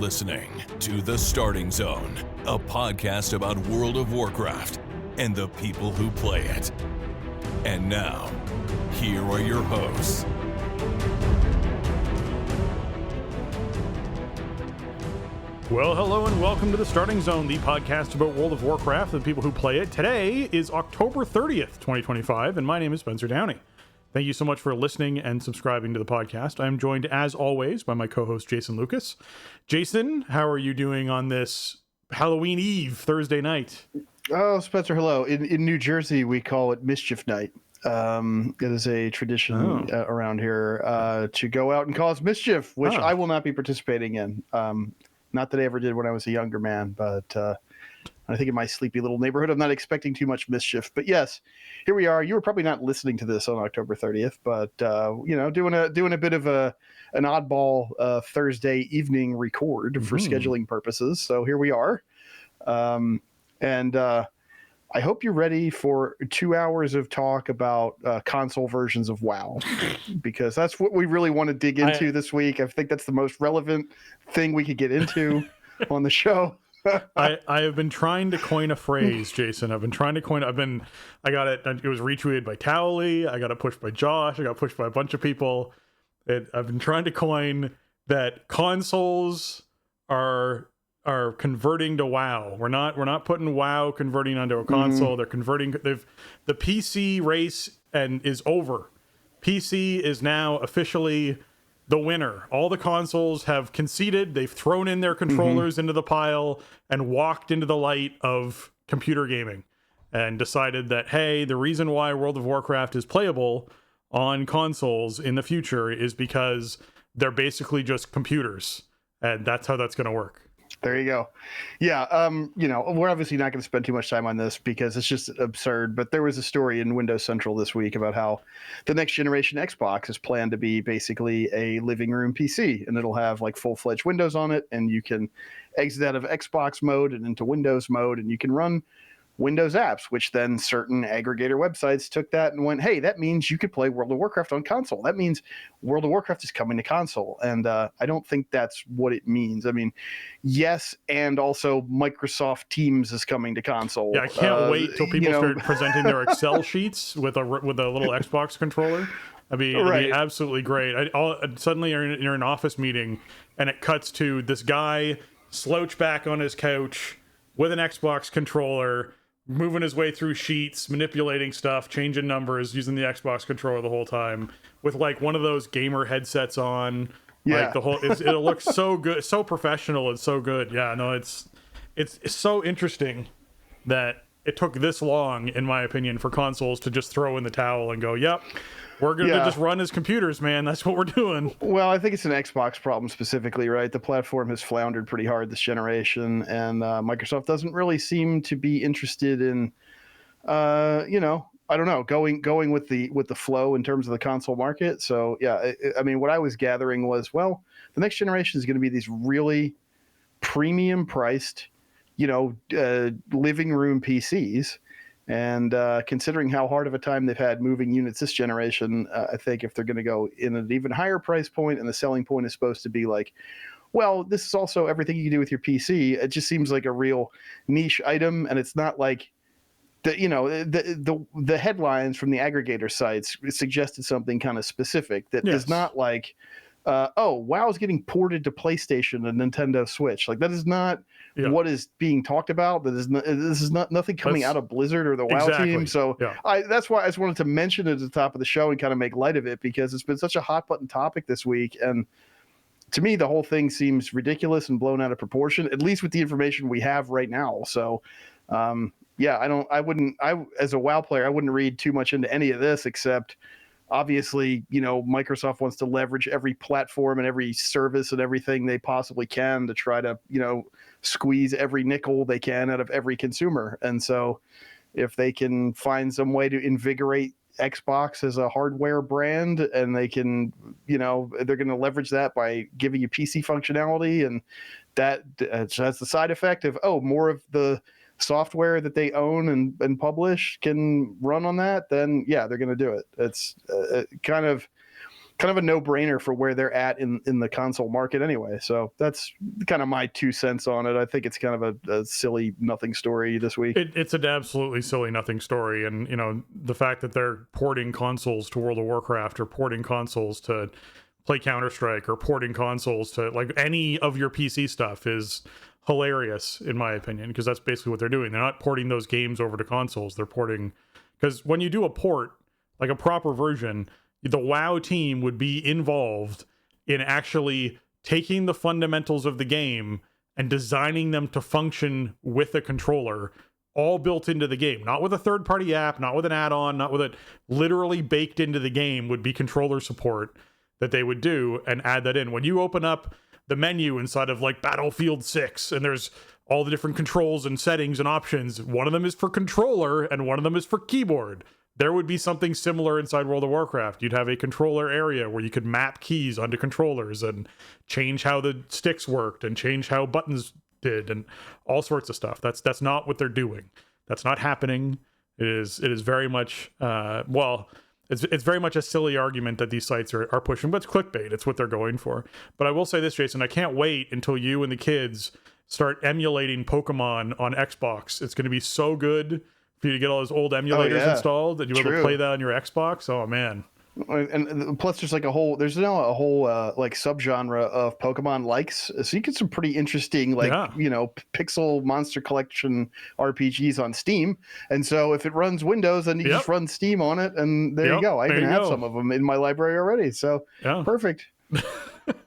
listening to The Starting Zone, a podcast about World of Warcraft and the people who play it. And now, here are your hosts. Well, hello and welcome to The Starting Zone, the podcast about World of Warcraft and the people who play it. Today is October 30th, 2025, and my name is Spencer Downey. Thank you so much for listening and subscribing to the podcast. I'm joined, as always, by my co-host, Jason Lucas. Jason, how are you doing on this Halloween Eve, Thursday night? Oh, Spencer, hello. In New Jersey, we call it Mischief Night. It is a tradition around here to go out and cause mischief, which I will not be participating in. Not that I ever did when I was a younger man, but I think in my sleepy little neighborhood, I'm not expecting too much mischief. But yes, here we are. You were probably not listening to this on October 30th, but doing a bit of an oddball Thursday evening record for scheduling purposes. So here we are, and I hope you're ready for 2 hours of talk about console versions of WoW, because that's what we really want to dig into this week. I think that's the most relevant thing we could get into on the show. I have been trying to coin a phrase, Jason. I got it. It was retweeted by Cowley. I got it pushed by Josh. I got pushed by a bunch of people. I've been trying to coin that consoles are converting to WoW. We're not putting WoW converting onto a console. They're converting. The PC race is over. PC is now officially the winner. All the consoles have conceded. They've thrown in their controllers into the pile and walked into the light of computer gaming and decided that, hey, the reason why World of Warcraft is playable on consoles in the future is because they're basically just computers, and that's how that's going to work. There you go. Yeah, we're obviously not going to spend too much time on this because it's just absurd, but there was a story in Windows Central this week about how the next generation Xbox is planned to be basically a living room PC, and it'll have like full-fledged Windows on it, and you can exit out of Xbox mode and into Windows mode, and you can run Windows apps, which then certain aggregator websites took that and went, hey, that means you could play World of Warcraft on console. That means World of Warcraft is coming to console. And I don't think that's what it means. I mean, yes, and also Microsoft Teams is coming to console. Yeah, I can't wait till people start presenting their Excel sheets with a little Xbox controller. It'd be absolutely great. Suddenly you're in an office meeting and it cuts to this guy slouched back on his couch with an Xbox controller, moving his way through sheets, manipulating stuff, changing numbers, using the Xbox controller the whole time, with like one of those gamer headsets on. Yeah, like it'll look so good, so professional, and so good. Yeah, no, it's so interesting that it took this long, in my opinion, for consoles to just throw in the towel and go, "Yep, we're gonna just run as computers, man. That's what we're doing." Well, I think it's an Xbox problem specifically, right? The platform has floundered pretty hard this generation, and Microsoft doesn't really seem to be interested in, I don't know, going with the flow in terms of the console market. So yeah, I mean, what I was gathering was, well, the next generation is going to be these really premium priced, living room PCs. And considering how hard of a time they've had moving units this generation, I think if they're going to go in an even higher price point and the selling point is supposed to be like, well, this is also everything you can do with your PC, it just seems like a real niche item. And it's not like the headlines from the aggregator sites suggested something kind of specific that is not like, WoW is getting ported to PlayStation and Nintendo Switch. Like that is not what is being talked about. This is not nothing coming out of Blizzard or the WoW team. So that's why I just wanted to mention it at the top of the show and kind of make light of it, because it's been such a hot button topic this week. And to me, the whole thing seems ridiculous and blown out of proportion, at least with the information we have right now. So, as a WoW player, I wouldn't read too much into any of this, except obviously, Microsoft wants to leverage every platform and every service and everything they possibly can to try to, squeeze every nickel they can out of every consumer. And so if they can find some way to invigorate Xbox as a hardware brand, and they can, they're going to leverage that by giving you PC functionality, and that has the side effect of, more of the software that they own and publish can run on that, then yeah, they're going to do it. It's kind of kind of a no-brainer for where they're at in the console market anyway. So that's kind of my 2 cents on it. I think it's kind of a silly nothing story this week. It's an absolutely silly nothing story. And, the fact that they're porting consoles to World of Warcraft or porting consoles to play Counter-Strike or porting consoles to like any of your PC stuff is hilarious in my opinion, because that's basically what they're doing. They're not porting those games over to consoles. They're porting, because when you do a port, like a proper version, the WoW team would be involved in actually taking the fundamentals of the game and designing them to function with a controller, all built into the game, not with a third-party app, not with an add-on, not with it, literally baked into the game would be controller support that they would do and add that in. When you open up the menu inside of like Battlefield 6 and there's all the different controls and settings and options, one of them is for controller and one of them is for keyboard. There would be something similar inside World of Warcraft. You'd have a controller area where you could map keys onto controllers and change how the sticks worked and change how buttons did and all sorts of stuff. That's not what they're doing. That's not happening. It is very much it's very much a silly argument that these sites are pushing, but it's clickbait. It's what they're going for. But I will say this, Jason, I can't wait until you and the kids start emulating Pokemon on Xbox. It's going to be so good for you to get all those old emulators installed and you'll be able to play that on your Xbox. Oh man. And plus there's like there's now a whole like subgenre of Pokemon likes, so you get some pretty interesting pixel monster collection RPGs on Steam. And so if it runs Windows, then you just run Steam on it, and there you go. I even have some of them in my library already, so perfect.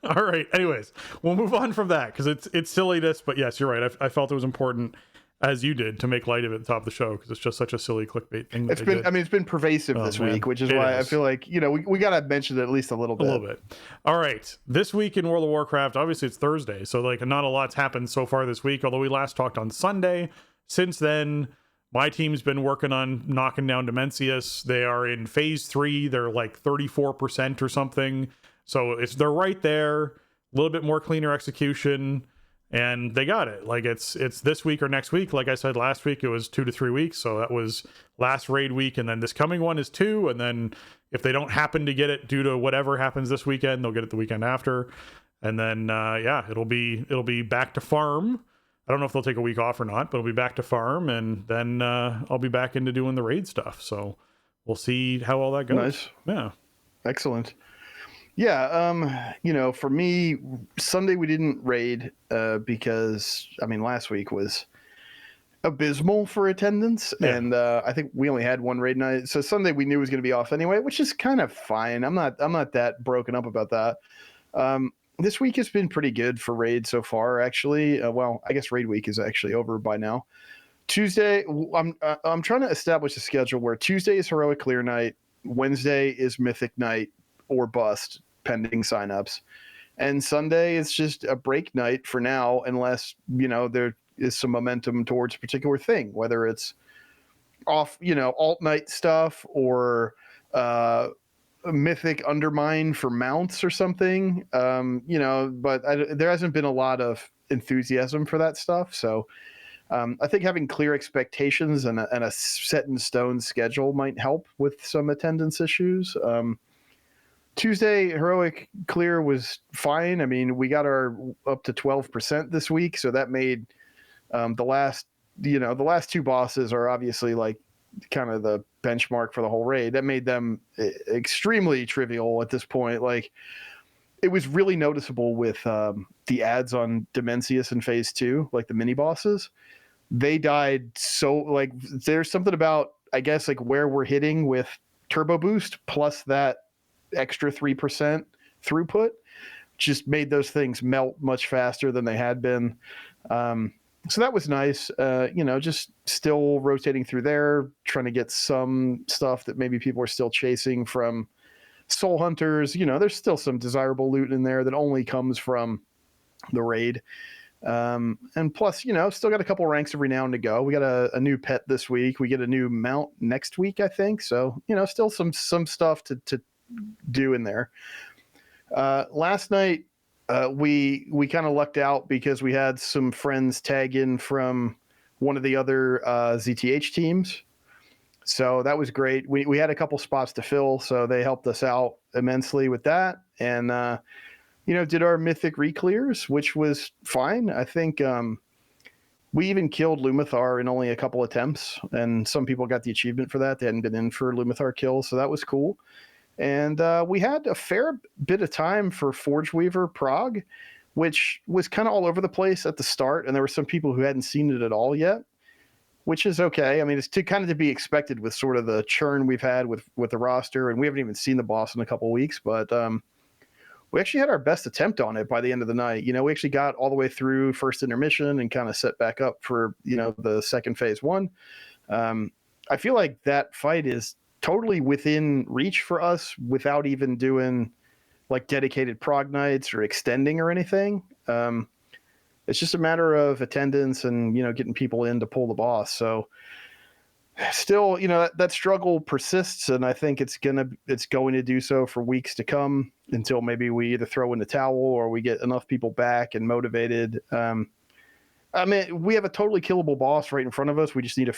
All right, anyways, we'll move on from that because it's silliness, but yes, you're right. I felt it was important, as you did, to make light of it at the top of the show, because it's just such a silly clickbait thing. It's been pervasive this week, which is why I feel like we gotta mention it at least a little bit. All right, this week in World of Warcraft, obviously it's Thursday, so like not a lot's happened so far this week, although we last talked on Sunday. Since then, my team's been working on knocking down Dimensius. They are in phase 3. They're like 34% or something, so they're right there. A little bit more cleaner execution, and they got it. Like it's this week or next week. Like I said last week, it was 2 to 3 weeks, so that was last raid week, and then this coming one is 2, and then if they don't happen to get it due to whatever happens this weekend, they'll get it the weekend after, and then it'll be back to farm. I don't know if they'll take a week off or not, but it'll be back to farm, and then I'll be back into doing the raid stuff, so we'll see how all that goes. Nice. Yeah, excellent. Yeah, for me, Sunday we didn't raid because last week was abysmal for attendance, and I think we only had one raid night. So Sunday we knew was going to be off anyway, which is kind of fine. I'm not that broken up about that. This week has been pretty good for raid so far, actually. I guess raid week is actually over by now. Tuesday, I'm trying to establish a schedule where Tuesday is heroic clear night, Wednesday is mythic night or bust, pending signups, and Sunday is just a break night for now, unless there is some momentum towards a particular thing, whether it's off alt night stuff or mythic undermine for mounts or something, but there hasn't been a lot of enthusiasm for that stuff. So I think having clear expectations and a set in stone schedule might help with some attendance issues. Tuesday heroic clear was fine. We got our up to 12% this week, so that made the last 2 bosses are obviously like kind of the benchmark for the whole raid. That made them extremely trivial at this point. Like, it was really noticeable with the ads on Dimensius in phase 2, like the mini bosses. They died so, like, there's something about, I guess, like where we're hitting with turbo boost plus that extra 3% throughput just made those things melt much faster than they had been. So that was nice. Just still rotating through there, trying to get some stuff that maybe people are still chasing from Soul Hunters. There's still some desirable loot in there that only comes from the raid. And plus, still got a couple ranks of renown to go. We got a new pet this week. We get a new mount next week, I think. So, still some stuff to do in there. Last night, we kind of lucked out because we had some friends tag in from one of the other ZTH teams. So that was great. We had a couple spots to fill, so they helped us out immensely with that. And, did our mythic re-clears, which was fine. I think we even killed Lumathar in only a couple attempts, and some people got the achievement for that. They hadn't been in for Lumathar kills, so that was cool. And we had a fair bit of time for Forge Weaver Prague, which was kind of all over the place at the start, and there were some people who hadn't seen it at all yet, which is okay. I mean, it's to be expected with sort of the churn we've had with the roster, and we haven't even seen the boss in a couple of weeks, but we actually had our best attempt on it by the end of the night. We actually got all the way through first intermission and kind of set back up for, the second phase one. I feel like that fight is totally within reach for us without even doing like dedicated prog nights or extending or anything. It's just a matter of attendance and, getting people in to pull the boss. So still, that struggle persists, and I think it's going to do so for weeks to come until maybe we either throw in the towel or we get enough people back and motivated. I mean, we have a totally killable boss right in front of us. We just need a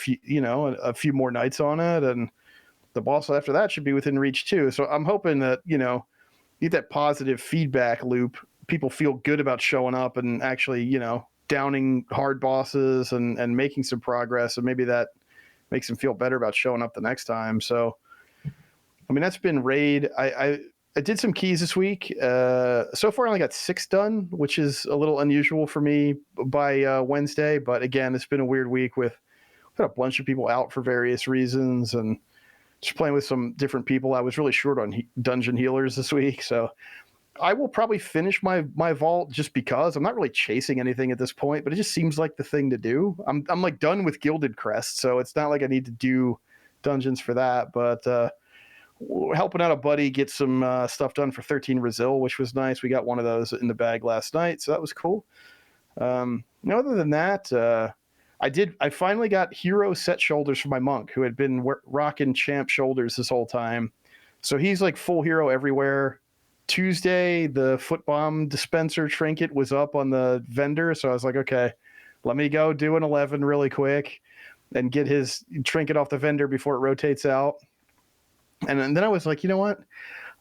few more nights on it, and the boss after that should be within reach too. So I'm hoping that, get that positive feedback loop. People feel good about showing up and actually, downing hard bosses and making some progress. And maybe that makes them feel better about showing up the next time. So, I mean, that's been raid. I did some keys this week. So far I only got 6 done, which is a little unusual for me by Wednesday. But again, it's been a weird week with a bunch of people out for various reasons and just playing with some different people. I was really short on dungeon healers this week. So I will probably finish my vault just because I'm not really chasing anything at this point, but it just seems like the thing to do. I'm like done with Gilded Crest, so it's not like I need to do dungeons for that, but helping out a buddy get some stuff done for 13 Brazil, which was nice. We got one of those in the bag last night, so that was cool. Other than that, I finally got hero set shoulders for my monk, who had been rocking champ shoulders this whole time. So he's like full hero everywhere. Tuesday, the foot bomb dispenser trinket was up on the vendor, so I was like, okay, let me go do an 11 really quick and get his trinket off the vendor before it rotates out. And then I was like, you know what?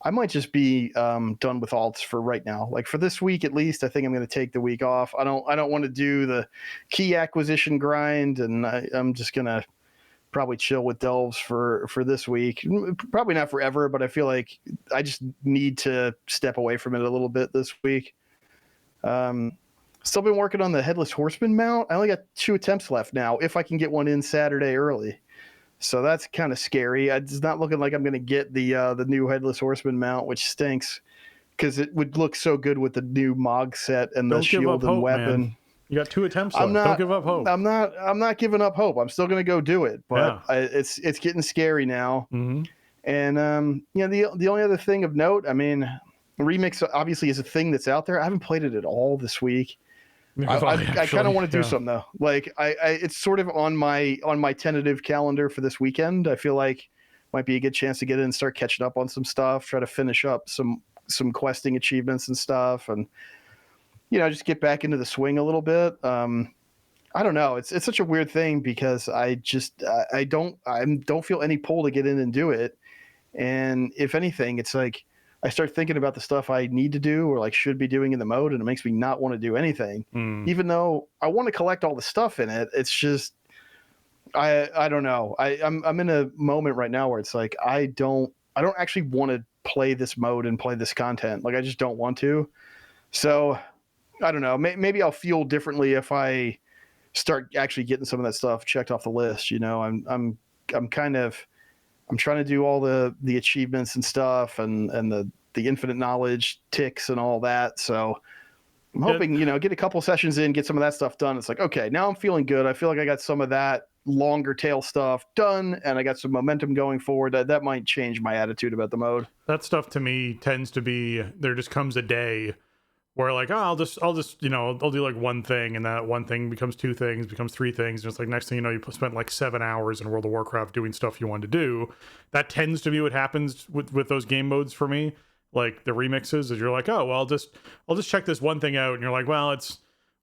I might just be done with alts for right now. Like for this week at least, I think I'm going to take the week off. I don't want to do the key acquisition grind, and I'm just going to probably chill with delves for this week. Probably not forever, but I feel like I just need to step away from it a little bit this week. Still been working on the Headless Horseman mount. I only got 2 attempts left now, if I can get one in Saturday early. So that's kind of scary. It's not looking like I'm going to get the new Headless Horseman mount, which stinks because it would look so good with the new Mog set and the shield and weapon. Man. You got 2 attempts left. Don't give up hope. I'm not giving up hope. I'm still going to go do it, but it's getting scary now. Mm-hmm. And the only other thing of note, I mean, Remix obviously is a thing that's out there. I haven't played it at all this week. I kind of want to do something though. Like it's sort of on my tentative calendar for this weekend. I feel like might be a good chance to get in and start catching up on some stuff, try to finish up some questing achievements and stuff, and just get back into the swing a little bit. I don't know. It's such a weird thing because I don't feel any pull to get in and do it. And if anything, it's like I start thinking about the stuff I need to do or like should be doing in the mode, and it makes me not want to do anything, even though I want to collect all the stuff in it. It's just, I don't know. I'm in a moment right now where it's like, I don't actually want to play this mode and play this content. Like I just don't want to. So I don't know. Maybe I'll feel differently if I start actually getting some of that stuff checked off the list. I'm trying to do all the achievements and stuff and the infinite knowledge ticks and all that. So I'm hoping, get a couple sessions in, get some of that stuff done. It's like, okay, now I'm feeling good. I feel like I got some of that longer tail stuff done and I got some momentum going forward. That might change my attitude about the mode. That stuff to me tends to be, there just comes a day where like, I'll just I'll do like one thing, and that one thing becomes 2 things, becomes 3 things. And it's like, next thing you know, you spent like 7 hours in World of Warcraft doing stuff you wanted to do. That tends to be what happens with those game modes for me. Like the remixes, is you're like, oh, well, I'll just check this one thing out. And you're like, well, it's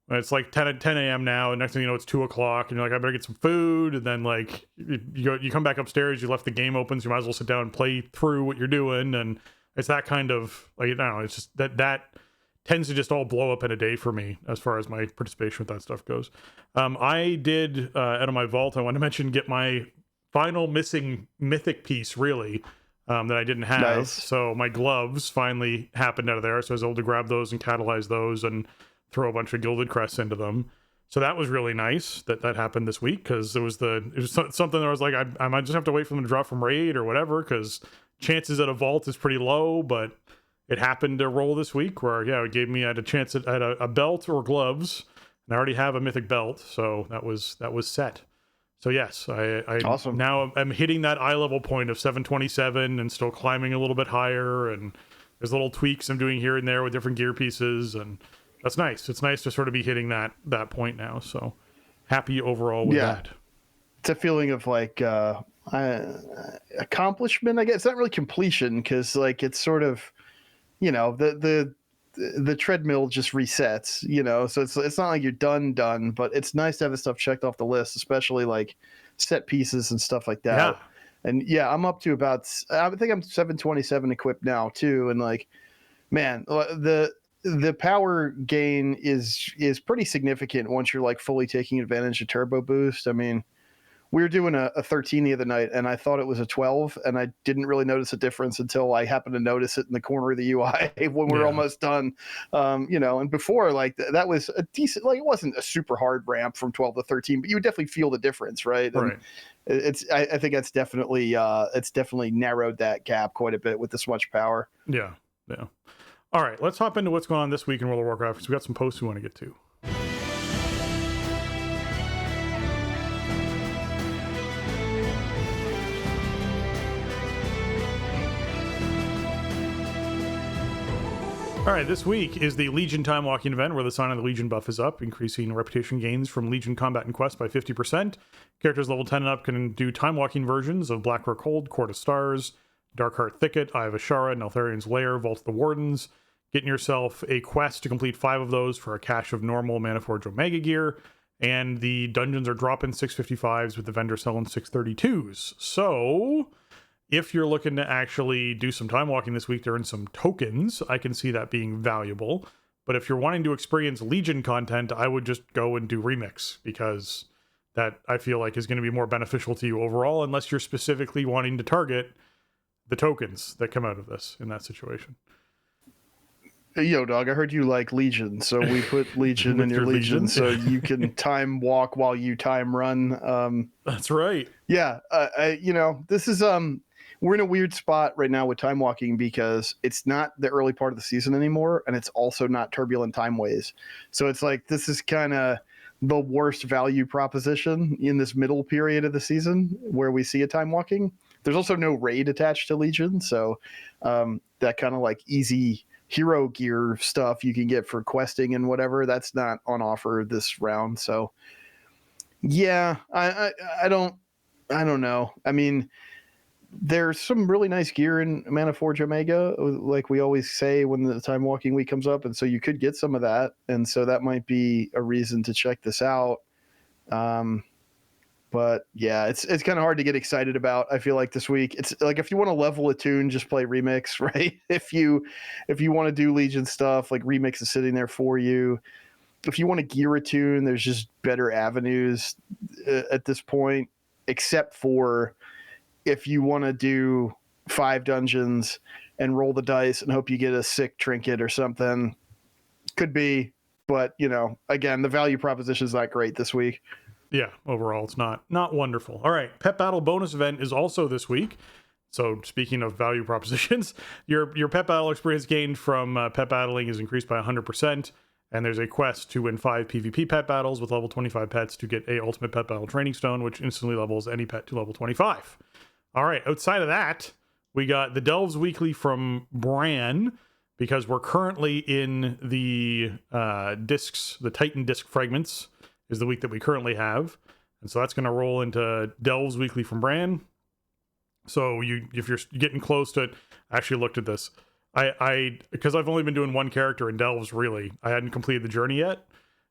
when it's like 10 a.m. now, and next thing you know, it's 2 o'clock, and you're like, I better get some food. And then like you come back upstairs, you left the game open, so you might as well sit down and play through what you're doing. And it's that kind of like, I don't know, it's just that tends to just all blow up in a day for me as far as my participation with that stuff goes. I did out of my vault, I want to mention, get my final missing mythic piece really that I didn't have. Nice. So my gloves finally happened out of there, so I was able to grab those and catalyze those and throw a bunch of gilded crests into them. So that was really nice that happened this week, because it was something that I was like, I might just have to wait for them to drop from raid or whatever, because chances at a vault is pretty low. But it happened to roll this week where, yeah, it gave me, I had a chance at a belt or gloves, and I already have a mythic belt, so that was set. So yes, I awesome. Now I'm hitting that eye level point of 727 and still climbing a little bit higher, and there's little tweaks I'm doing here and there with different gear pieces, and that's nice. It's nice to sort of be hitting that point now. So happy overall with that. It's a feeling of like accomplishment, I guess. It's not really completion, because like it's sort of, you know, the treadmill just resets, you know, so it's not like you're done, but it's nice to have this stuff checked off the list, especially like set pieces and stuff like that. Yeah. And yeah, I'm up to about, I think I'm 727 equipped now too. And like, man, the power gain is pretty significant once you're like fully taking advantage of turbo boost. I mean, we were doing a 13 the other night, and I thought it was a 12, and I didn't really notice a difference until I happened to notice it in the corner of the UI when we were almost done. You know, and before, like that was a decent, like it wasn't a super hard ramp from 12 to 13, but you would definitely feel the difference, right? And I think it's definitely narrowed that gap quite a bit with this much power. Yeah. All right, let's hop into what's going on this week in World of Warcraft, because we got some posts we want to get to. All right, this week is the Legion Time Walking event, where the Sign of the Legion buff is up, increasing reputation gains from Legion combat and quest by 50%. Characters level 10 and up can do time walking versions of Blackrock Hold, Court of Stars, Darkheart Thicket, Eye of Ashara, Neltharian's Lair, Vault of the Wardens. Getting yourself a quest to complete 5 of those for a cache of normal Manaforge Omega gear, and the dungeons are dropping 655s with the vendor selling 632s. So if you're looking to actually do some time walking this week to earn some tokens, I can see that being valuable. But if you're wanting to experience Legion content, I would just go and do Remix, because that I feel like is going to be more beneficial to you overall, unless you're specifically wanting to target the tokens that come out of this in that situation. Yo, dog, I heard you like Legion, so we put Legion in your Legion so you can time walk while you time run. That's right. Yeah, you know, this is we're in a weird spot right now with time walking, because it's not the early part of the season anymore, and it's also not turbulent time ways. So it's like this is kind of the worst value proposition in this middle period of the season where we see a time walking. There's also no raid attached to Legion, so that kind of like easy hero gear stuff you can get for questing and whatever, that's not on offer this round. So yeah, I don't know. I mean, there's some really nice gear in Manaforge Omega, like we always say when the time walking week comes up, and so you could get some of that, and so that might be a reason to check this out. But yeah, it's kind of hard to get excited about. I feel like this week, it's like if you want to level a tune, just play Remix, right? If you want to do Legion stuff, like Remix is sitting there for you. If you want to gear a tune, there's just better avenues at this point, except for if you want to do 5 dungeons and roll the dice and hope you get a sick trinket or something. Could be, but you know, again, the value proposition is not great this week. Yeah, overall, it's not wonderful. All right, Pet Battle bonus event is also this week. So speaking of value propositions, your Pet Battle experience gained from Pet Battling is increased by 100%, and there's a quest to win 5 PvP Pet Battles with level 25 pets to get a Ultimate Pet Battle Training Stone, which instantly levels any pet to level 25. All right, outside of that, we got the Delves Weekly from Bran, because we're currently in the discs, the Titan disc fragments is the week that we currently have. And so that's going to roll into Delves Weekly from Bran. So if you're getting close to it, I actually looked at this. I because I've only been doing one character in Delves, really. I hadn't completed the journey yet.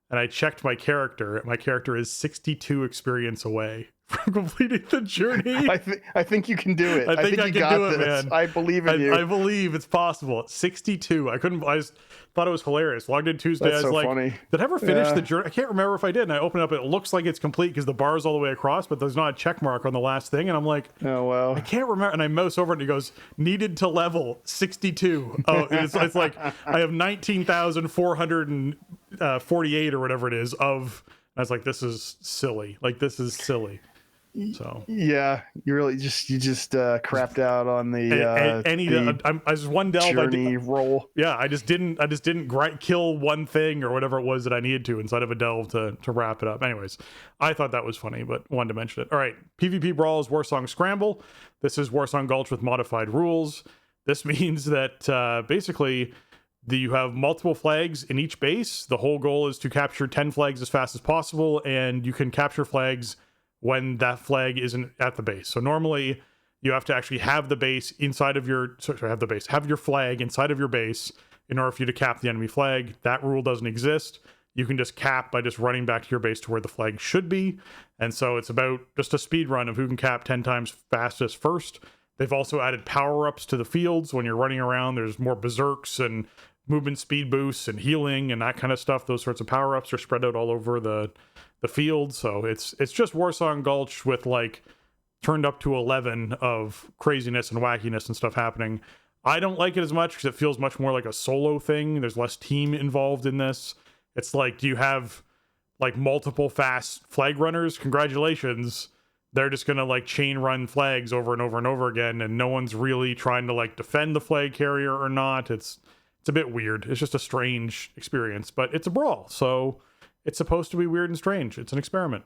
and I checked my character. My character is 62 experience away from completing the journey. I think you can do it. I think I you can got do it, this. man. I believe in you. I believe it's possible. It's 62. I just thought it was hilarious. Logged in Tuesday. That's I was so like, funny. did I ever finish the journey? I can't remember if I did. And I open up, it looks like it's complete because the bar's all the way across, but there's not a check mark on the last thing. And I'm like, oh, well. I can't remember. And I mouse over it and it goes, needed to level 62. Oh, it's like, I have 19,448 or whatever it is of. I was like, this is silly. Like, this is silly. So yeah, you just crapped out on the I just one delve journey roll. Yeah, I just didn't kill one thing or whatever it was that I needed to inside of a delve to wrap it up. Anyways, I thought that was funny, but wanted to mention it. All right, PvP Brawl is Warsong Scramble. This is Warsong Gulch with modified rules. This means that basically you have multiple flags in each base. The whole goal is to capture 10 flags as fast as possible, and you can capture flags when that flag isn't at the base. So normally you have to actually have the base inside of your, have your flag inside of your base in order for you to cap the enemy flag. That rule doesn't exist. You can just cap by just running back to your base to where the flag should be. And so it's about just a speed run of who can cap 10 times fastest first. They've also added power-ups to the fields. When you're running around, there's more berserks and movement speed boosts and healing and that kind of stuff. Those sorts of power-ups are spread out all over the field. So it's just Warsong Gulch with like turned up to 11 of craziness and wackiness and stuff happening. I don't like it as much because it feels much more like a solo thing. There's less team involved in this. It's like, do you have like multiple fast flag runners? Congratulations. They're just going to like chain run flags over and over and over again. And no one's really trying to like defend the flag carrier or not. It's a bit weird. It's just a strange experience, but it's a brawl. So it's supposed to be weird and strange. It's an experiment.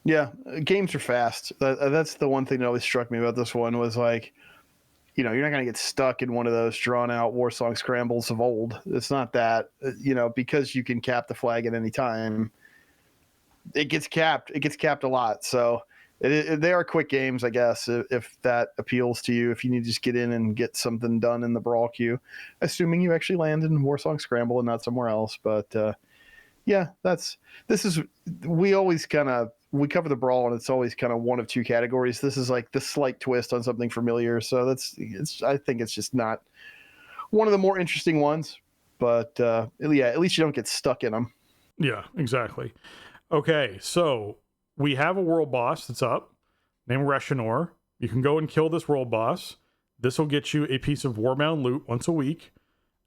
Yeah, games are fast. That's the one thing that always struck me about this one was like, you're not going to get stuck in one of those drawn out Warsong Scrambles of old. It's not that, because you can cap the flag at any time. It gets capped. It gets capped a lot. So they are quick games, I guess, if that appeals to you. If you need to just get in and get something done in the brawl queue, assuming you actually land in Warsong Scramble and not somewhere else. But we cover the brawl and it's always kind of one of two categories. This is like the slight twist on something familiar. So I think it's just not one of the more interesting ones, but at least you don't get stuck in them. Yeah, exactly. Okay. So we have a world boss that's up named Reshinor. You can go and kill this world boss. This will get you a piece of Warbound loot once a week.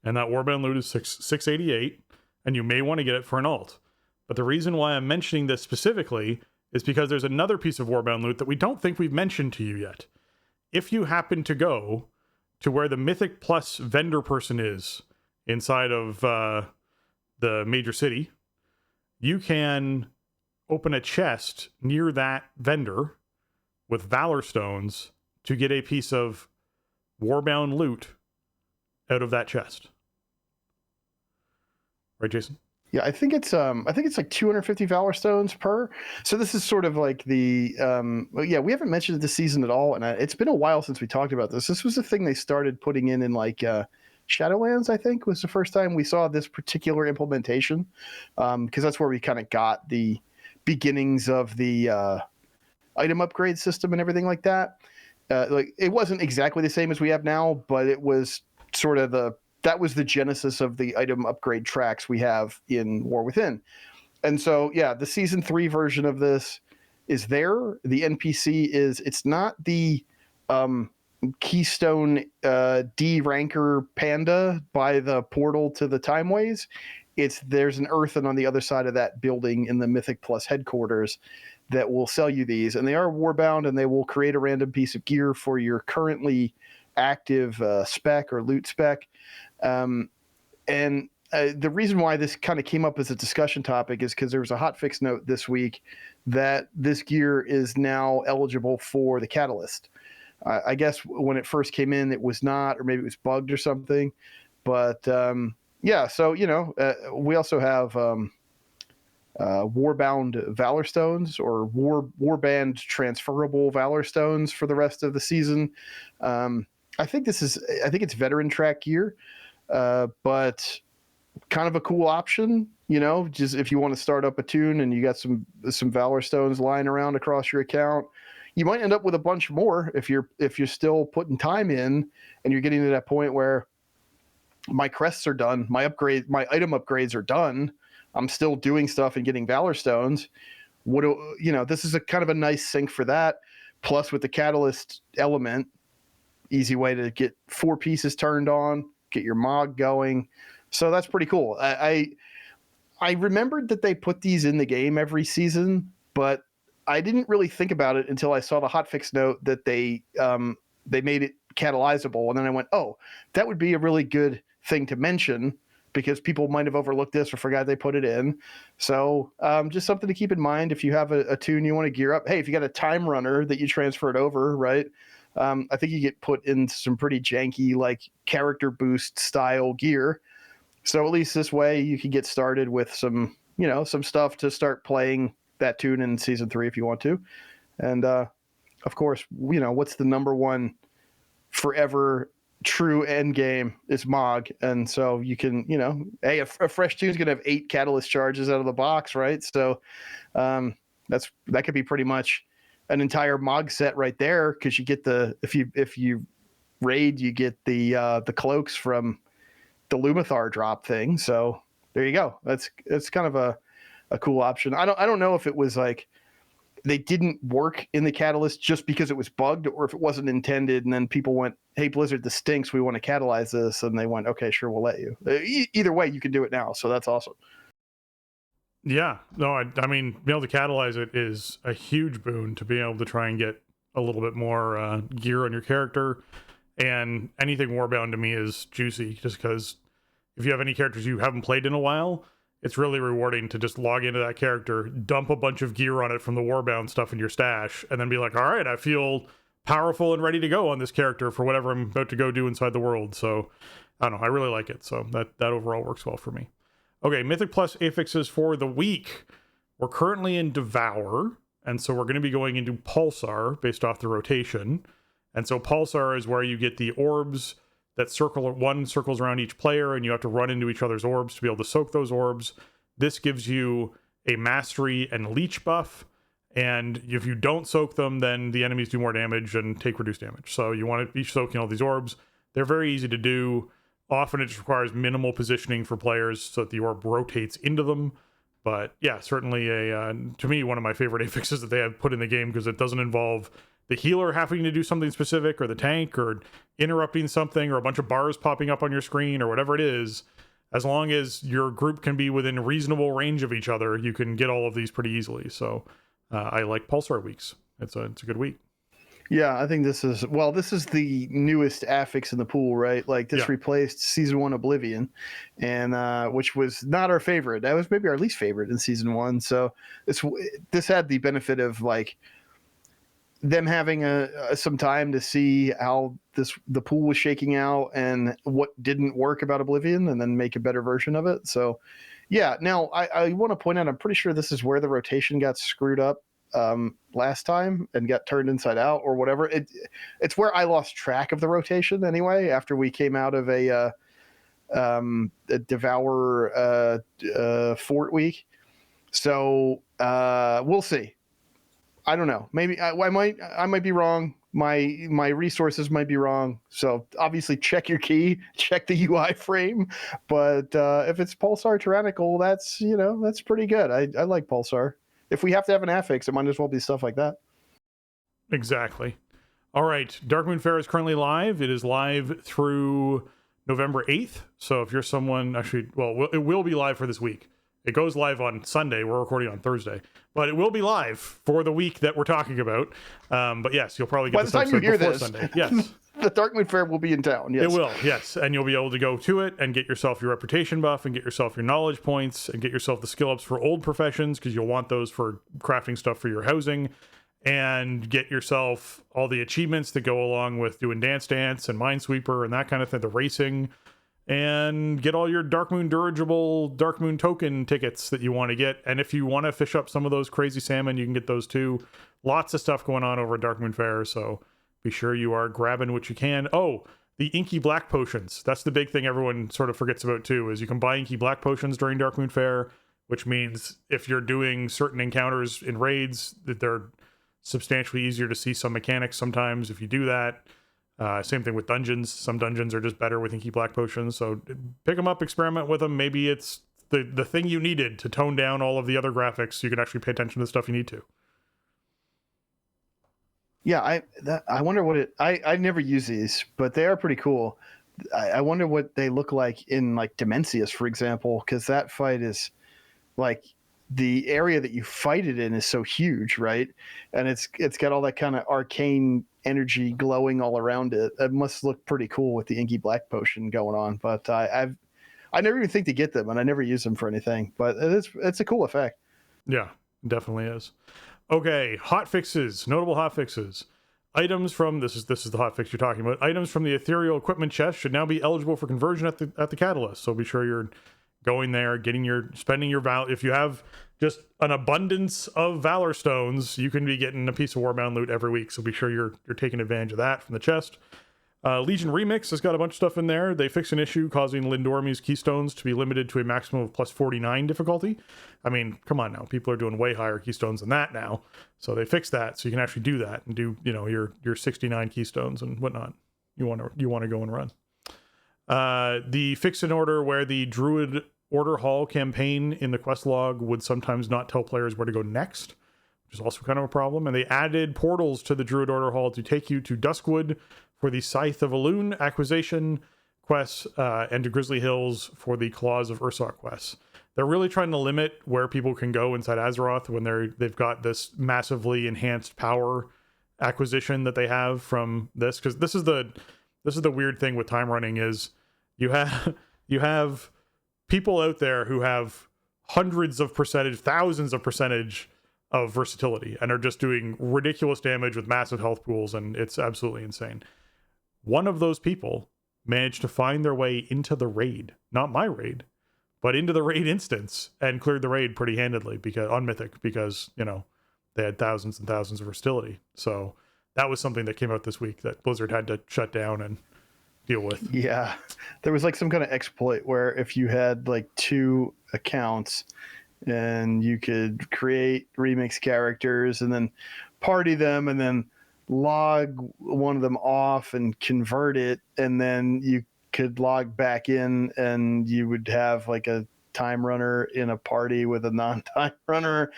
And that Warbound loot is 688. And you may want to get it for an alt. But the reason why I'm mentioning this specifically is because there's another piece of Warbound loot that we don't think we've mentioned to you yet. If you happen to go to where the Mythic Plus vendor person is inside of the major city, you can open a chest near that vendor with Valor Stones to get a piece of Warbound loot out of that chest. Right, Jason? Yeah, I think it's like 250 Valor Stones per. So this is sort of like the we haven't mentioned it this season at all, and it's been a while since we talked about this. This was the thing they started putting in like Shadowlands, I think, was the first time we saw this particular implementation, because that's where we kind of got the beginnings of the item upgrade system and everything like that. Like it wasn't exactly the same as we have now, but it was sort of that was the genesis of the item upgrade tracks we have in War Within. And so, yeah, the season 3 version of this is there. The NPC it's not the Keystone D ranker panda by the portal to the Timeways. There's an earthen on the other side of that building in the Mythic Plus headquarters that will sell you these. And they are warbound, and they will create a random piece of gear for your currently active spec or loot spec. The reason why this kind of came up as a discussion topic is because there was a hotfix note this week that this gear is now eligible for the Catalyst. I guess when it first came in, it was not, or maybe it was bugged or something. But so we also have Warbound Valor Stones or Warband transferable Valor Stones for the rest of the season. I think it's veteran track gear, but kind of a cool option. just if you want to start up a tune and you got some Valor Stones lying around across your account, you might end up with a bunch more if you're still putting time in and you're getting to that point where my crests are done, my item upgrades are done, I'm still doing stuff and getting Valor Stones. This is a kind of a nice sync for that. Plus with the Catalyst element, easy way to get 4 pieces turned on, get your Mog going. So that's pretty cool. I remembered that they put these in the game every season, but I didn't really think about it until I saw the hotfix note that they made it catalyzable. And then I went, oh, that would be a really good thing to mention because people might have overlooked this or forgot they put it in. So just something to keep in mind if you have a tune you want to gear up. Hey, if you got a time runner that you transferred over, right? I think you get put in some pretty janky like character boost style gear. So at least this way you can get started with some stuff to start playing that tune in season 3 if you want to. And of course, what's the number one forever true end game is Mog. And so you can, a fresh tune is going to have 8 catalyst charges out of the box, right? So that could be pretty much an entire Mog set right there because you get if you raid, you get the cloaks from the Lumathar drop thing. So there you go. It's kind of a cool option. I don't know if it was like they didn't work in the Catalyst just because it was bugged or if it wasn't intended and then people went, hey Blizzard, this stinks, we want to catalyze this, and they went, okay, sure, we'll let you. Either way you can do it now, so that's awesome. Yeah, no, I mean, being able to catalyze it is a huge boon to being able to try and get a little bit more gear on your character. And anything Warbound to me is juicy, just because if you have any characters you haven't played in a while, it's really rewarding to just log into that character, dump a bunch of gear on it from the Warbound stuff in your stash, and then be like, all right, I feel powerful and ready to go on this character for whatever I'm about to go do inside the world. So, I don't know, I really like it. So that overall works well for me. Okay, Mythic Plus affixes for the week. We're currently in Devour, and so we're going to be going into Pulsar based off the rotation. And so Pulsar is where you get the orbs that circles around each player, and you have to run into each other's orbs to be able to soak those orbs. This gives you a mastery and leech buff, and if you don't soak them, then the enemies do more damage and take reduced damage. So you want to be soaking all these orbs. They're very easy to do. Often it just requires minimal positioning for players so that the orb rotates into them. But yeah, certainly to me, one of my favorite affixes that they have put in the game because it doesn't involve the healer having to do something specific or the tank or interrupting something or a bunch of bars popping up on your screen or whatever it is. As long as your group can be within reasonable range of each other, you can get all of these pretty easily. So I like Pulsar weeks. It's a good week. Yeah, I think this is the newest affix in the pool, right? Like this replaced Season 1 Oblivion, and which was not our favorite. That was maybe our least favorite in Season 1. So this had the benefit of like them having some time to see how the pool was shaking out and what didn't work about Oblivion, and then make a better version of it. So yeah, now I want to point out, I'm pretty sure this is where the rotation got screwed up last time and got turned inside out or whatever. It's where I lost track of the rotation anyway after we came out of a Devour Fort week. So we'll see. I don't know. Maybe I might be wrong. My resources might be wrong. So obviously check your key, check the UI frame. But if it's Pulsar Tyrannical, that's pretty good. I like Pulsar. If we have to have an affix, it might as well be stuff like that. Exactly. All right. Darkmoon Faire is currently live. It is live through November 8th. So if you're someone, it will be live for this week. It goes live on Sunday. We're recording on Thursday. But it will be live for the week that we're talking about. But yes, you'll probably get by the time you hear before this, Sunday. Yes. The Darkmoon Faire will be in town. Yes. It will, yes. And you'll be able to go to it and get yourself your reputation buff and get yourself your knowledge points and get yourself the skill ups for old professions because you'll want those for crafting stuff for your housing, and get yourself all the achievements that go along with doing Dance Dance and Minesweeper and that kind of thing, the racing, and get all your Darkmoon dirigible Darkmoon token tickets that you want to get. And if you want to fish up some of those crazy salmon, you can get those too. Lots of stuff going on over at Darkmoon Faire, so be sure you are grabbing what you can. Oh, the Inky Black Potions. That's the big thing everyone sort of forgets about too, is you can buy Inky Black Potions during Darkmoon Faire. which means if you're doing certain encounters in raids, that they're substantially easier to see some mechanics sometimes if you do that. Same thing with dungeons. Some dungeons are just better with Inky Black Potions, so pick them up, experiment with them. Maybe it's the thing you needed to tone down all of the other graphics so you can actually pay attention to the stuff you need to. Yeah, I wonder what I never use these, but they are pretty cool. I wonder what they look like in like Dimensius, for example, because that fight is like the area that you fight it in is so huge, right? And it's got all that kind of arcane energy glowing all around it. It must look pretty cool with the Inky Black Potion going on. But I never even think to get them, and I never use them for anything. But it's a cool effect. Yeah, definitely is. Okay, hot fixes, notable hot fixes. Items from this is the hot fix you're talking about. Items from the ethereal equipment chest should now be eligible for conversion at the catalyst. So be sure you're going there, spending your valor. If you have just an abundance of valor stones, you can be getting a piece of Warbound loot every week. So be sure you're taking advantage of that from the chest. Legion Remix has got a bunch of stuff in there. They fixed an issue causing Lindormi's keystones to be limited to a maximum of plus 49 difficulty. I mean, come on now. People are doing way higher keystones than that now. So they fixed that so you can actually do that and do, your 69 keystones and whatnot. You want to go and run. The fix in order where the Druid Order Hall campaign in the quest log would sometimes not tell players where to go next, which is also kind of a problem. And they added portals to the Druid Order Hall to take you to Duskwood for the Scythe of Elune acquisition quests, and to Grizzly Hills for the Claws of Ursoc quests. They're really trying to limit where people can go inside Azeroth when they've got this massively enhanced power acquisition that they have from this, because this is the weird thing with time running is you have people out there who have hundreds of percentage, thousands of percentage of versatility and are just doing ridiculous damage with massive health pools, and it's absolutely insane. One of those people managed to find their way into the raid, not my raid, but into the raid instance, and cleared the raid pretty handedly on Mythic because, they had thousands and thousands of versatility. So that was something that came out this week that Blizzard had to shut down and deal with. Yeah. There was like some kind of exploit where if you had like 2 accounts and you could create remix characters and then party them and then log one of them off and convert it, and then you could log back in and you would have like a time runner in a party with a non-time runner.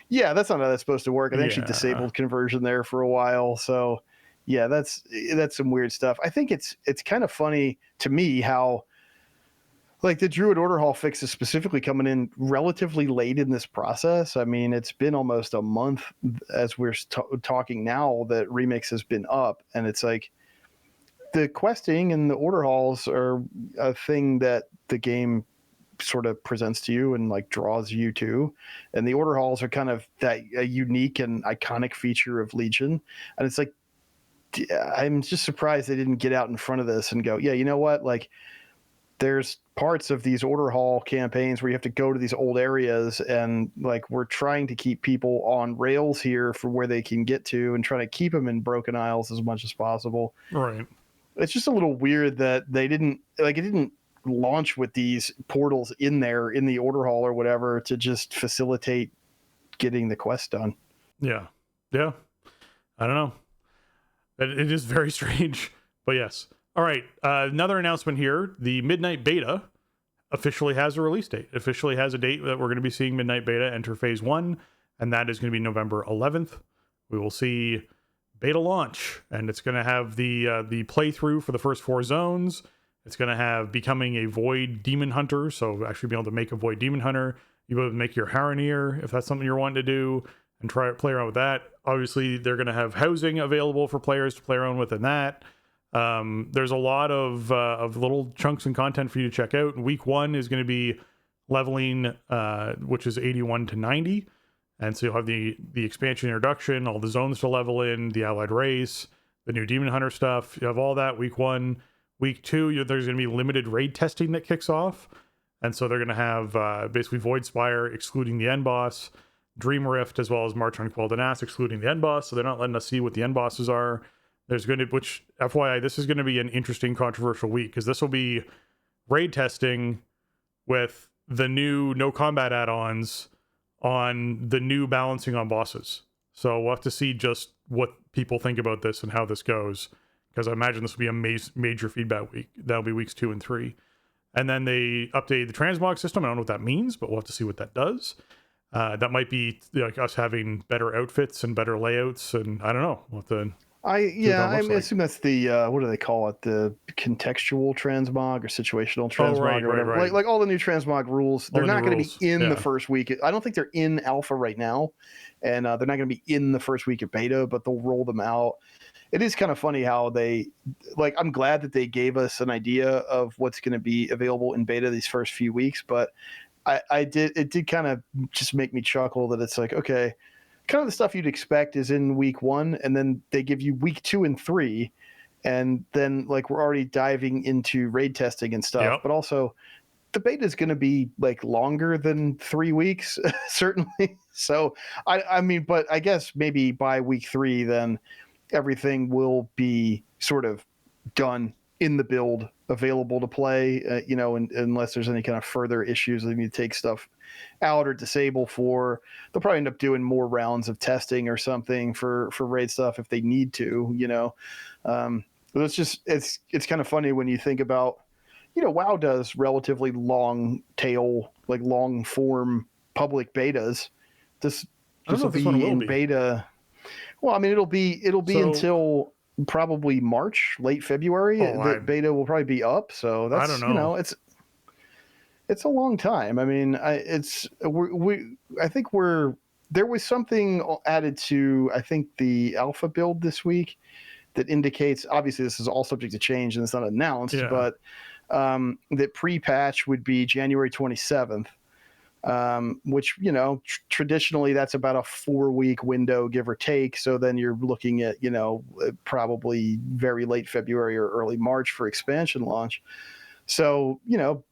Yeah, that's not how that's supposed to work. I actually disabled conversion there for a while. So yeah, that's some weird stuff. I think it's kind of funny to me how like the Druid Order Hall fix is specifically coming in relatively late in this process. I mean, it's been almost a month as we're talking now that Remix has been up, and it's like the questing and the Order Halls are a thing that the game sort of presents to you and like draws you to, and the Order Halls are kind of that a unique and iconic feature of Legion, and it's like I'm just surprised they didn't get out in front of this and go, yeah, you know what, like there's parts of these Order Hall campaigns where you have to go to these old areas, and like we're trying to keep people on rails here for where they can get to and trying to keep them in Broken Isles as much as possible. Right. It's just a little weird that they didn't like it didn't launch with these portals in there in the Order Hall or whatever to just facilitate getting the quest done. Yeah. I don't know. It is very strange, but yes. All right, another announcement here. The Midnight Beta officially has a release date. Officially has a date that we're going to be seeing Midnight Beta enter Phase 1, and that is going to be November 11th. We will see beta launch, and it's going to have the playthrough for the first 4 zones. It's going to have becoming a Void Demon Hunter, so actually being able to make a Void Demon Hunter. You'll be able to make your Haranir, if that's something you're wanting to do, and play around with that. Obviously, they're going to have housing available for players to play around with in that. There's a lot of little chunks and content for you to check out. Week 1 is going to be leveling, which is 81 to 90. And so you'll have the expansion introduction, all the zones to level in, the allied race, the new Demon Hunter stuff. You have all that week 1. Week 2, there's going to be limited raid testing that kicks off. And so they're going to have basically Void Spire excluding the end boss, Dream Rift, as well as March on Quel'Dan Ass excluding the end boss. So they're not letting us see what the end bosses are. There's going to, which FYI, this is going to be an interesting, controversial week because this will be raid testing with the new no combat add-ons on the new balancing on bosses. So we'll have to see just what people think about this and how this goes, because I imagine this will be a major feedback week. That'll be weeks 2 and 3. And then they updated the transmog system. I don't know what that means, but we'll have to see what that does. That might be like us having better outfits and better layouts, and I don't know what the. I assume that's the what do they call it? The contextual transmog or situational transmog or whatever. Right. Like all the new transmog rules, they're not going to be in the first week. I don't think they're in alpha right now, and they're not going to be in the first week of beta, but they'll roll them out. It is kind of funny how they, like, I'm glad that they gave us an idea of what's going to be available in beta these first few weeks, but it did kind of just make me chuckle that it's like, okay, kind of the stuff you'd expect is in week 1, and then they give you week 2 and 3, and then like we're already diving into raid testing and stuff. Yep. But also the beta is going to be like longer than 3 weeks, certainly. So I mean, but I guess maybe by week 3, then everything will be sort of done in the build, available to play, unless there's any kind of further issues they need to take stuff out or disable for. They'll probably end up doing more rounds of testing or something for raid stuff if they need to, but it's kind of funny when you think about, WoW does relatively long tail, like long form public betas. This will be in beta. Well, I mean, it'll be until probably March, late February. The beta will probably be up. So that's, I don't know. It's a long time. I mean, I think there was something added to, I think, the alpha build this week that indicates, obviously this is all subject to change and it's not announced, but that pre-patch would be January 27th. Which, traditionally that's about a 4-week window, give or take. So then you're looking at, probably very late February or early March for expansion launch. So,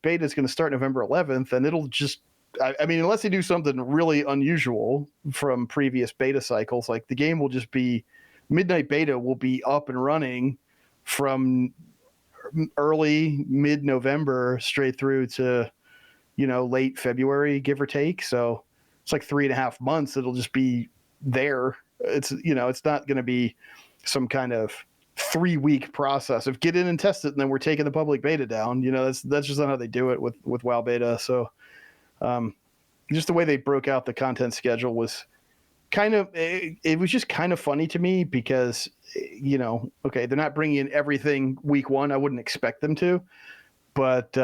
beta is going to start November 11th, and it'll just, I mean, unless they do something really unusual from previous beta cycles, like the game will just be, Midnight Beta will be up and running from early mid-November straight through to, late February, give or take. So it's like 3.5 months. It'll just be there. It's, it's not going to be some kind of 3-week process of get in and test it, and then we're taking the public beta down. That's just not how they do it with WoW beta. So just the way they broke out the content schedule was kind of, it was just kind of funny to me because, okay, they're not bringing in everything week 1. I wouldn't expect them to, but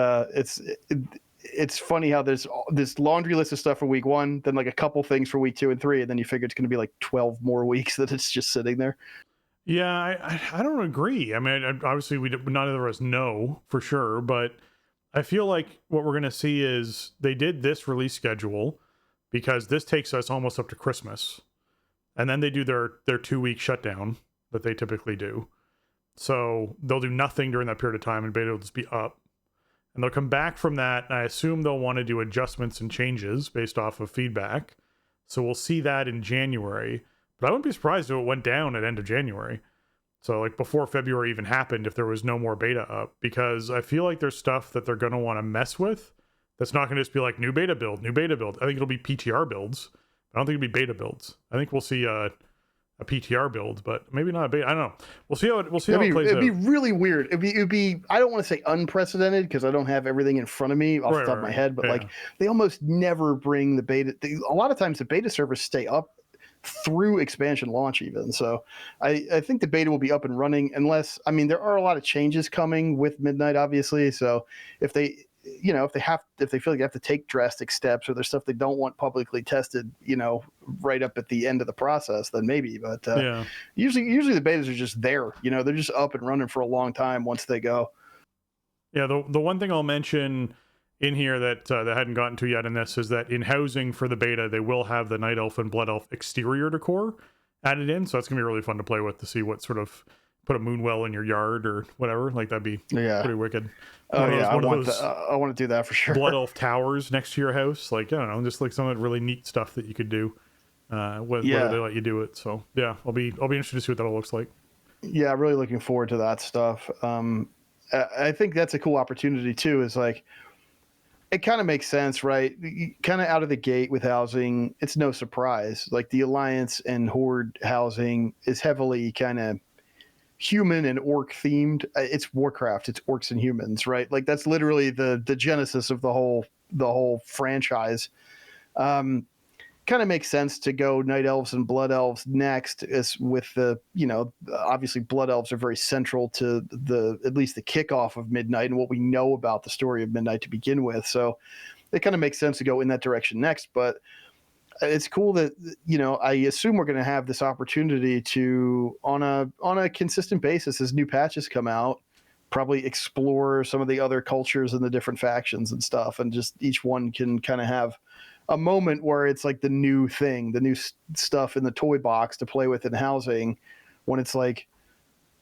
it's funny how there's this laundry list of stuff for week 1, then like a couple things for week 2 and 3, and then you figure it's going to be like 12 more weeks that it's just sitting there. Yeah, I don't agree. I mean, obviously neither of us know for sure, but I feel like what we're going to see is they did this release schedule because this takes us almost up to Christmas, and then they do their 2-week shutdown that they typically do. So they'll do nothing during that period of time, and beta will just be up. And they'll come back from that, and I assume they'll want to do adjustments and changes based off of feedback. So we'll see that in January. But I wouldn't be surprised if it went down at end of January. So like before February even happened, if there was no more beta up. Because I feel like there's stuff that they're going to want to mess with that's not going to just be like new beta build. I think it'll be PTR builds. I don't think it'll be beta builds. I think we'll see a PTR build, but maybe not a beta. I don't know. We'll see how it plays out. It'd be really weird. It'd be I don't want to say unprecedented because I don't have everything in front of me off the top of my head, but like they almost never bring the beta. A lot of times the beta servers stay up through expansion launch even. So I think the beta will be up and running unless, I mean, there are a lot of changes coming with Midnight, obviously. So if they feel like they have to take drastic steps or there's stuff they don't want publicly tested, right up at the end of the process, then maybe. But usually the betas are just there. They're just up and running for a long time once they go. Yeah, the one thing I'll mention in here that I hadn't gotten to yet in this is that in housing for the beta, they will have the Night Elf and Blood Elf exterior decor added in. So it's going to be really fun to play with to see what sort of, put a moonwell in your yard or whatever. Like that'd be pretty wicked. I want to do that for sure. Blood Elf towers next to your house. Like, I don't know, just like some of the really neat stuff that you could do whether they let you do it. So yeah, I'll be interested to see what that all looks like. Yeah, really looking forward to that stuff. I think that's a cool opportunity too, is like, It kind of makes sense, right? Kind of out of the gate with housing, it's no surprise. Like the Alliance and Horde housing is heavily kind of human and orc themed. It's Warcraft, it's orcs and humans, right? Like that's literally the genesis of the whole franchise. Kind of makes sense to go Night Elves and Blood Elves next, is with the, obviously Blood Elves are very central to at least the kickoff of Midnight and what we know about the story of Midnight to begin with. So it kind of makes sense to go in that direction next. But it's cool that, I assume we're going to have this opportunity to, on a consistent basis, as new patches come out, probably explore some of the other cultures and the different factions and stuff, and just each one can kind of have a moment where it's like the new thing, the new stuff in the toy box to play with in housing, when it's like,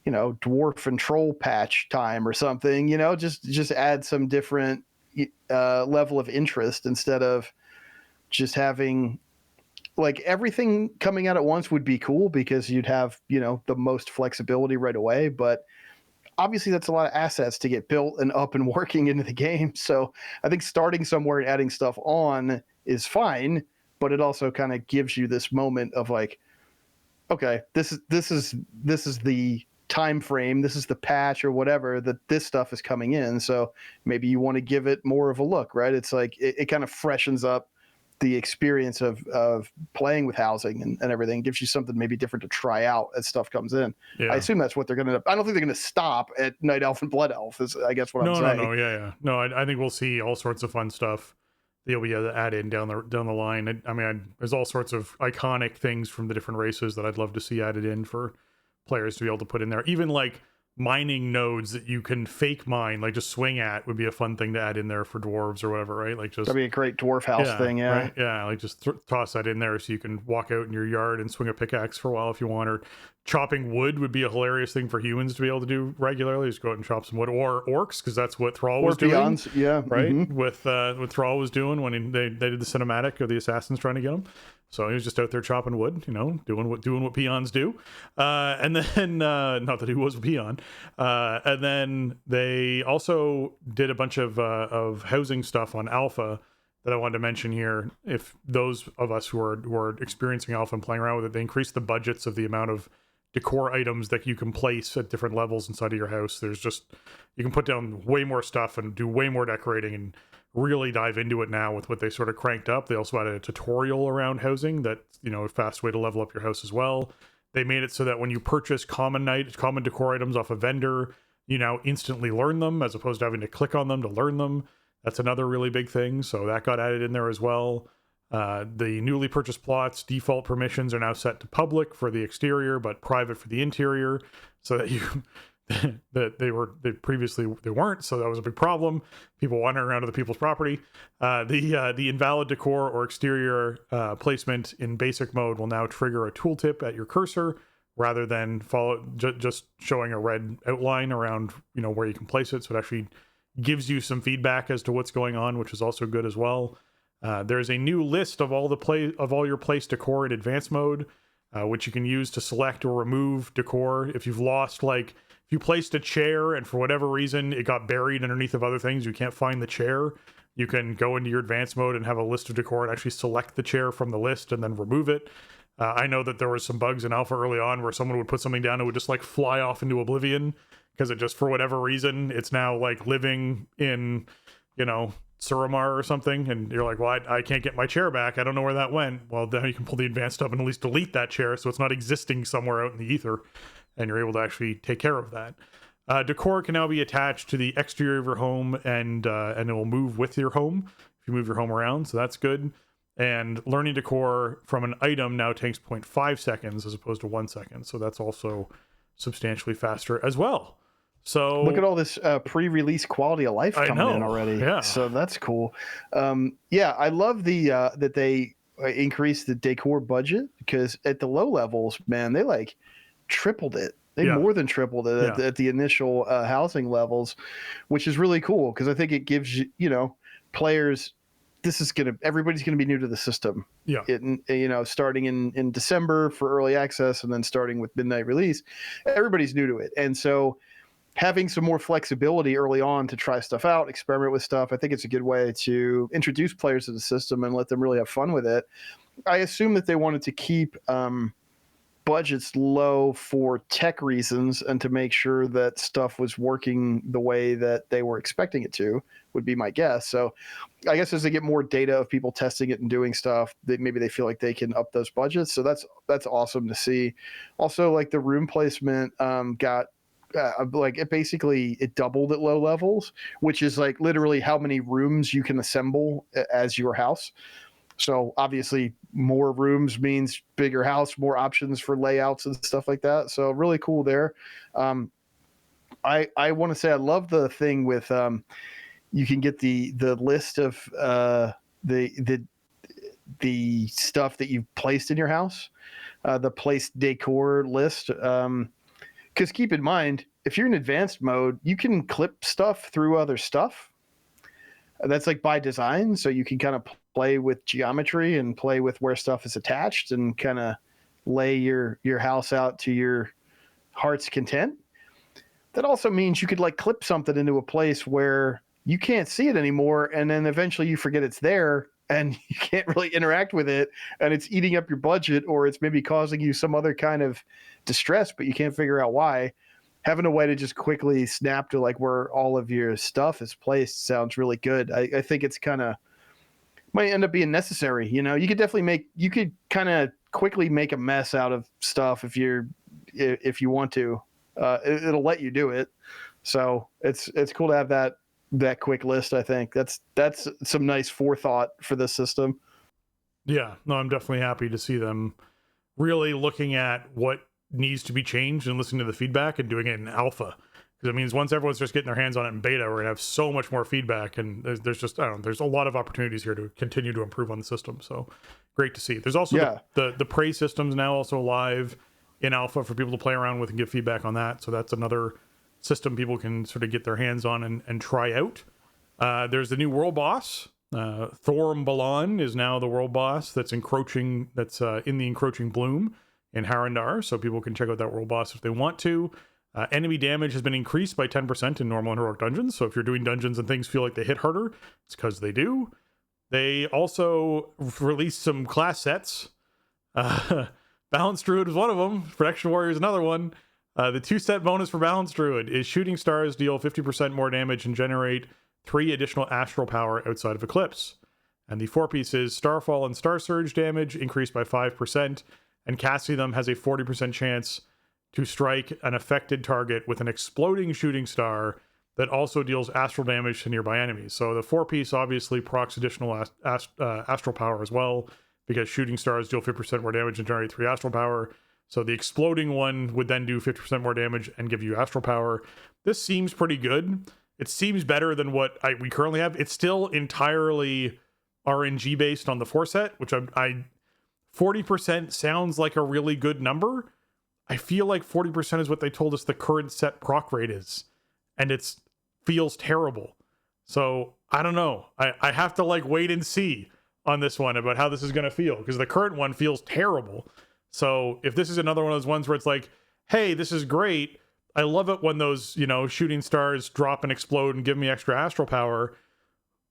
dwarf and troll patch time or something, just add some different level of interest instead of just having like everything coming out at once would be cool because you'd have, the most flexibility right away. But obviously that's a lot of assets to get built and up and working into the game. So I think starting somewhere and adding stuff on is fine, but it also kind of gives you this moment of like, okay, this is the time frame, this is the patch or whatever that this stuff is coming in. So maybe you want to give it more of a look, right? It's like it kind of freshens up the experience of playing with housing and everything, gives you something maybe different to try out as stuff comes in. Yeah. I assume that's what they're going to, I don't think they're going to stop at Night Elf and Blood Elf is, I guess, what I'm saying. No, I think we'll see all sorts of fun stuff that you'll be able to add in down the line. I mean, there's all sorts of iconic things from the different races that I'd love to see added in for players to be able to put in there. Even like mining nodes that you can fake mine, like just swing at, would be a fun thing to add in there for dwarves or whatever, right? Like just that'd be a great dwarf house thing, yeah. Right? Yeah, like just toss that in there so you can walk out in your yard and swing a pickaxe for a while if you want. Or chopping wood would be a hilarious thing for humans to be able to do regularly. Just go out and chop some wood, or orcs, because that's what Thrall was doing. Beyonds, yeah, right. Mm-hmm. With what Thrall was doing when they did the cinematic of the assassins trying to get him. So he was just out there chopping wood, doing what peons do. And then, not that he was a peon. And then they also did a bunch of housing stuff on Alpha that I wanted to mention here. If those of us who are experiencing Alpha and playing around with it, they increased the budgets of the amount of decor items that you can place at different levels inside of your house. There's just, you can put down way more stuff and do way more decorating and really dive into it now with what they sort of cranked up. They also added a tutorial around housing that, a fast way to level up your house as well. They made it so that when you purchase common decor items off a vendor, you now instantly learn them as opposed to having to click on them to learn them. That's another really big thing. So that got added in there as well. The newly purchased plots default permissions are now set to public for the exterior, but private for the interior, so that they previously weren't. So that was a big problem. People wandering around other people's property. The invalid decor or exterior placement in basic mode will now trigger a tooltip at your cursor rather than just showing a red outline around where you can place it. So it actually gives you some feedback as to what's going on, which is also good as well. There's a new list of all your place decor in advanced mode, which you can use to select or remove decor. If you've lost, if you placed a chair and for whatever reason it got buried underneath of other things, you can't find the chair, you can go into your advanced mode and have a list of decor and actually select the chair from the list and then remove it. I know that there was some bugs in Alpha early on where someone would put something down and it would just fly off into oblivion because it just, for whatever reason, it's now living in, Suramar or something, and you're like, well, I can't get my chair back, I don't know where that went. Well, then you can pull the advanced up and at least delete that chair so it's not existing somewhere out in the ether, and you're able to actually take care of that. Decor can now be attached to the exterior of your home, and it will move with your home if you move your home around, so that's good. And learning decor from an item now takes 0.5 seconds as opposed to 1 second, so that's also substantially faster as well. So look at all this pre-release quality of life coming in already. Yeah. So that's cool. I love that they increased the decor budget, because at the low levels, man, they tripled it. They more than tripled it at the initial housing levels, which is really cool because I think it gives players. Everybody's gonna be new to the system. Yeah. Starting in December for early access, and then starting with midnight release, everybody's new to it, and so having some more flexibility early on to try stuff out, experiment with stuff, I think it's a good way to introduce players to the system and let them really have fun with it. I assume that they wanted to keep budgets low for tech reasons and to make sure that stuff was working the way that they were expecting it to, would be my guess. So I guess as they get more data of people testing it and doing stuff, maybe they feel like they can up those budgets. So that's awesome to see. Also, like the room placement got like it doubled at low levels, which is like literally how many rooms you can assemble as your house. So obviously more rooms means bigger house, more options for layouts and stuff like that. So really cool there. I want to say I love the thing with you can get the list of the stuff that you've placed in your house, the place decor list. Because keep in mind, if you're in advanced mode, you can clip stuff through other stuff. That's like by design, so you can kind of play with geometry and play with where stuff is attached and kind of lay your house out to your heart's content. That also means you could like clip something into a place where you can't see it anymore, and then eventually you forget it's there and you can't really interact with it, and it's eating up your budget, or it's maybe causing you some other kind of distress, but you can't figure out why. Having a way to just quickly snap to like where all of your stuff is placed sounds really good. I think it's kind of might end up being necessary. You know, you could kind of quickly make a mess out of stuff if you want to. It'll let you do it. So it's cool to have that quick list. I think that's some nice forethought for this system. Yeah, no, I'm definitely happy to see them really looking at what needs to be changed and listening to the feedback and doing it in alpha, because it means once everyone's just getting their hands on it in beta, we're gonna have so much more feedback, and there's just there's a lot of opportunities here to continue to improve on the system. So great to see. There's also the Prey systems now also live in alpha for people to play around with and give feedback on that. So that's another system people can sort of get their hands on and try out. There's the new world boss. Thorum Balan is now the world boss that's in the encroaching bloom in Harandar, so people can check out that world boss if they want to. Enemy damage has been increased by 10% in normal and heroic dungeons, so if you're doing dungeons and things feel like they hit harder, it's because they do. They also released some class sets. Balanced Druid is one of them. Protection Warrior is another one. The 2-set bonus for Balanced Druid is Shooting Stars deal 50% more damage and generate 3 additional astral power outside of Eclipse. And the 4-piece is Starfall and Star Surge damage increased by 5%, and casting them has a 40% chance to strike an affected target with an exploding shooting star that also deals astral damage to nearby enemies. So the 4-piece obviously procs additional astral power as well, because shooting stars deal 50% more damage and generate 3 astral power. So the exploding one would then do 50% more damage and give you astral power. This seems pretty good. It seems better than what we currently have. It's still entirely RNG based on the 4-set, which 40% sounds like a really good number. I feel like 40% is what they told us the current set proc rate is, and it feels terrible. So I don't know. I have to like wait and see on this one about how this is going to feel, because the current one feels terrible. So if this is another one of those ones where it's like, hey, this is great, I love it when those, shooting stars drop and explode and give me extra astral power,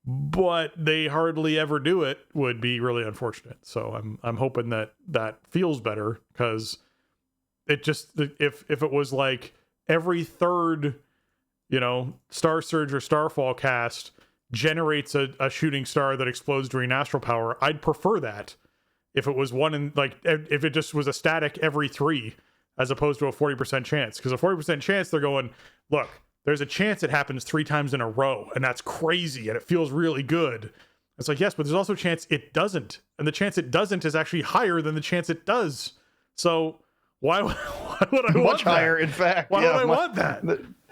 but they hardly ever do it, would be really unfortunate. So I'm hoping that feels better, because it just, if it was like every third, Star Surge or Starfall cast generates a shooting star that explodes during astral power, I'd prefer that. If it was if it just was a static every 3, as opposed to a 40% chance, because a 40% chance, they're going, look, there's a chance it happens 3 times in a row, and that's crazy, and it feels really good. It's like, yes, but there's also a chance it doesn't, and the chance it doesn't is actually higher than the chance it does. So why would I want that? Much higher, in fact. Why would I want that?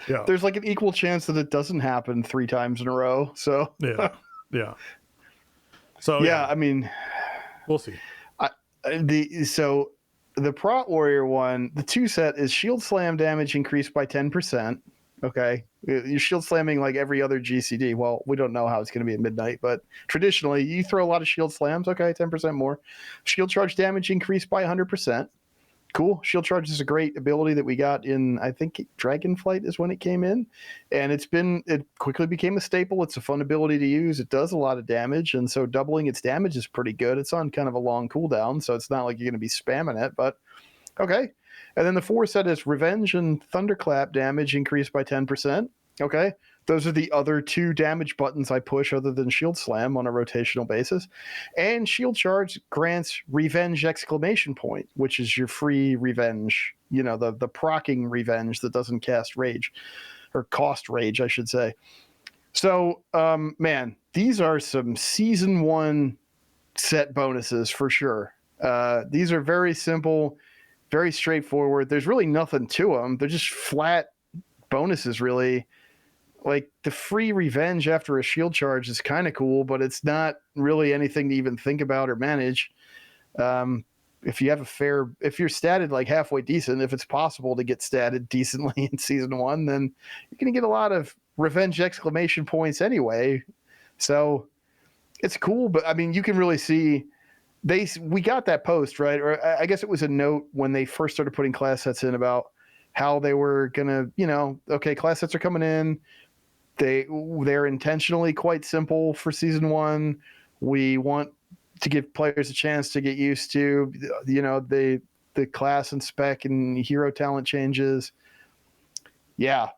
Yeah. There's like an equal chance that it doesn't happen 3 times in a row. So yeah. So yeah, I mean, we'll see. The Prot Warrior one, the 2-set is Shield Slam damage increased by 10%. Okay, you're shield slamming like every other GCD. Well, we don't know how it's going to be at midnight, but traditionally you throw a lot of shield slams. Okay, 10% more. Shield charge damage increased by 100%. cool. Shield Charge is a great ability that we got in, I think, Dragonflight is when it came in. And it quickly became a staple. It's a fun ability to use. It does a lot of damage. And so doubling its damage is pretty good. It's on kind of a long cooldown, so it's not like you're going to be spamming it, but okay. And then the 4 set is Revenge and Thunderclap damage increased by 10%. Okay. Those are the other 2 damage buttons I push other than Shield Slam on a rotational basis. And Shield Charge grants Revenge exclamation point, which is your free revenge, the proccing revenge that doesn't cast rage, or cost rage, I should say. So, man, these are some Season 1 set bonuses for sure. These are very simple, very straightforward. There's really nothing to them. They're just flat bonuses, really. Like the free revenge after a shield charge is kind of cool, but it's not really anything to even think about or manage. If you're statted like halfway decent, if it's possible to get statted decently in Season 1, then you're going to get a lot of revenge exclamation points anyway. So it's cool, but I mean, you can really see we got that post, right? Or I guess it was a note when they first started putting class sets in about how they were going to, okay, class sets are coming in. They're intentionally quite simple for Season 1. We want to give players a chance to get used to, the class and spec and hero talent changes. Yeah,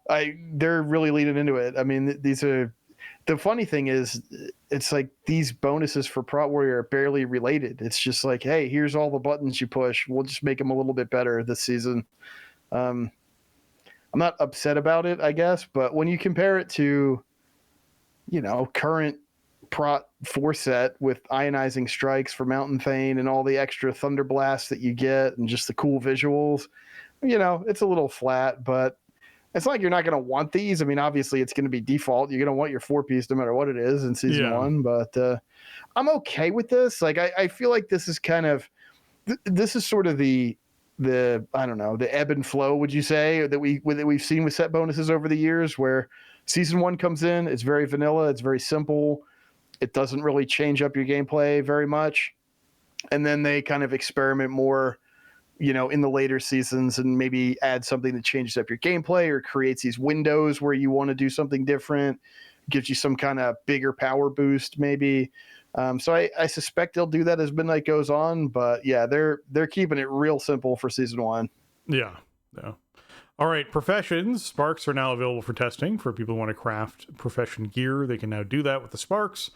they're really leaning into it. I mean, the funny thing is, it's like these bonuses for Prot Warrior are barely related. It's just like, hey, here's all the buttons you push. We'll just make them a little bit better this season. I'm not upset about it, I guess, but when you compare it to, current Prot 4 set with ionizing strikes for Mountain Thane and all the extra Thunder Blasts that you get and just the cool visuals, it's a little flat, but it's not like you're not going to want these. I mean, obviously it's going to be default. You're going to want your 4-piece no matter what it is in Season 1, but I'm okay with this. Like, I feel like this is kind of, this is sort of the I don't know, the ebb and flow, would you say, that we've seen with set bonuses over the years, where Season 1 comes in, it's very vanilla, it's very simple, it doesn't really change up your gameplay very much, and then they kind of experiment more, in the later seasons and maybe add something that changes up your gameplay or creates these windows where you want to do something different, gives you some kind of bigger power boost maybe. So I suspect they'll do that as Midnight goes on, but yeah, they're keeping it real simple for Season 1. Yeah. All right, professions. Sparks are now available for testing for people who want to craft profession gear. They can now do that with the Sparks.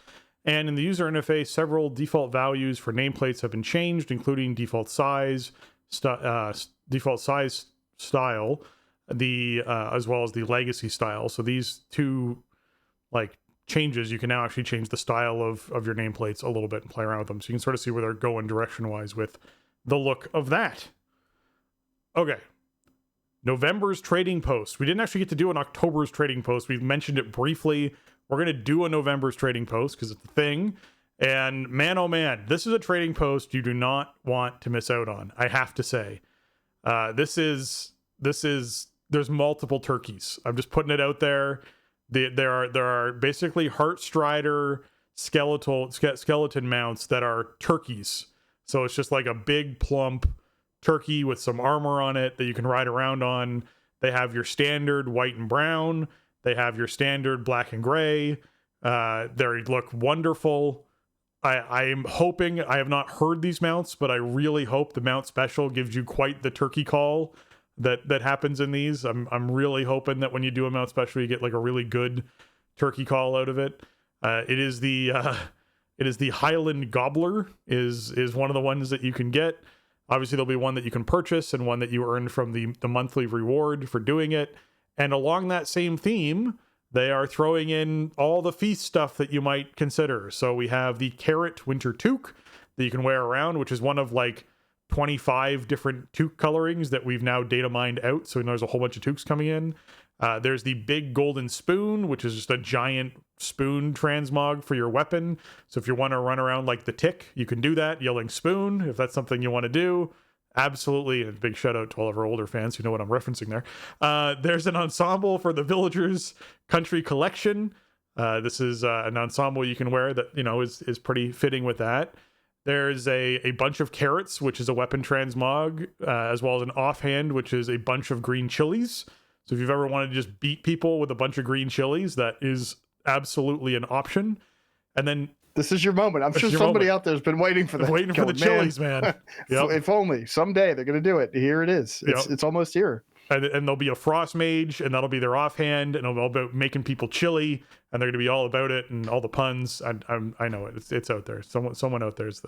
And in the user interface, several default values for nameplates have been changed, including default size, default size style, as well as the legacy style. So these 2 changes, you can now actually change the style of your nameplates a little bit and play around with them. So you can sort of see where they're going direction-wise with the look of that. Okay. November's trading post. We didn't actually get to do an October's trading post. We've mentioned it briefly. We're going to do a November's trading post because it's a thing. And man, oh man, this is a trading post you do not want to miss out on, I have to say. There's multiple turkeys. I'm just putting it out there. There are basically Heartstrider skeleton mounts that are turkeys. So it's just like a big plump turkey with some armor on it that you can ride around on. They have your standard white and brown. They have your standard black and gray. They look wonderful. I am hoping, I have not heard these mounts, but I really hope the mount special gives you quite the turkey call that happens in these. I'm really hoping that when you do a mount special, you get like a really good turkey call out of it. It is the Highland Gobbler is one of the ones that you can get. Obviously, there'll be one that you can purchase and one that you earn from the monthly reward for doing it. And along that same theme, they are throwing in all the feast stuff that you might consider. So we have the Carrot Winter Toque that you can wear around, which is one of like 25 different toque colorings that we've now data mined out. So there's a whole bunch of toques coming in. There's the Big Golden Spoon, which is just a giant spoon transmog for your weapon. So if you want to run around like the Tick, you can do that, yelling spoon, if that's something you want to do. Absolutely. A big shout out to all of our older fans who know what I'm referencing there. There's an ensemble for the Villagers Country Collection. This is an ensemble you can wear that, is pretty fitting with that. There's a bunch of carrots, which is a weapon transmog, as well as an offhand, which is a bunch of green chilies. So if you've ever wanted to just beat people with a bunch of green chilies, that is absolutely an option. And then this is your moment. I'm sure somebody out there has been waiting for that. Waiting for the chilies, man. Yep. If only someday they're going to do it. Here it is. It's almost here. And there'll be a frost mage, and that'll be their offhand, and it'll be all about making people chilly, and they're going to be all about it and all the puns. I know it. It's out there. Someone out there's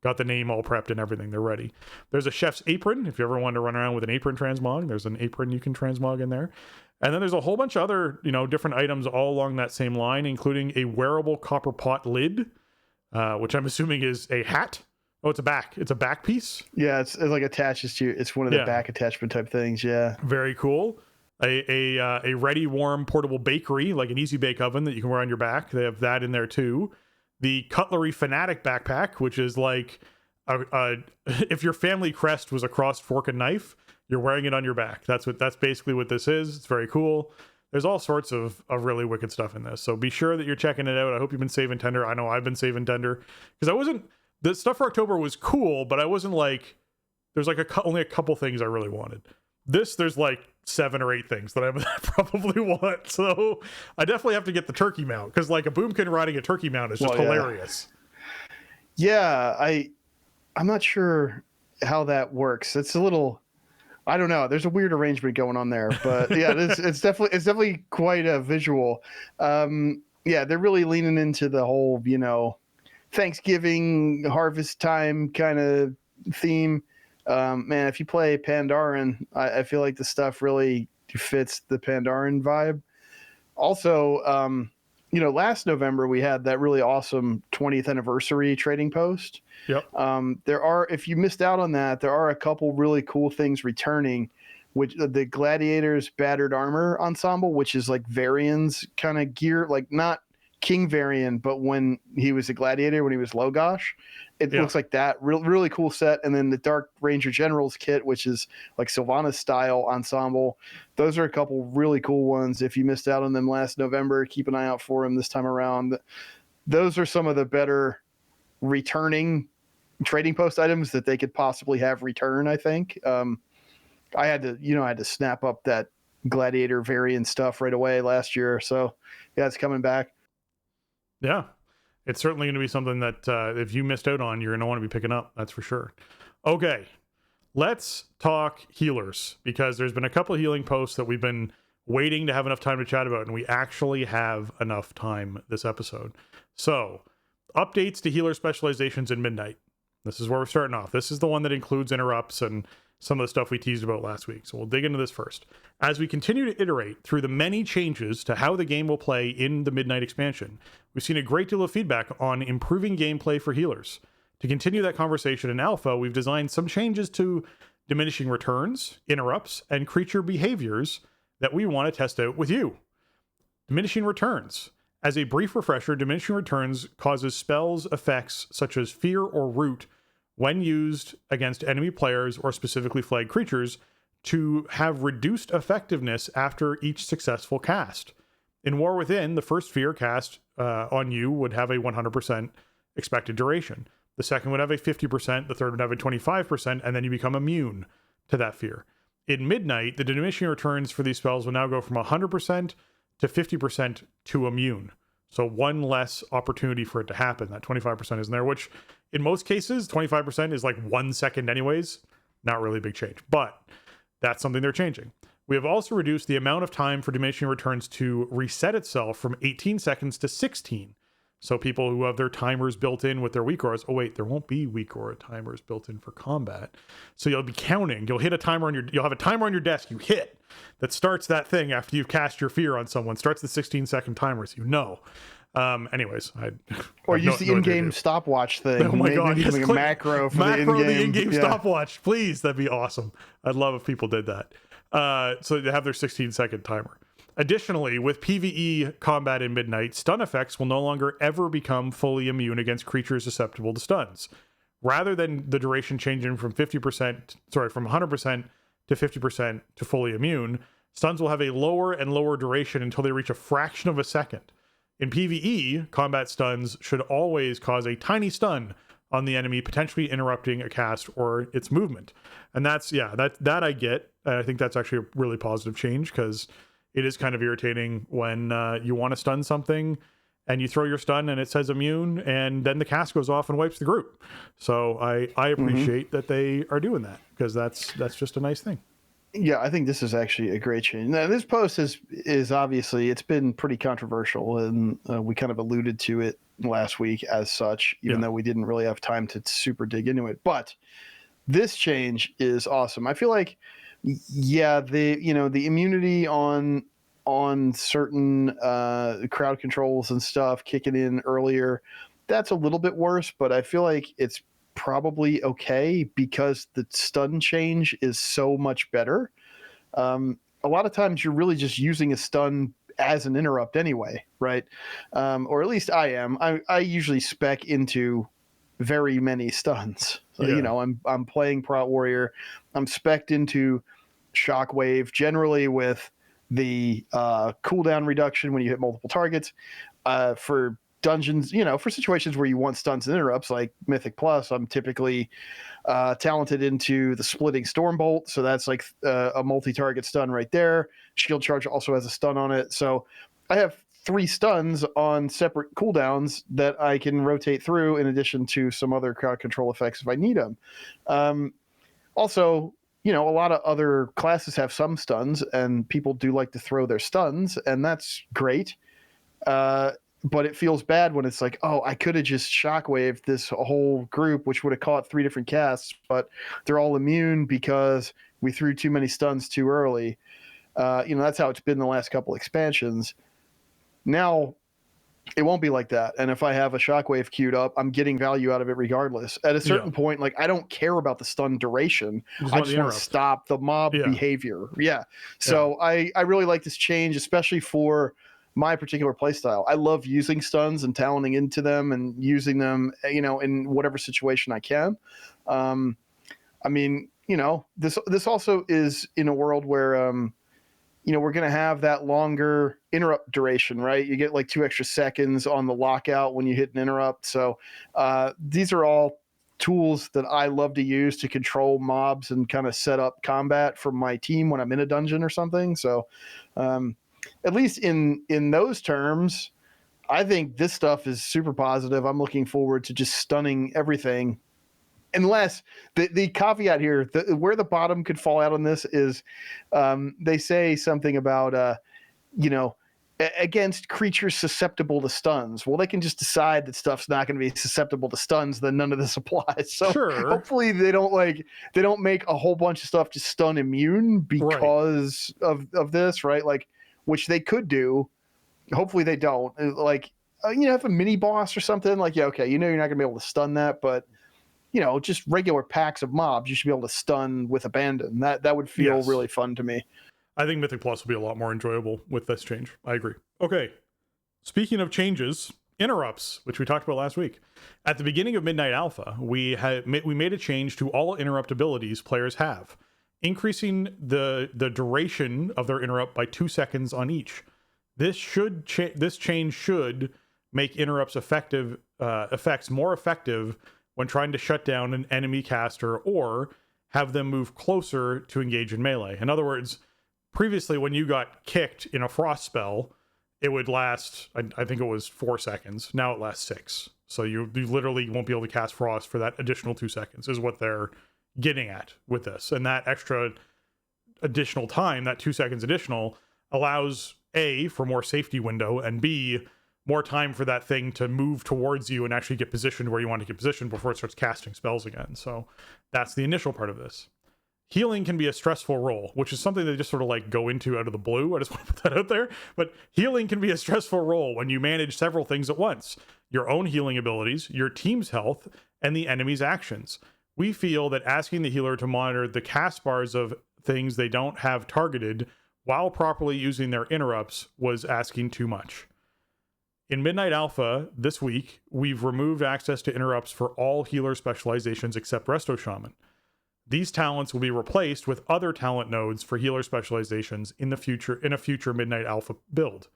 got the name all prepped and everything. They're ready. There's a chef's apron. If you ever want to run around with an apron transmog, there's an apron you can transmog in there. And then there's a whole bunch of other, different items all along that same line, including a wearable copper pot lid, which I'm assuming is a hat. Oh, it's a back piece. Yeah, it's like attaches to. It's one of the back attachment type things. Yeah, very cool. A ready warm portable bakery, like an Easy Bake Oven that you can wear on your back. They have that in there too. The Cutlery Fanatic backpack, which is like if your family crest was a crossed fork and knife, you're wearing it on your back. That's basically what this is. It's very cool. There's all sorts of really wicked stuff in this. So be sure that you're checking it out. I hope you've been saving tender. I know I've been saving tender because the stuff for October was cool, but I wasn't like, there's like only a couple things I really wanted. There's like 7 or 8 things that I probably want. So I definitely have to get the turkey mount because like a boomkin riding a turkey mount is just hilarious. Yeah, I'm not sure how that works. It's a little, I don't know. There's a weird arrangement going on there, but yeah, it's definitely quite a visual. Yeah, they're really leaning into the whole, Thanksgiving harvest time kind of theme. Man, if you play Pandaren, I feel like the stuff really fits the Pandaren vibe. Also, last November we had that really awesome 20th anniversary trading post. Yep. If you missed out on that, there are a couple really cool things returning, which the Gladiators Battered Armor Ensemble, which is like Varian's kind of gear, like not King Varian, but when he was a gladiator, when he was Logosh, it looks like that really cool set. And then the Dark Ranger Generals kit, which is like Sylvanas style ensemble. Those are a couple really cool ones. If you missed out on them last November, keep an eye out for them this time around. Those are some of the better returning trading post items that they could possibly have return. I think I had to snap up that Gladiator Varian stuff right away last year. So yeah, it's coming back. Yeah, it's certainly going to be something that if you missed out on, you're going to want to be picking up. That's for sure. Okay, let's talk healers because there's been a couple of healing posts that we've been waiting to have enough time to chat about, and we actually have enough time this episode. So, updates to healer specializations in Midnight. This is where we're starting off. This is the one that includes interrupts and some of the stuff we teased about last week. So we'll dig into this first. As we continue to iterate through the many changes to how the game will play in the Midnight expansion, we've seen a great deal of feedback on improving gameplay for healers. To continue that conversation in Alpha, we've designed some changes to diminishing returns, interrupts, and creature behaviors that we want to test out with you. Diminishing returns. As a brief refresher, diminishing returns causes spells, effects such as Fear or Root when used against enemy players or specifically flagged creatures to have reduced effectiveness after each successful cast. In War Within, the first Fear cast on you would have a 100% expected duration. The second would have a 50%, the third would have a 25%, and then you become immune to that Fear. In Midnight, the diminishing returns for these spells will now go from 100% to 50% to immune. So one less opportunity for it to happen. That 25% isn't there, which in most cases, 25% is like 1 second anyways. Not really a big change, but that's something they're changing. We have also reduced the amount of time for diminishing returns to reset itself from 18 seconds to 16. So people who have their timers built in with their weak auras, oh wait, there won't be weak aura timers built in for combat. So you'll be counting, you'll have a timer on your desk you hit that starts that thing after you've cast your Fear on someone, starts the 16-second timer, so you know. Anyways, or use the in-game stopwatch thing. Oh my god, yes, a macro for the in-game stopwatch, please. That'd be awesome. I'd love if people did that. So they have their 16-second timer. Additionally, with PvE combat in Midnight, stun effects will no longer ever become fully immune against creatures susceptible to stuns. Rather than the duration changing from 100% to 50% to fully immune, stuns will have a lower and lower duration until they reach a fraction of a second. In PvE, combat stuns should always cause a tiny stun on the enemy, potentially interrupting a cast or its movement. And that's, that I get. And I think that's actually a really positive change, because it is kind of irritating when you want to stun something and you throw your stun and it says immune, and then the cast goes off and wipes the group. So I appreciate that they are doing that, because that's just a nice thing. Yeah, I think this is actually a great change. Now, this post is obviously, it's been pretty controversial, and we kind of alluded to it last week as such, even though we didn't really have time to super dig into it. But this change is awesome. I feel like, the immunity on certain crowd controls and stuff kicking in earlier, that's a little bit worse, but I feel like it's probably okay because the stun change is so much better. A lot of times you're really just using a stun as an interrupt anyway, right? Or at least I am. I usually spec into very many stuns. So, I'm playing Prot Warrior. I'm spec'd into Shockwave, generally with the cooldown reduction when you hit multiple targets. For dungeons, for situations where you want stuns and interrupts like Mythic Plus, I'm typically talented into the Splitting Stormbolt, so that's like a multi-target stun right there. Shield Charge also has a stun on it, so I have 3 stuns on separate cooldowns that I can rotate through, in addition to some other crowd control effects if I need them. Also, a lot of other classes have some stuns, and people do like to throw their stuns, and that's great. But it feels bad when it's like, oh, I could have just shockwaved this whole group, which would have caught 3 different casts, but they're all immune because we threw too many stuns too early. That's how it's been the last couple expansions. Now, it won't be like that. And if I have a shockwave queued up, I'm getting value out of it regardless. At a certain point, like, I don't care about the stun duration. I just want to stop the mob behavior. Yeah. So I really like this change, especially for my particular playstyle. I love using stuns and talenting into them and using them, in whatever situation I can. This also is in a world where, we're going to have that longer interrupt duration, right? You get like 2 extra seconds on the lockout when you hit an interrupt. So these are all tools that I love to use to control mobs and kind of set up combat for my team when I'm in a dungeon or something. So at least in those terms, I think this stuff is super positive. I'm looking forward to just stunning everything. Unless the caveat here, where the bottom could fall out on this is they say something about, against creatures susceptible to stuns. Well, they can just decide that stuff's not going to be susceptible to stuns, then none of this applies. So hopefully they don't make a whole bunch of stuff just stun immune because of this, right? Like, which they could do. Hopefully they don't. Like, have a mini boss or something. Like, you're not going to be able to stun that, but just regular packs of mobs, you should be able to stun with abandon. That would feel really fun to me. I think Mythic Plus will be a lot more enjoyable with this change. I agree. Okay. Speaking of changes, interrupts, which we talked about last week. At the beginning of Midnight Alpha, we made a change to all interrupt abilities players have, increasing the duration of their interrupt by 2 seconds on each. This change should make interrupts effects more effective when trying to shut down an enemy caster or have them move closer to engage in melee. In other words, previously when you got kicked in a frost spell, it would last, I think it was 4 seconds. Now it lasts 6. So you literally won't be able to cast frost for that additional 2 seconds is what they're getting at with this. And that extra additional time, that 2 seconds additional, allows A, for more safety window, and B, more time for that thing to move towards you and actually get positioned where you want to get positioned before it starts casting spells again. So that's the initial part of this. Healing can be a stressful role, which is something they just sort of like go into out of the blue. I just want to put that out there. But healing can be a stressful role when you manage several things at once: your own healing abilities, your team's health, and the enemy's actions. We feel that asking the healer to monitor the cast bars of things they don't have targeted while properly using their interrupts was asking too much. In Midnight Alpha this week, we've removed access to interrupts for all healer specializations except Resto Shaman. These talents will be replaced with other talent nodes for healer specializations in a future Midnight Alpha build.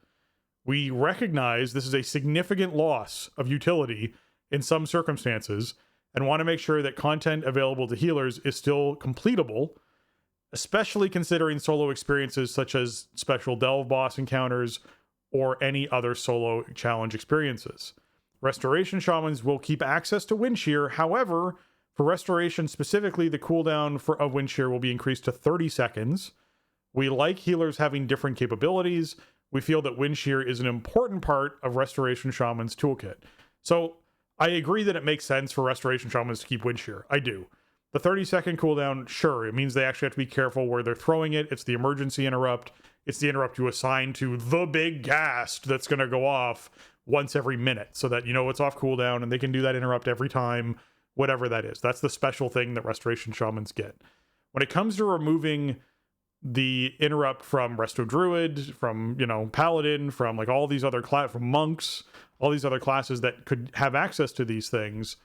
We recognize this is a significant loss of utility in some circumstances, and want to make sure that content available to healers is still completable, especially considering solo experiences such as special delve boss encounters or any other solo challenge experiences. Restoration Shamans will keep access to Wind Shear. However, for Restoration specifically, the cooldown of Wind Shear will be increased to 30 seconds. We like healers having different capabilities. We feel that Wind Shear is an important part of Restoration Shaman's toolkit. So I agree that it makes sense for Restoration Shamans to keep Wind Shear. I do. The 30-second cooldown, sure, it means they actually have to be careful where they're throwing it. It's the emergency interrupt. It's the interrupt you assign to the big ghast that's going to go off once every minute so that you know it's off cooldown, and they can do that interrupt every time, whatever that is. That's the special thing that Restoration Shamans get. When it comes to removing the interrupt from Resto Druid, from, you know, Paladin, from like all these other from monks, all these other classes that could have access to these things,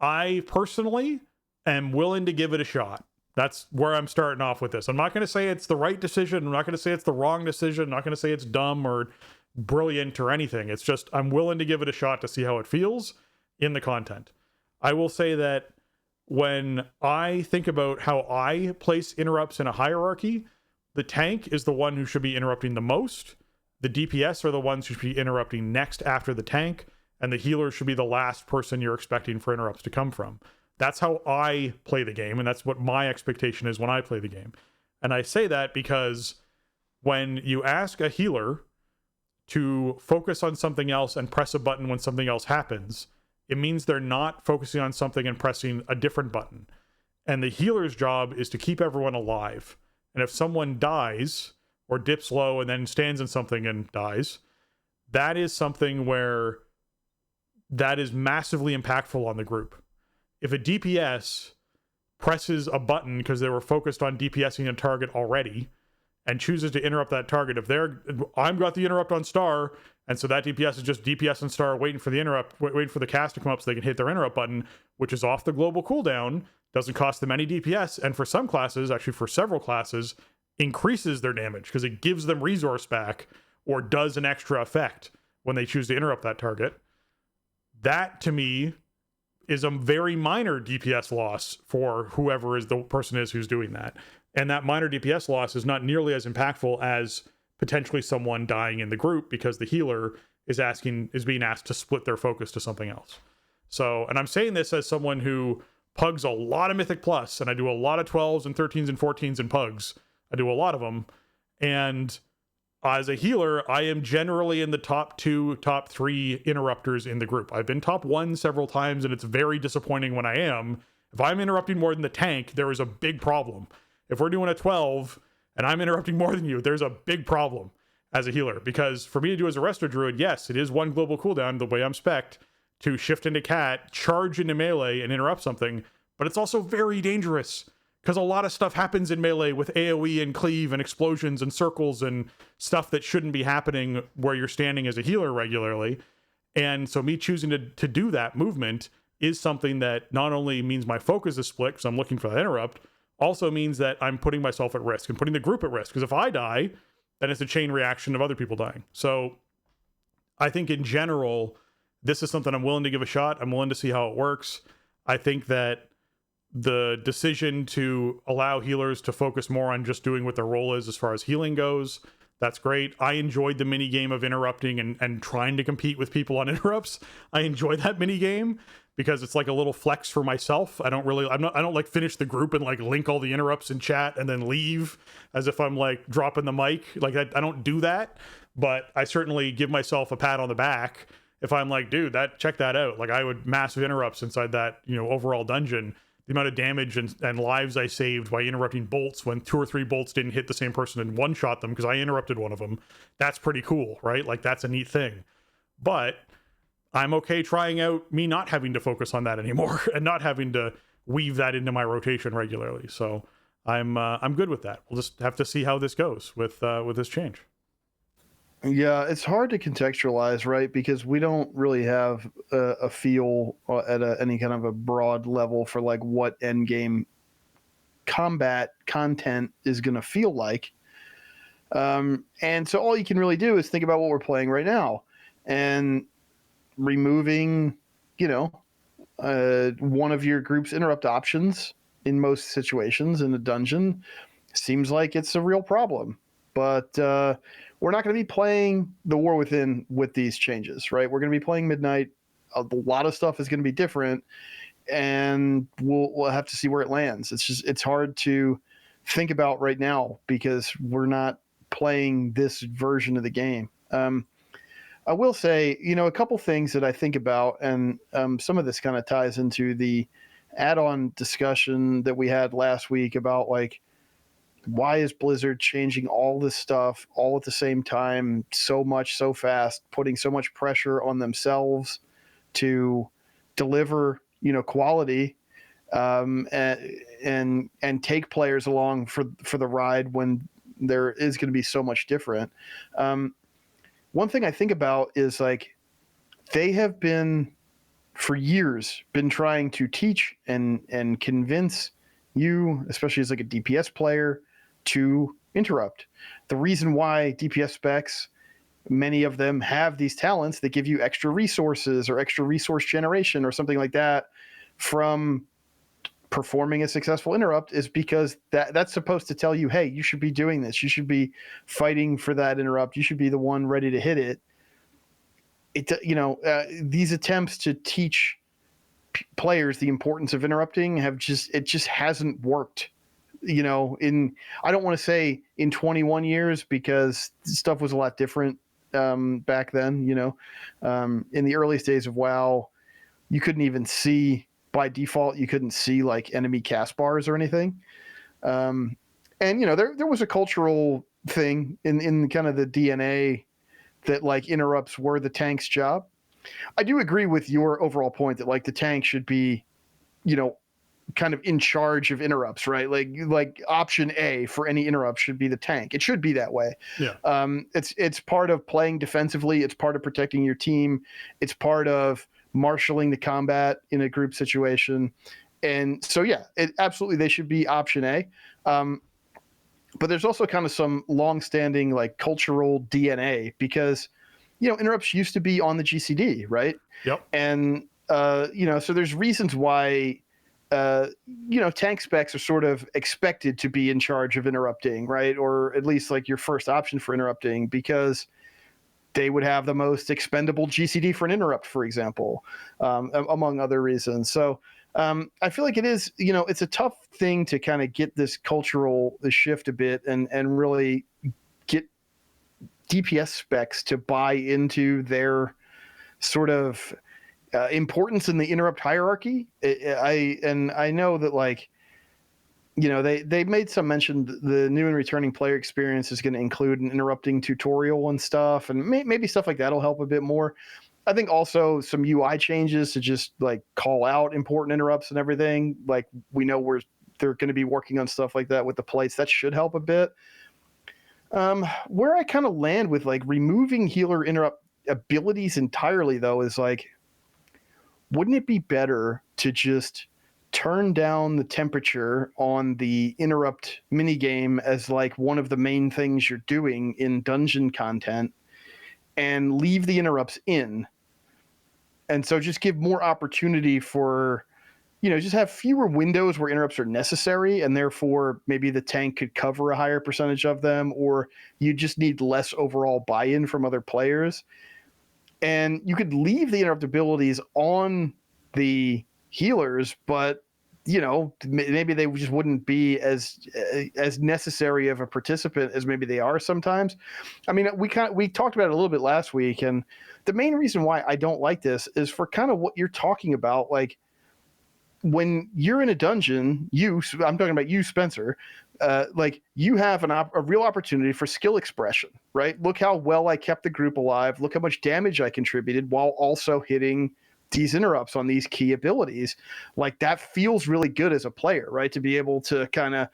I personally am willing to give it a shot. That's where I'm starting off with this. I'm not going to say it's the right decision. I'm not going to say it's the wrong decision. I'm not going to say it's dumb or brilliant or anything. It's just I'm willing to give it a shot to see how it feels in the content. I will say that when I think about how I place interrupts in a hierarchy, the tank is the one who should be interrupting the most. The DPS are the ones who should be interrupting next after the tank, and the healer should be the last person you're expecting for interrupts to come from. That's how I play the game, and that's what my expectation is when I play the game. And I say that because when you ask a healer to focus on something else and press a button when something else happens, it means they're not focusing on something and pressing a different button. And the healer's job is to keep everyone alive. And if someone dies or dips low and then stands in something and dies, that is something where that is massively impactful on the group. If a DPS presses a button because they were focused on DPSing a target already and chooses to interrupt that target, if I've got the interrupt on star, and so that DPS is just DPS and star waiting for the interrupt, waiting for the cast to come up so they can hit their interrupt button, which is off the global cooldown, doesn't cost them any DPS, and for some classes, actually for several classes, increases their damage because it gives them resource back or does an extra effect when they choose to interrupt that target. That, to me, is a very minor DPS loss for whoever is the person is who's doing that. And that minor DPS loss is not nearly as impactful as potentially someone dying in the group because the healer is being asked to split their focus to something else. So, and I'm saying this as someone who pugs a lot of Mythic Plus, and I do a lot of 12s and 13s and 14s and pugs. I do a lot of them. And as a healer, I am generally in the top 2, top 3 interrupters in the group. I've been top 1 several times, and it's very disappointing when I am. If I'm interrupting more than the tank, there is a big problem. If we're doing a 12 and I'm interrupting more than you, there's a big problem as a healer. Because for me to do as a Resto Druid, yes, it is 1 global cooldown the way I'm spec'd to shift into cat, charge into melee, and interrupt something. But it's also very dangerous because a lot of stuff happens in melee with AoE and cleave and explosions and circles and stuff that shouldn't be happening where you're standing as a healer regularly. And so me choosing to do that movement is something that not only means my focus is split because I'm looking for that interrupt, also means that I'm putting myself at risk and putting the group at risk. Because if I die, then it's a chain reaction of other people dying. So I think in general, this is something I'm willing to give a shot. I'm willing to see how it works. I think that the decision to allow healers to focus more on just doing what their role is as far as healing goes, that's great. I enjoyed the mini game of interrupting and trying to compete with people on interrupts. I enjoy that mini game because it's like a little flex for myself. I don't like finish the group and like link all the interrupts in chat and then leave as if I'm like dropping the mic. Like I don't do that, but I certainly give myself a pat on the back if I'm like, dude, check that out. Like I would massive interrupts inside that, overall dungeon. The amount of damage and lives I saved by interrupting bolts when 2 or 3 bolts didn't hit the same person and one-shot them because I interrupted one of them. That's pretty cool, right? Like that's a neat thing. But I'm okay trying out me not having to focus on that anymore and not having to weave that into my rotation regularly. So I'm good with that. We'll just have to see how this goes with this change. Yeah, it's hard to contextualize, right? Because we don't really have a feel at any kind of a broad level for like what end game combat content is going to feel like. And so all you can really do is think about what we're playing right now and removing, one of your group's interrupt options in most situations in a dungeon seems like it's a real problem. But we're not going to be playing the War Within with these changes, right? We're going to be playing Midnight. A lot of stuff is going to be different, and we'll have to see where it lands. It's hard to think about right now because we're not playing this version of the game. I will say, a couple things that I think about, and some of this kind of ties into the add-on discussion that we had last week about like, why is Blizzard changing all this stuff all at the same time so much, so fast, putting so much pressure on themselves to deliver, quality, and take players along for the ride when there is going to be so much different. One thing I think about is like they have been for years been trying to teach and convince you, especially as like a DPS player, to interrupt. The reason why DPS specs, many of them have these talents that give you extra resources or extra resource generation or something like that from performing a successful interrupt is because that's supposed to tell you, hey, you should be doing this. You should be fighting for that interrupt. You should be the one ready to hit it. These attempts to teach players the importance of interrupting it just hasn't worked. I don't want to say in 21 years because stuff was a lot different back then. In the earliest days of WoW, you couldn't even see. By default, you couldn't see like enemy cast bars or anything. And there was a cultural thing in kind of the DNA that like interrupts were the tank's job. I do agree with your overall point that like the tank should be, kind of in charge of interrupts, right? Like option A for any interrupt should be the tank. It should be that way. Yeah. It's part of playing defensively. It's part of protecting your team. It's part of marshaling the combat in a group situation. And so, yeah, absolutely they should be option A. But there's also kind of some long-standing like cultural DNA because, interrupts used to be on the GCD, right? Yep. And, so there's reasons why, tank specs are sort of expected to be in charge of interrupting, right? Or at least like your first option for interrupting because they would have the most expendable GCD for an interrupt, for example, among other reasons. So I feel like it is, it's a tough thing to kind of get this cultural shift a bit and really get DPS specs to buy into their sort of importance in the interrupt hierarchy. I know that like, they made some mention the new and returning player experience is going to include an interrupting tutorial and stuff, and maybe stuff like that'll help a bit more. I think also some UI changes to just like call out important interrupts and everything. Like we know they're going to be working on stuff like that with the plates. That should help a bit. Where I kind of land with like removing healer interrupt abilities entirely though is like, wouldn't it be better to just turn down the temperature on the interrupt minigame as like one of the main things you're doing in dungeon content and leave the interrupts in? And so just give more opportunity for, just have fewer windows where interrupts are necessary and therefore maybe the tank could cover a higher percentage of them, or you just need less overall buy-in from other players. And you could leave the interrupt abilities on the healers, but maybe they just wouldn't be as necessary of a participant as maybe they are sometimes. I mean, we talked about it a little bit last week, and the main reason why I don't like this is for kind of what you're talking about. Like when you're in a dungeon, I'm talking about you, Spencer, like you have a real opportunity for skill expression, right? Look how well I kept the group alive. Look how much damage I contributed while also hitting these interrupts on these key abilities. Like that feels really good as a player, right? To be able to kind of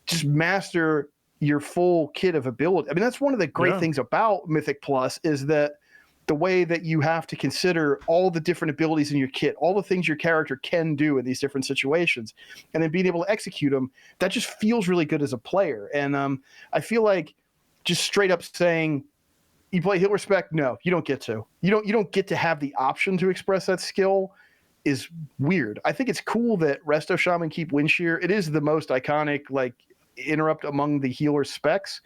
just master your full kit of ability. I mean, that's one of the great things about Mythic Plus is that the way that you have to consider all the different abilities in your kit, all the things your character can do in these different situations, and then being able to execute them, that just feels really good as a player. And I feel like just straight up saying, you play healer spec? No, you don't get to. You don't get to have the option to express that skill. is weird. I think it's cool that Resto Shaman keep Wind Shear. It is the most iconic like interrupt among the healer specs,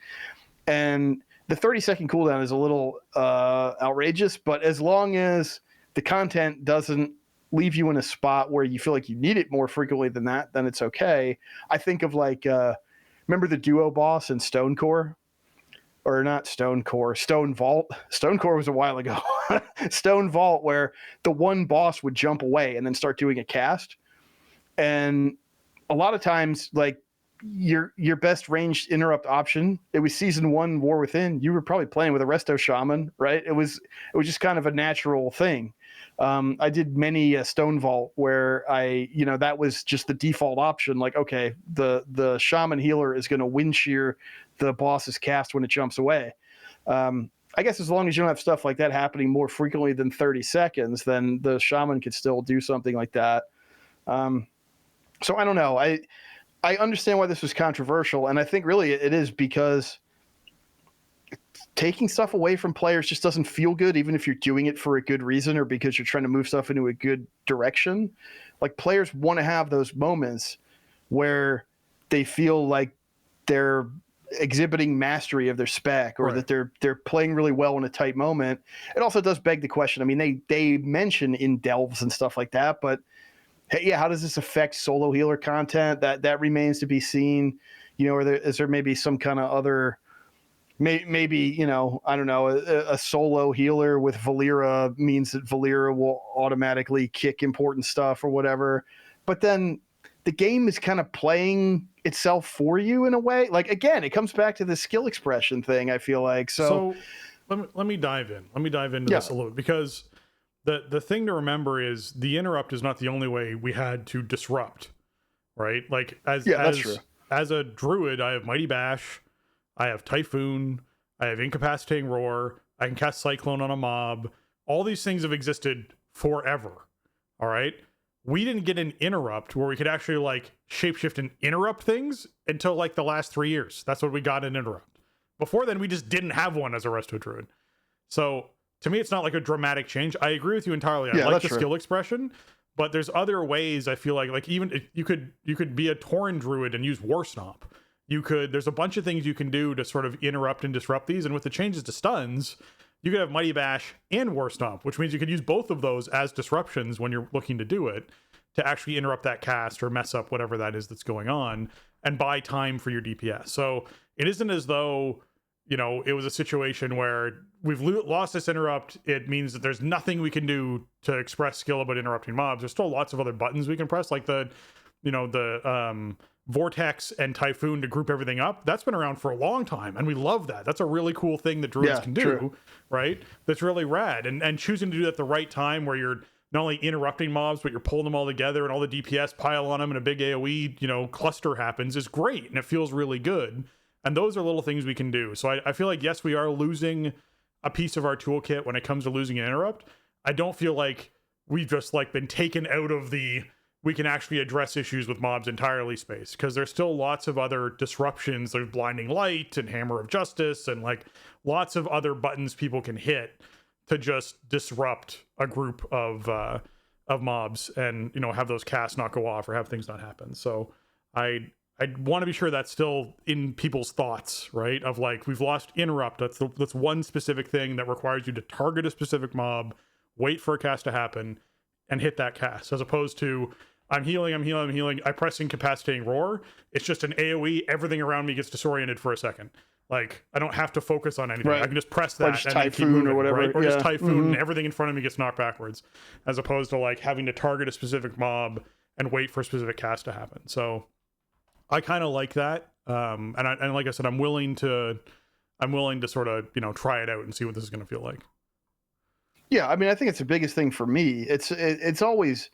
and the 30-second cooldown is a little outrageous, but as long as the content doesn't leave you in a spot where you feel like you need it more frequently than that, then it's okay. I think of like, remember the duo boss in Stone Core? Or not Stone Core, Stone Vault. Stone Core was a while ago. Stone Vault, where the one boss would jump away and then start doing a cast. And a lot of times, like, your best ranged interrupt option, it was season 1 War Within, you were probably playing with a Resto Shaman, right? It was just kind of a natural thing. I did many Stone Vault where that was just the default option. Like, okay, the Shaman healer is going to Wind Shear the boss's cast when it jumps away. I guess as long as you don't have stuff like that happening more frequently than 30 seconds, then the Shaman could still do something like that. So I don't know. I understand why this was controversial, and I think really it is because taking stuff away from players just doesn't feel good, even if you're doing it for a good reason or because you're trying to move stuff into a good direction. Like, players want to have those moments where they feel like they're exhibiting mastery of their spec, or right, that they're playing really well in a tight moment. It also does beg the question. I mean, they mention in delves and stuff like that, but hey, yeah, how does this affect solo healer content? That remains to be seen. Is there maybe some kind of other, maybe I don't know, a solo healer with Valeera means that Valeera will automatically kick important stuff or whatever. But then the game is kind of playing itself for you in a way. Like, again, it comes back to the skill expression thing, I feel like. So let me dive in. Let me dive into this a little bit, because the thing to remember is the interrupt is not the only way we had to disrupt, right? Like, that's true. As a druid, I have Mighty Bash, I have Typhoon, I have Incapacitating Roar, I can cast Cyclone on a mob. All these things have existed forever, all right? We didn't get an interrupt where we could actually like shapeshift and interrupt things until like the last 3 years. That's what we got, an interrupt. Before then, we just didn't have one as a Resto Druid. So to me, it's not like a dramatic change. I agree with you entirely. I like the skill expression, but there's other ways I feel like even you could be a Tauren Druid and use War Stomp. There's a bunch of things you can do to sort of interrupt and disrupt these. And with the changes to stuns, you could have Mighty Bash and War Stomp, which means you could use both of those as disruptions when you're looking to do it, to actually interrupt that cast or mess up whatever that is that's going on and buy time for your DPS. So it isn't as though, it was a situation where we've lost this interrupt. It means that there's nothing we can do to express skill about interrupting mobs. There's still lots of other buttons we can press, like the Vortex and Typhoon to group everything up. That's been around for a long time, and we love that. That's a really cool thing that druids can do, true, right? That's really rad. And choosing to do that at the right time, where you're not only interrupting mobs, but you're pulling them all together and all the DPS pile on them and a big AoE, cluster happens, is great, and it feels really good. And those are little things we can do. So I feel like, yes, we are losing a piece of our toolkit when it comes to losing an interrupt. I don't feel like we've just like been taken out of we can actually address issues with mobs entirely space, because there's still lots of other disruptions. There's Blinding Light and Hammer of Justice and like lots of other buttons people can hit to just disrupt a group of mobs and have those casts not go off or have things not happen. So I want to be sure that's still in people's thoughts, right? Of like, we've lost interrupt. That's one specific thing that requires you to target a specific mob, wait for a cast to happen, and hit that cast, as opposed to I'm healing, I press Incapacitating Roar. It's just an AoE, everything around me gets disoriented for a second. Like, I don't have to focus on anything. Right. I can just press that or just and Typhoon keep moving, or whatever. Right? Or just Typhoon, and everything in front of me gets knocked backwards, as opposed to like having to target a specific mob and wait for a specific cast to happen. So I kind of like that. And like I said, I'm willing to sort of, try it out and see what this is going to feel like. Yeah, I mean, I think it's the biggest thing for me. It's always,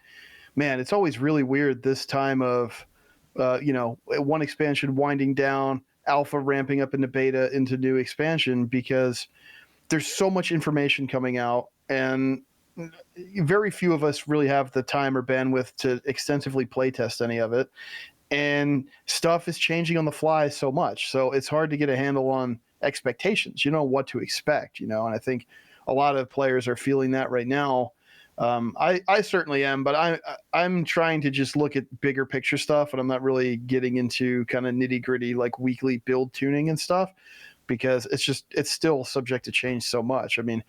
man, it's always really weird this time of, one expansion winding down, alpha ramping up into beta into new expansion, because there's so much information coming out, and very few of us really have the time or bandwidth to extensively playtest any of it. And stuff is changing on the fly so much. So it's hard to get a handle on expectations, what to expect, and I think a lot of players are feeling that right now. I certainly am, but I'm trying to just look at bigger picture stuff, and I'm not really getting into kind of nitty gritty like weekly build tuning and stuff, because it's still subject to change so much. I mean,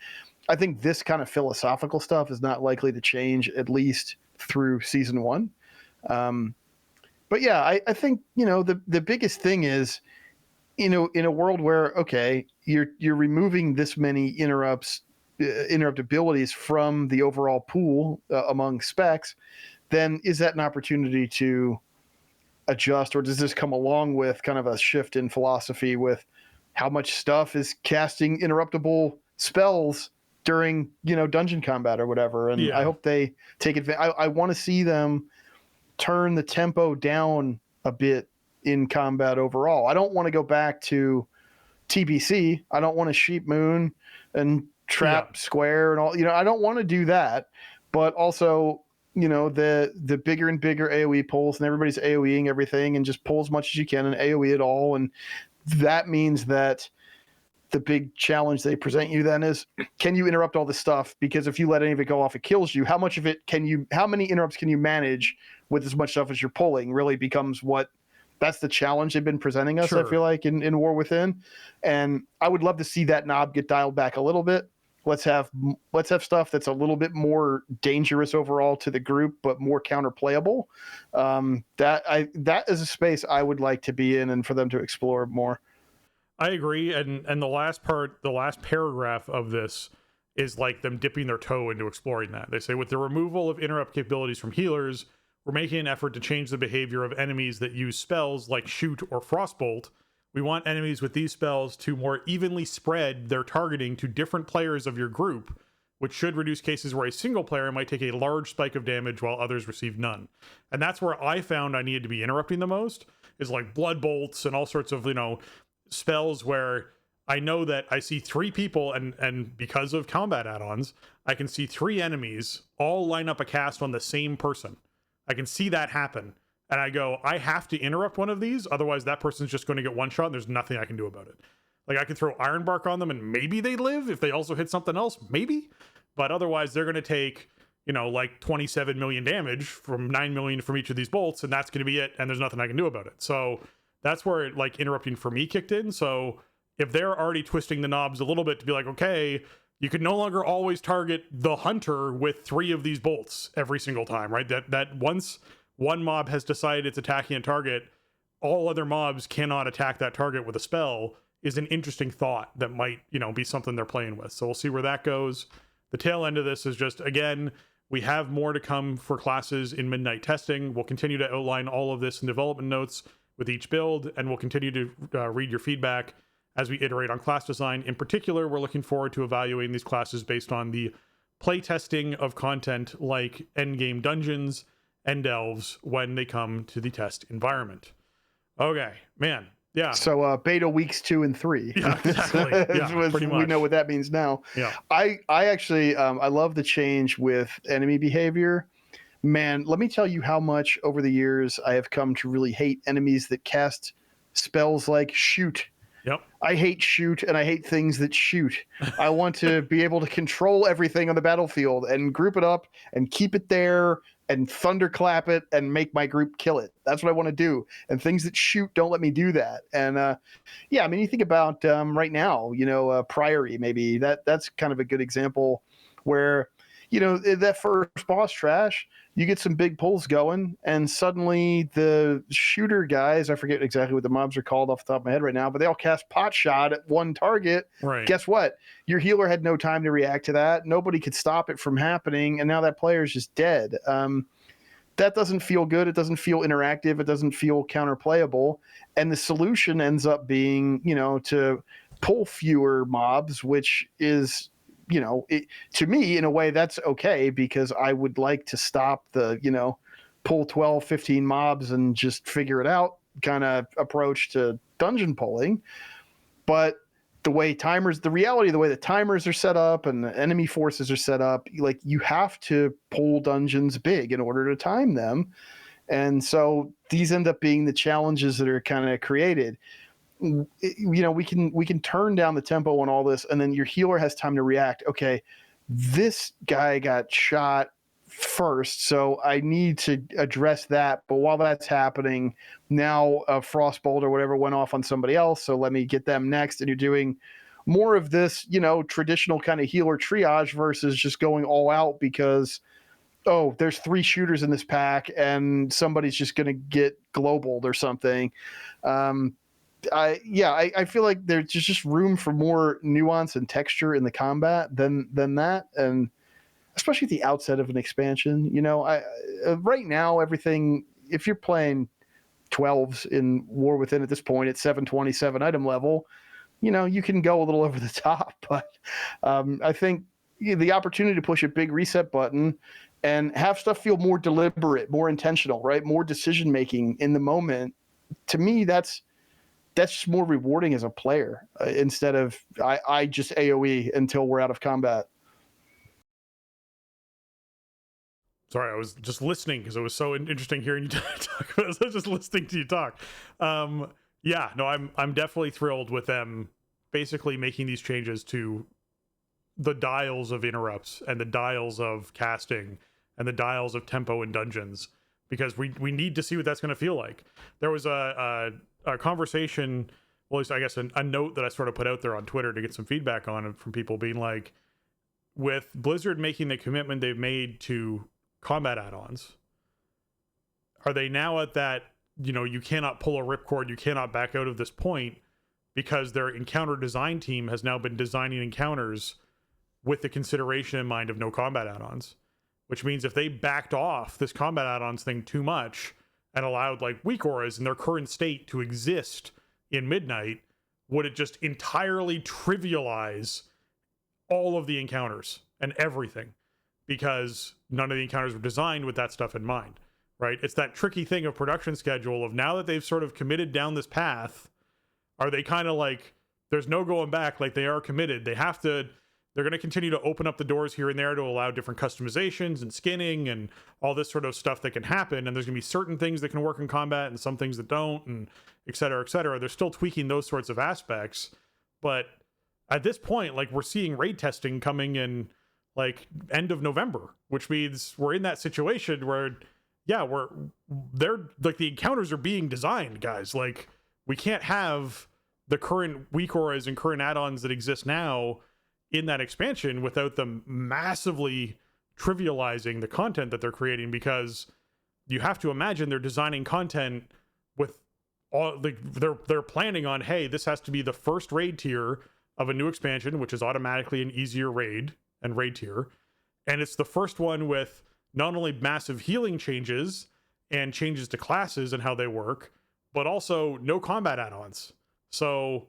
I think this kind of philosophical stuff is not likely to change at least through season 1. But yeah, I think, the biggest thing is, in a world where, okay, you're removing this many interrupt abilities from the overall pool among specs, then is that an opportunity to adjust, or does this come along with kind of a shift in philosophy with how much stuff is casting interruptible spells during, dungeon combat or whatever? And I hope they take advantage. I want to see them turn the tempo down a bit in combat overall. I don't want to go back to TBC. I don't want to Sheep Moon and Trap Square and all. I don't want to do that. But also, the bigger and bigger AoE pulls, and everybody's AoEing everything, and just pull as much as you can and AoE it all. And that means that the big challenge they present you then is, can you interrupt all this stuff? Because if you let any of it go off, it kills you. How much of it how many interrupts can you manage with as much stuff as you're pulling really becomes that's the challenge they've been presenting us. Sure. I feel like in War Within. And I would love to see that knob get dialed back a little bit. Let's have stuff that's a little bit more dangerous overall to the group, but more counterplayable. That is a space I would like to be in, and for them to explore more. I agree, and the last paragraph of this is like them dipping their toe into exploring that. They say, with the removal of interrupt capabilities from healers, we're making an effort to change the behavior of enemies that use spells like Shoot or Frostbolt. We want enemies with these spells to more evenly spread their targeting to different players of your group, which should reduce cases where a single player might take a large spike of damage while others receive none. And that's where I found I needed to be interrupting the most, is like Blood Bolts and all sorts of, spells where I know that I see 3 people, and because of combat add-ons, I can see 3 enemies all line up a cast on the same person. I can see that happen. And I go, I have to interrupt one of these, otherwise that person's just going to get one shot and there's nothing I can do about it. Like, I could throw Ironbark on them and maybe they live if they also hit something else, maybe. But otherwise they're going to take, like 27 million damage from 9 million from each of these bolts, and that's going to be it, and there's nothing I can do about it. So that's where interrupting for me kicked in. So if they're already twisting the knobs a little bit to be like, okay, you can no longer always target the hunter with 3 of these bolts every single time, right? That once one mob has decided it's attacking a target, all other mobs cannot attack that target with a spell, is an interesting thought that might, be something they're playing with. So we'll see where that goes. The tail end of this is just, again, we have more to come for classes in Midnight testing. We'll continue to outline all of this in development notes with each build, and we'll continue to read your feedback as we iterate on class design. In particular, we're looking forward to evaluating these classes based on the play testing of content like endgame dungeons and delves when they come to the test environment. Okay, man. Yeah. So beta weeks 2 and 3. Yeah, exactly. Yeah, pretty much. We know what that means now. Yeah. I actually I love the change with enemy behavior. Man, let me tell you how much over the years I have come to really hate enemies that cast spells like Shoot. Yep. I hate Shoot, and I hate things that shoot. I want to be able to control everything on the battlefield and group it up and keep it there and thunderclap it and make my group kill it. That's what I want to do. And things that shoot don't let me do that. And you think about right now, Priory, maybe that's kind of a good example where, that first boss trash, you get some big pulls going, and suddenly the shooter guys, I forget exactly what the mobs are called off the top of my head right now, but they all cast pot shot at one target. Right. Guess what? Your healer had no time to react to that. Nobody could stop it from happening, and now that player is just dead. That doesn't feel good. It doesn't feel interactive. It doesn't feel counterplayable. And the solution ends up being, to pull fewer mobs, which is, to me, in a way, that's okay, because I would like to stop the, pull 12, 15 mobs and just figure it out kind of approach to dungeon pulling. But the way the timers are set up and the enemy forces are set up, like, you have to pull dungeons big in order to time them. And so these end up being the challenges that are kind of created. We can turn down the tempo on all this, and then your healer has time to react. Okay, this guy got shot first, so I need to address that. But while that's happening, now a Frostbolt or whatever went off on somebody else, so let me get them next. And you're doing more of this, traditional kind of healer triage versus just going all out because, oh, there's 3 shooters in this pack and somebody's just going to get globaled or something. I feel like there's just room for more nuance and texture in the combat than that, and especially at the outset of an expansion. Right now everything, if you're playing 12s in War Within at this point at 727 item level, you can go a little over the top, but I think the opportunity to push a big reset button and have stuff feel more deliberate, more intentional, right? More decision making in the moment. To me, that's just more rewarding as a player instead of I just AoE until we're out of combat. Sorry, I was just listening because it was so interesting hearing you talk about it. I was just listening to you talk. I'm definitely thrilled with them basically making these changes to the dials of interrupts and the dials of casting and the dials of tempo in dungeons, because we need to see what that's going to feel like. There was a conversation, well, at least I guess a note that I sort of put out there on Twitter to get some feedback on it from people being like, with Blizzard making the commitment they've made to combat add-ons, are they now at that, you cannot pull a ripcord, you cannot back out of this point, because their encounter design team has now been designing encounters with the consideration in mind of no combat add-ons, which means if they backed off this combat add-ons thing too much and allowed like weak auras in their current state to exist in Midnight, would it just entirely trivialize all of the encounters and everything, because none of the encounters were designed with that stuff in mind, right? It's that tricky thing of production schedule of, now that they've sort of committed down this path, are they kind of like, there's no going back, like they are committed. They're going to continue to open up the doors here and there to allow different customizations and skinning and all this sort of stuff that can happen. And there's going to be certain things that can work in combat and some things that don't, and et cetera, et cetera. They're still tweaking those sorts of aspects. But at this point, like, we're seeing raid testing coming in like end of November, which means we're in that situation where, yeah, they're like, the encounters are being designed, guys. Like, we can't have the current weak auras and current add-ons that exist now in that expansion without them massively trivializing the content that they're creating, because you have to imagine they're designing content with all, like, they're planning on, hey, this has to be the first raid tier of a new expansion, which is automatically an easier raid and raid tier, and it's the first one with not only massive healing changes and changes to classes and how they work, but also no combat add-ons. So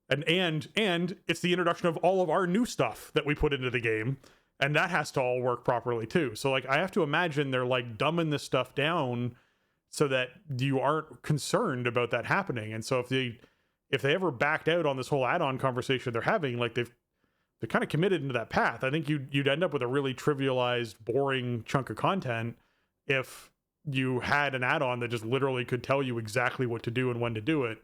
and it's the introduction of all of our new stuff that we put into the game, and that has to all work properly too. So like, I have to imagine they're like dumbing this stuff down so that you aren't concerned about that happening. And so if they ever backed out on this whole add-on conversation they're having, like, they're kind of committed into that path. I think you'd end up with a really trivialized, boring chunk of content if you had an add-on that just literally could tell you exactly what to do and when to do it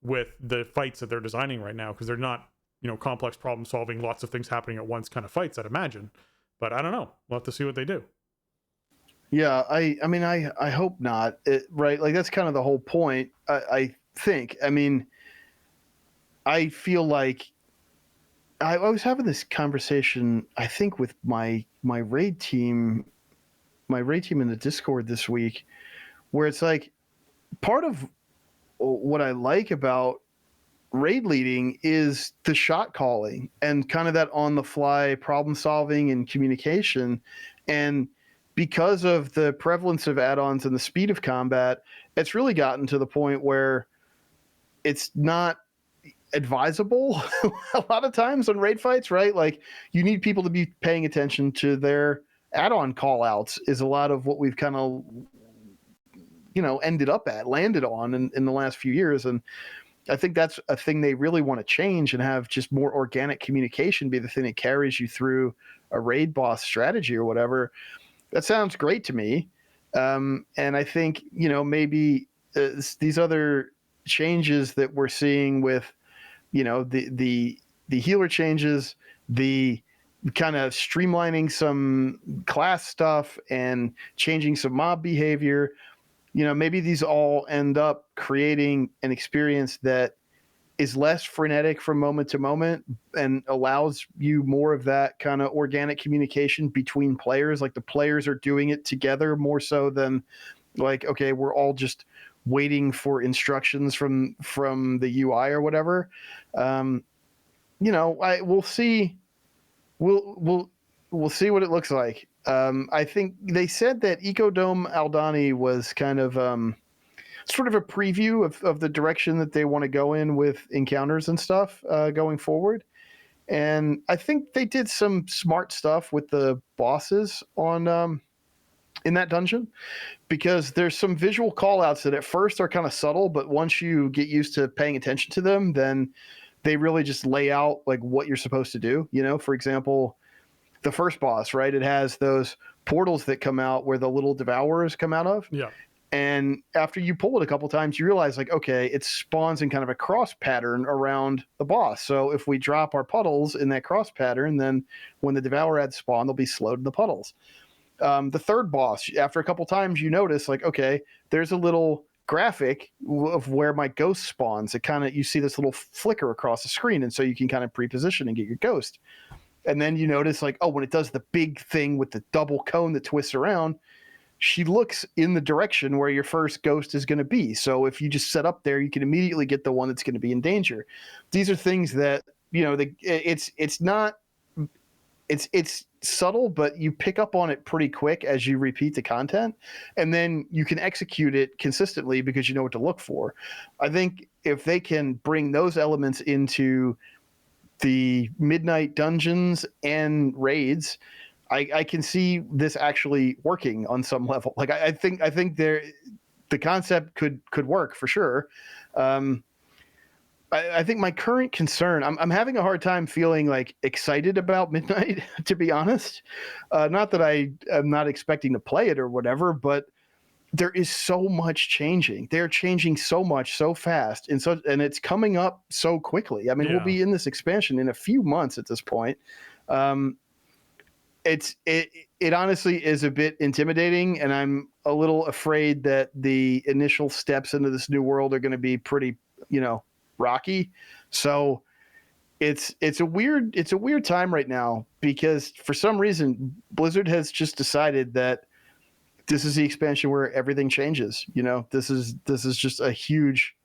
with the fights that they're designing right now, because they're not, complex problem solving, lots of things happening at once kind of fights, I'd imagine. But I don't know. We'll have to see what they do. Yeah, I hope not. Right? Like, that's kind of the whole point, I think. I mean, I feel like I was having this conversation, I think, with my raid team in the Discord this week, where it's like, part of what I like about raid leading is the shot calling and kind of that on the fly problem solving and communication. And because of the prevalence of add-ons and the speed of combat, it's really gotten to the point where it's not advisable a lot of times on raid fights, right? Like, you need people to be paying attention to their add-on call outs is a lot of what we've kind of landed on in the last few years. And I think that's a thing they really want to change, and have just more organic communication be the thing that carries you through a raid boss strategy or whatever. That sounds great to me. And I think, maybe these other changes that we're seeing with, the healer changes, the kind of streamlining some class stuff and changing some mob behavior. Maybe these all end up creating an experience that is less frenetic from moment to moment and allows you more of that kind of organic communication between players. Like the players are doing it together more so than like, okay, we're all just waiting for instructions from the UI or whatever. We'll see. We'll see what it looks like. I think they said that Ecodome Aldani was kind of sort of a preview of the direction that they want to go in with encounters and stuff going forward. And I think they did some smart stuff with the bosses on in that dungeon, because there's some visual call-outs that at first are kind of subtle, but once you get used to paying attention to them, then they really just lay out like what you're supposed to do. For example, the first boss, right? It has those portals that come out where the little devourers come out of. Yeah. And after you pull it a couple times, you realize like, okay, it spawns in kind of a cross pattern around the boss. So if we drop our puddles in that cross pattern, then when the devourer adds spawn, they'll be slowed in the puddles. The third boss, after a couple times, you notice like, okay, there's a little graphic of where my ghost spawns. It kind of, you see this little flicker across the screen. And so you can kind of pre-position and get your ghost. And then you notice like, oh, when it does the big thing with the double cone that twists around, she looks in the direction where your first ghost is going to be. So if you just set up there, you can immediately get the one that's going to be in danger. These are things that, it's not, it's subtle, but you pick up on it pretty quick as you repeat the content, and then you can execute it consistently because you know what to look for. I think if they can bring those elements into the midnight dungeons and raids, I can see this actually working on some level. Like I think the concept could work for sure. I think my current concern, I'm having a hard time feeling like excited about Midnight, to be honest. Not that I am not expecting to play it or whatever, but there is so much changing. They're changing so much so fast, and it's coming up so quickly. I mean, We'll be in this expansion in a few months at this point. It honestly is a bit intimidating, and I'm a little afraid that the initial steps into this new world are going to be pretty, rocky. So it's a weird time right now, because for some reason Blizzard has just decided that this is the expansion where everything changes. This is just a huge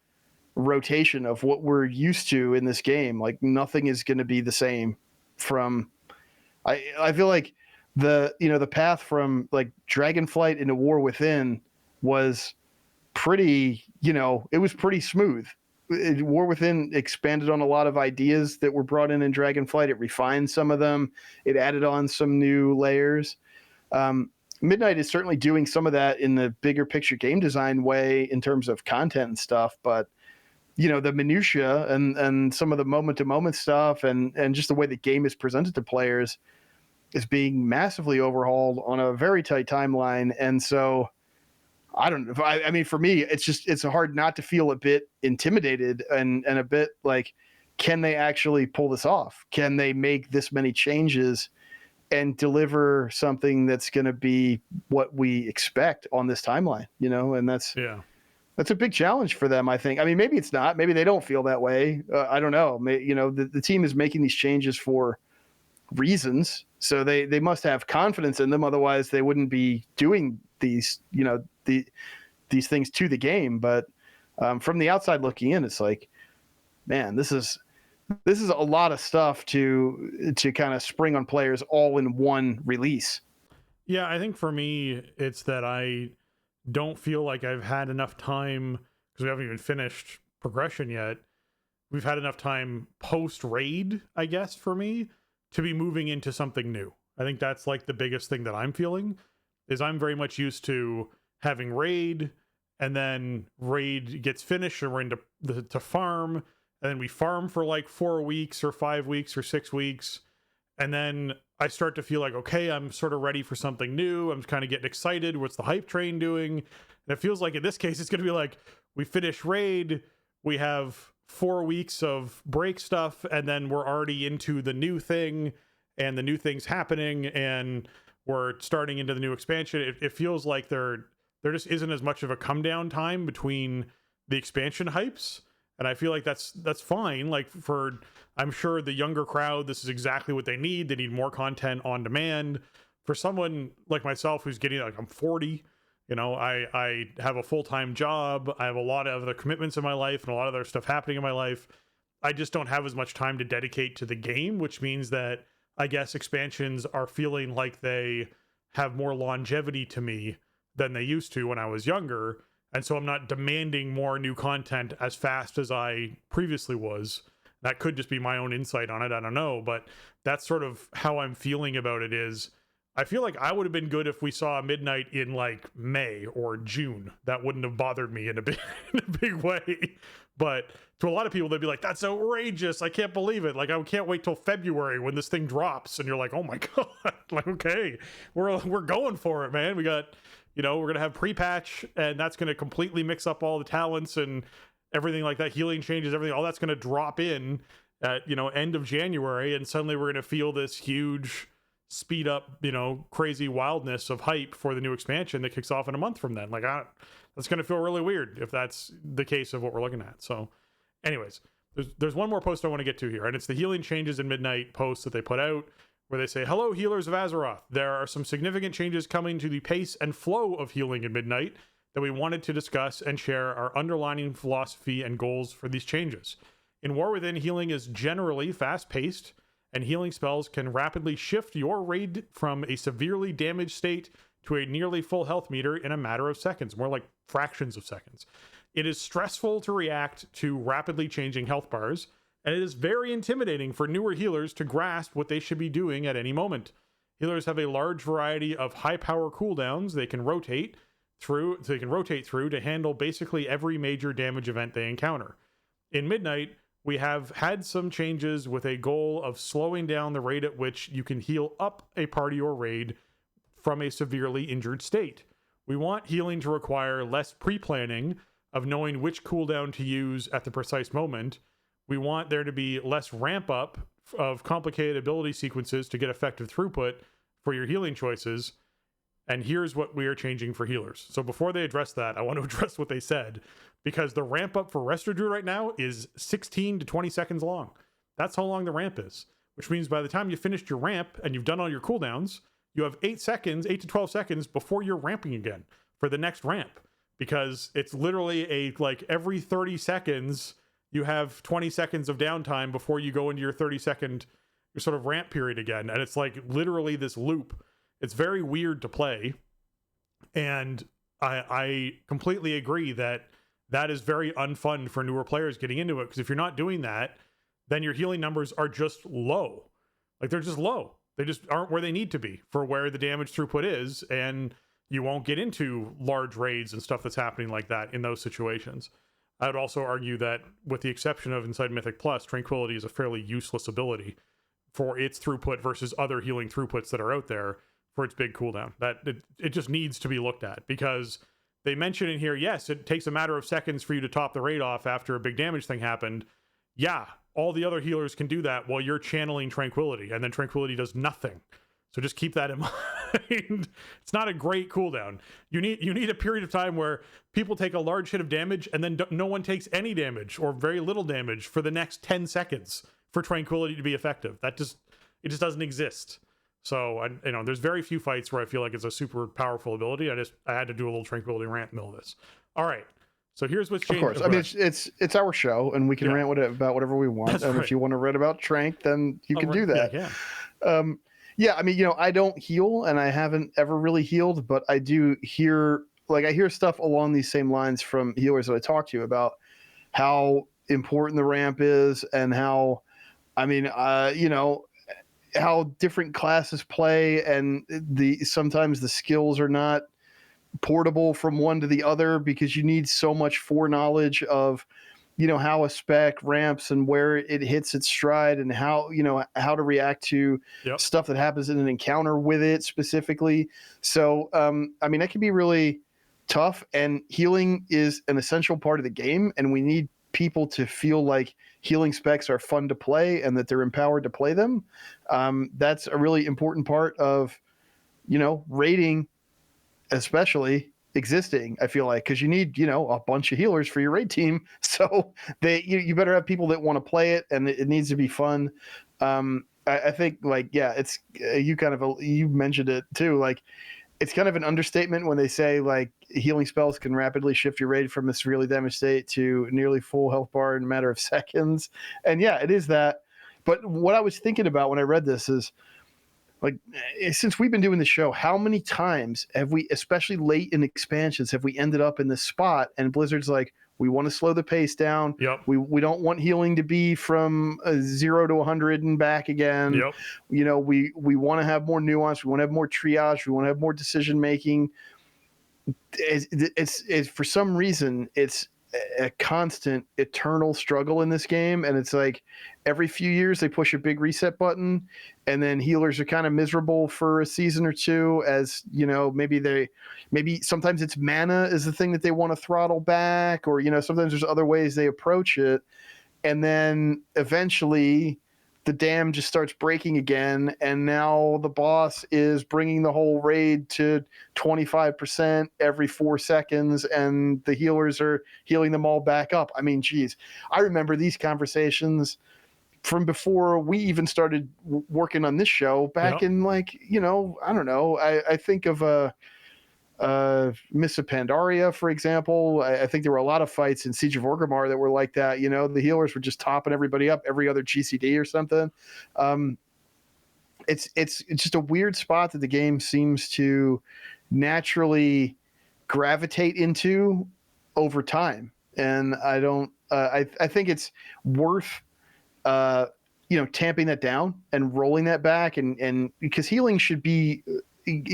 rotation of what we're used to in this game. Like nothing is going to be the same from. I feel like the path from like Dragonflight into War Within was pretty, it was pretty smooth. War Within expanded on a lot of ideas that were brought in Dragonflight. It refined some of them. It added on some new layers. Midnight is certainly doing some of that in the bigger picture game design way in terms of content and stuff, but the minutia and some of the moment to moment stuff and just the way the game is presented to players is being massively overhauled on a very tight timeline. And so I don't know. I mean, for me, it's hard not to feel a bit intimidated and a bit like, can they actually pull this off? Can they make this many changes and deliver something that's going to be what we expect on this timeline? And that's a big challenge for them, I think. I mean, maybe it's not. Maybe they don't feel that way. I don't know. The team is making these changes for reasons, so they must have confidence in them. Otherwise, they wouldn't be doing these these things to the game. But from the outside looking in, it's like, man, this is a lot of stuff to kind of spring on players all in one release. Yeah, I think for me, it's that I don't feel like I've had enough time, because we haven't even finished progression yet. We've had enough time post raid, I guess, for me to be moving into something new. I think that's like the biggest thing that I'm feeling, is I'm very much used to having raid, and then raid gets finished and we're into to farm, and then we farm for like 4 weeks or 5 weeks or 6 weeks, and then I start to feel like, okay, I'm sort of ready for something new. I'm kind of getting excited. What's the hype train doing? And it feels like in this case, it's going to be like, we finish raid, we have 4 weeks of break stuff, and then we're already into the new thing. and the new things happening, and we're starting into the new expansion, it feels like there just isn't as much of a come down time between the expansion hypes. And I feel like that's fine. Like, for, I'm sure the younger crowd, this is exactly what they need. They need more content on demand. For someone like myself who's getting, like, I'm 40, you know, I have a full-time job. I have a lot of other commitments in my life and a lot of other stuff happening in my life. I just don't have as much time to dedicate to the game, which means that I guess expansions are feeling like they have more longevity to me than they used to when I was younger. And so I'm not demanding more new content as fast as I previously was. That could just be my own insight on it. I don't know. But that's sort of how I'm feeling about it. Is I feel like I would have been good if we saw Midnight in like May or June. That wouldn't have bothered me in a big way. But to a lot of people, they'd be like, that's outrageous. I can't believe it. Like, I can't wait till February when this thing drops. And you're like, oh my God. Like, okay, we're going for it, man. We got, you know, we're going to have pre-patch, and that's going to completely mix up all the talents and everything like that. Healing changes, everything, all that's going to drop in at, you know, end of January. And suddenly we're going to feel this huge speed up, you know, crazy wildness of hype for the new expansion that kicks off in a month from then. Like, that's going to feel really weird if that's the case of what we're looking at. So anyways, there's one more post I want to get to here, and it's the healing changes in Midnight post that they put out, where they say, hello, healers of Azeroth. There are some significant changes coming to the pace and flow of healing in Midnight that we wanted to discuss and share our underlying philosophy and goals for these changes. In War Within, healing is generally fast-paced, and healing spells can rapidly shift your raid from a severely damaged state to a nearly full health meter in a matter of seconds, more like fractions of seconds. It is stressful to react to rapidly changing health bars, and it is very intimidating for newer healers to grasp what they should be doing at any moment. Healers have a large variety of high power cooldowns they can rotate through to handle basically every major damage event they encounter. In Midnight, we have had some changes with a goal of slowing down the rate at which you can heal up a party or raid from a severely injured state. We want healing to require less pre-planning of knowing which cooldown to use at the precise moment. We want there to be less ramp up of complicated ability sequences to get effective throughput for your healing choices. And here's what we are changing for healers. So before they address that, I want to address what they said, because the ramp up for Rester Druid right now is 16 to 20 seconds long. That's how long the ramp is, which means by the time you finished your ramp and you've done all your cooldowns, you have 8 to 12 seconds before you're ramping again for the next ramp, because it's literally like every 30 seconds, you have 20 seconds of downtime before you go into your 30-second sort of ramp period again. And it's like literally this loop. It's very weird to play. And I completely agree that is very unfun for newer players getting into it, because if you're not doing that, then your healing numbers are just low. Like, they're just low. They just aren't where they need to be for where the damage throughput is, and you won't get into large raids and stuff that's happening like that in those situations. I would also argue that, with the exception of inside Mythic Plus, Tranquility is a fairly useless ability for its throughput versus other healing throughputs that are out there for its big cooldown. That it just needs to be looked at, because they mention in here, yes, it takes a matter of seconds for you to top the raid off after a big damage thing happened. Yeah, all the other healers can do that while you're channeling Tranquility, and then Tranquility does nothing. So just keep that in mind. It's not a great cooldown. You need a period of time where people take a large hit of damage and then no one takes any damage or very little damage for the next 10 seconds for Tranquility to be effective. It just doesn't exist. So there's very few fights where I feel like it's a super powerful ability. I had to do a little Tranquility rant in the middle of this. All right. So here's what's changed. Of course. I mean, it's our show, and we can rant about whatever we want. That's and right. If you want to rant about Trank, then you can do that. Yeah. I mean, I don't heal, and I haven't ever really healed, but I do hear stuff along these same lines from healers that I talk to about how important the ramp is, and how, how different classes play, and sometimes the skills are not portable from one to the other, because you need so much foreknowledge of how a spec ramps and where it hits its stride, and how to react to stuff that happens in an encounter with it specifically. So that can be really tough, and healing is an essential part of the game, and we need people to feel like healing specs are fun to play and that they're empowered to play them. That's a really important part of, raiding, especially existing, I feel like, because you need, a bunch of healers for your raid team. So you better have people that want to play it, and it needs to be fun. I think it's you mentioned it too. Like, it's kind of an understatement when they say like healing spells can rapidly shift your raid from a severely damaged state to nearly full health bar in a matter of seconds. And yeah, it is that. But what I was thinking about when I read this is, like, since we've been doing the show, how many times have we, especially late in expansions, have we ended up in this spot and Blizzard's like, we want to slow the pace down. Yep. We don't want healing to be from 0 to 100 and back again. Yep. We want to have more nuance. We want to have more triage. We want to have more decision making. It's for some reason, it's a constant, eternal struggle in this game. And it's like every few years they push a big reset button, and then healers are kind of miserable for a season or two, as maybe sometimes it's mana is the thing that they want to throttle back, or sometimes there's other ways they approach it, and then eventually the dam just starts breaking again, and now the boss is bringing the whole raid to 25% every 4 seconds, and the healers are healing them all back up. I mean, geez, I remember these conversations from before we even started working on this show back in I don't know. I think of Mists of Pandaria, for example. I think there were a lot of fights in Siege of Orgrimmar that were like that. The healers were just topping everybody up every other GCD or something. It's just a weird spot that the game seems to naturally gravitate into over time, and I don't. I think it's worth tamping that down and rolling that back, and because healing should be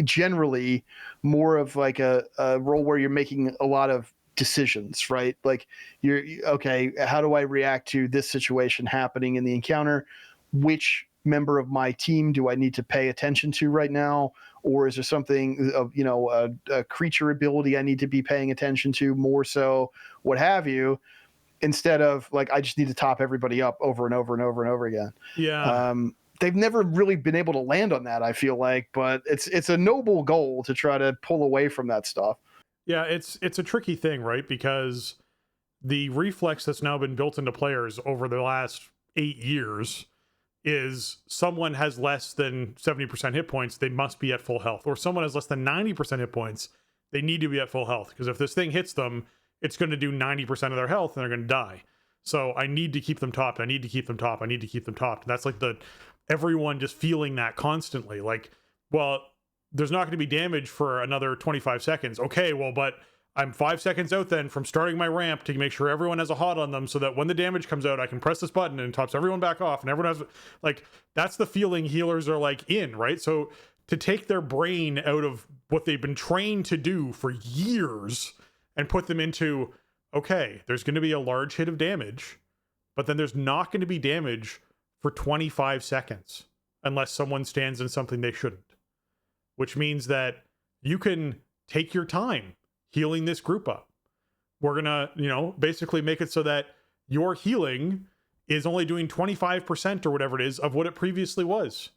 generally more of like a role where you're making a lot of decisions, right? Like, you're okay, how do I react to this situation happening in the encounter? Which member of my team do I need to pay attention to right now? Or is there something of, a creature ability I need to be paying attention to more so, what have you, instead of like, I just need to top everybody up over and over and over and over again. Yeah. They've never really been able to land on that, I feel like, but it's a noble goal to try to pull away from that stuff. Yeah, it's a tricky thing, right? Because the reflex that's now been built into players over the last 8 years is someone has less than 70% hit points, they must be at full health. Or someone has less than 90% hit points, they need to be at full health. Because if this thing hits them, it's going to do 90% of their health and they're going to die. So I need to keep them topped. I need to keep them topped. I need to keep them topped. And that's like everyone just feeling that constantly. Like, well, there's not going to be damage for another 25 seconds. Okay, well, but I'm 5 seconds out then from starting my ramp to make sure everyone has a HOT on them so that when the damage comes out, I can press this button and it tops everyone back off. And everyone has, like, that's the feeling healers are like in, right? So to take their brain out of what they've been trained to do for years and put them into, okay, there's going to be a large hit of damage, but then there's not going to be damage for 25 seconds unless someone stands in something they shouldn't, which means that you can take your time healing this group up. We're going to, basically make it so that your healing is only doing 25% or whatever it is of what it previously was.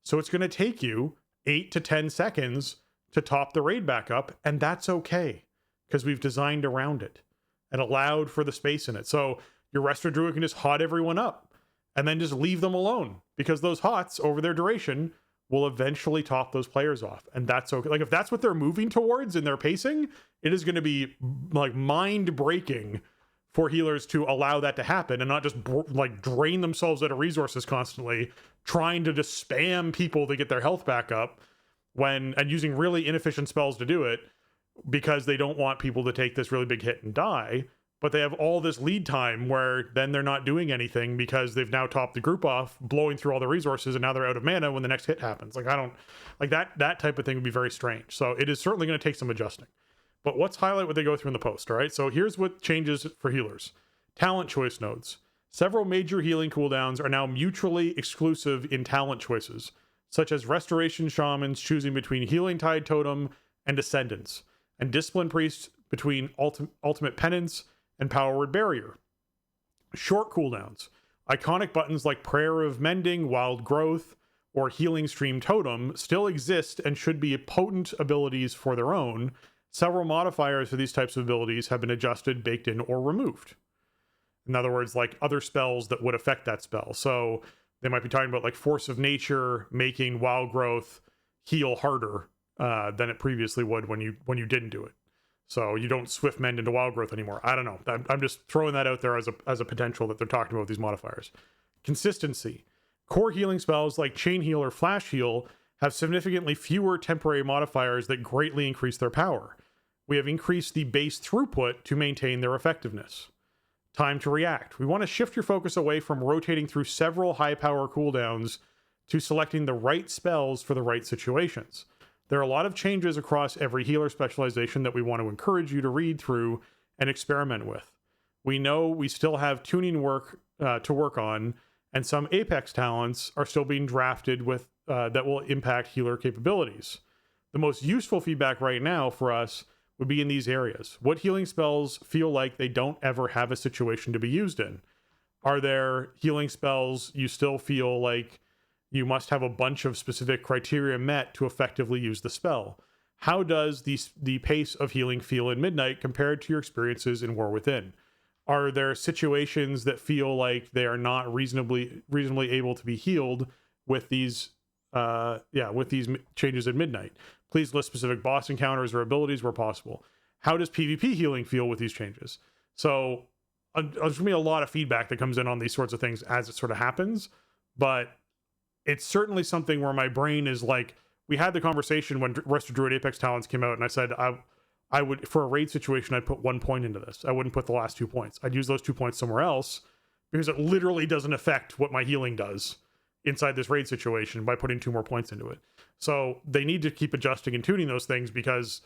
So it's going to take you 8 to 10 seconds to top the raid back up. And that's okay, because we've designed around it and allowed for the space in it. So your Resto Druid can just HOT everyone up and then just leave them alone, because those HOTs over their duration will eventually top those players off. And that's okay. Like, if that's what they're moving towards in their pacing, it is going to be like mind breaking for healers to allow that to happen and not just like drain themselves out of resources constantly, trying to just spam people to get their health back up and using really inefficient spells to do it, because they don't want people to take this really big hit and die. But they have all this lead time where then they're not doing anything because they've now topped the group off, blowing through all the resources, and now they're out of mana when the next hit happens. Like, I don't like that type of thing would be very strange. So it is certainly going to take some adjusting. But let's highlight what they go through in the post. All right. So here's what changes for healers. Talent choice nodes. Several major healing cooldowns are now mutually exclusive in talent choices, such as Restoration Shamans choosing between Healing Tide Totem and Descendants, and Discipline Priests between Ultimate Penance and Power Word Barrier. Short cooldowns. Iconic buttons like Prayer of Mending, Wild Growth, or Healing Stream Totem still exist and should be potent abilities for their own. Several modifiers for these types of abilities have been adjusted, baked in, or removed. In other words, like other spells that would affect that spell. So they might be talking about like Force of Nature making Wild Growth heal harder than it previously would when you didn't do it. So you don't Swift Mend into Wild Growth anymore. I don't know. I'm just throwing that out there as a potential that they're talking about with these modifiers. Consistency. Core healing spells like Chain Heal or Flash Heal have significantly fewer temporary modifiers that greatly increase their power. We have increased the base throughput to maintain their effectiveness. Time to react. We want to shift your focus away from rotating through several high power cooldowns to selecting the right spells for the right situations. There are a lot of changes across every healer specialization that we want to encourage you to read through and experiment with. We know we still have tuning work to work on, and some Apex talents are still being drafted with that will impact healer capabilities. The most useful feedback right now for us would be in these areas. What healing spells feel like they don't ever have a situation to be used in? Are there healing spells you still feel like you must have a bunch of specific criteria met to effectively use the spell? How does the pace of healing feel in Midnight compared to your experiences in War Within? Are there situations that feel like they are not reasonably able to be healed with these changes in Midnight? Please list specific boss encounters or abilities where possible. How does PvP healing feel with these changes? So there's going to be a lot of feedback that comes in on these sorts of things as it sort of happens, but it's certainly something where my brain is like, we had the conversation when Resto Druid Apex Talents came out, and I said I would, for a raid situation, I'd put 1 point into this. I wouldn't put the last 2 points. I'd use those 2 points somewhere else because it literally doesn't affect what my healing does inside this raid situation by putting 2 more points into it. So they need to keep adjusting and tuning those things, because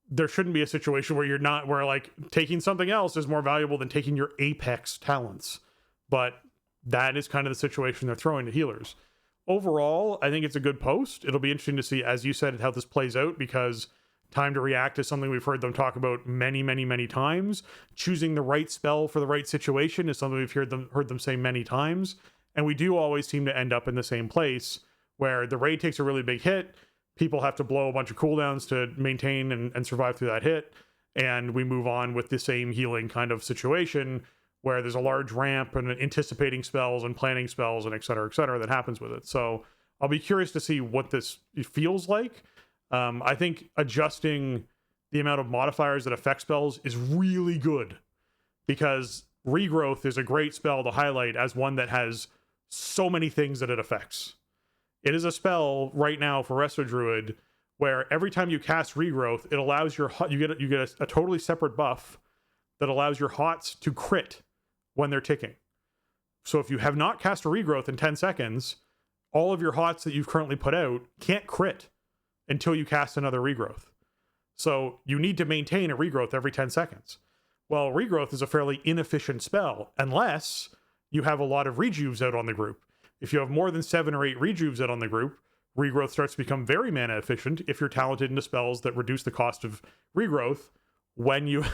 there shouldn't be a situation where where like taking something else is more valuable than taking your Apex talents. But that is kind of the situation they're throwing to healers. Overall, I think it's a good post. It'll be interesting to see, as you said, how this plays out, because time to react is something we've heard them talk about many, many, many times. Choosing the right spell for the right situation is something we've heard them say many times. And we do always seem to end up in the same place, where the raid takes a really big hit. People have to blow a bunch of cooldowns to maintain and survive through that hit. And we move on with the same healing kind of situation, where there's a large ramp and anticipating spells and planning spells and et cetera, that happens with it. So I'll be curious to see what this feels like. I think adjusting the amount of modifiers that affect spells is really good, because Regrowth is a great spell to highlight as one that has so many things that it affects. It is a spell right now for Resto Druid where every time you cast Regrowth, it allows you get a totally separate buff that allows your hots to crit when they're ticking. So if you have not cast a Regrowth in 10 seconds, all of your hots that you've currently put out can't crit until you cast another Regrowth. So you need to maintain a Regrowth every 10 seconds. Well, Regrowth is a fairly inefficient spell unless you have a lot of Rejuves out on the group. If you have more than 7 or 8 Rejuves out on the group, Regrowth starts to become very mana efficient if you're talented into spells that reduce the cost of Regrowth when you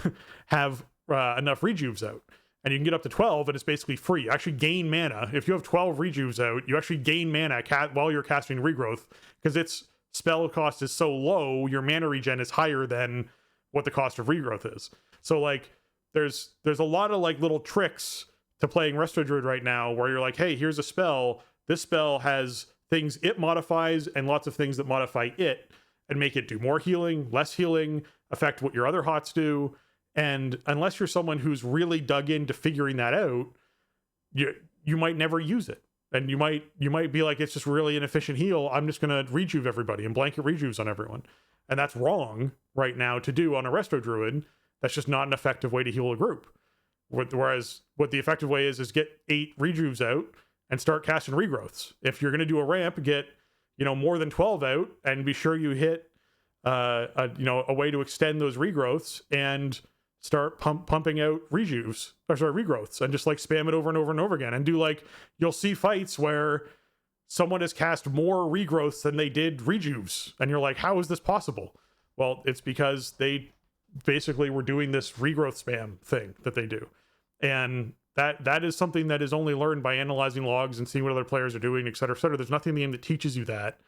have enough Rejuves out. And you can get up to 12, and it's basically free. You actually gain mana. If you have 12 Rejuves out, you actually gain mana while you're casting Regrowth, because its spell cost is so low, your mana regen is higher than what the cost of Regrowth is. So, like, there's a lot of, like, little tricks to playing Resto Druid right now, where you're like, hey, here's a spell. This spell has things it modifies and lots of things that modify it and make it do more healing, less healing, affect what your other hots do. And unless you're someone who's really dug into figuring that out, you might never use it. And you might be like, it's just really inefficient heal. I'm just going to rejuve everybody and blanket rejuves on everyone. And that's wrong right now to do on a Resto Druid. That's just not an effective way to heal a group. Whereas what the effective way is get 8 rejuves out and start casting Regrowths. If you're going to do a ramp, get more than 12 out and be sure you hit a way to extend those Regrowths and start pumping out Regrowths, and just like spam it over and over and over again. And you'll see fights where someone has cast more Regrowths than they did Rejuves, and you're like, how is this possible? Well, it's because they basically were doing this Regrowth spam thing that they do. And That is something that is only learned by analyzing logs and seeing what other players are doing, et cetera, et cetera. There's nothing in the game that teaches you that.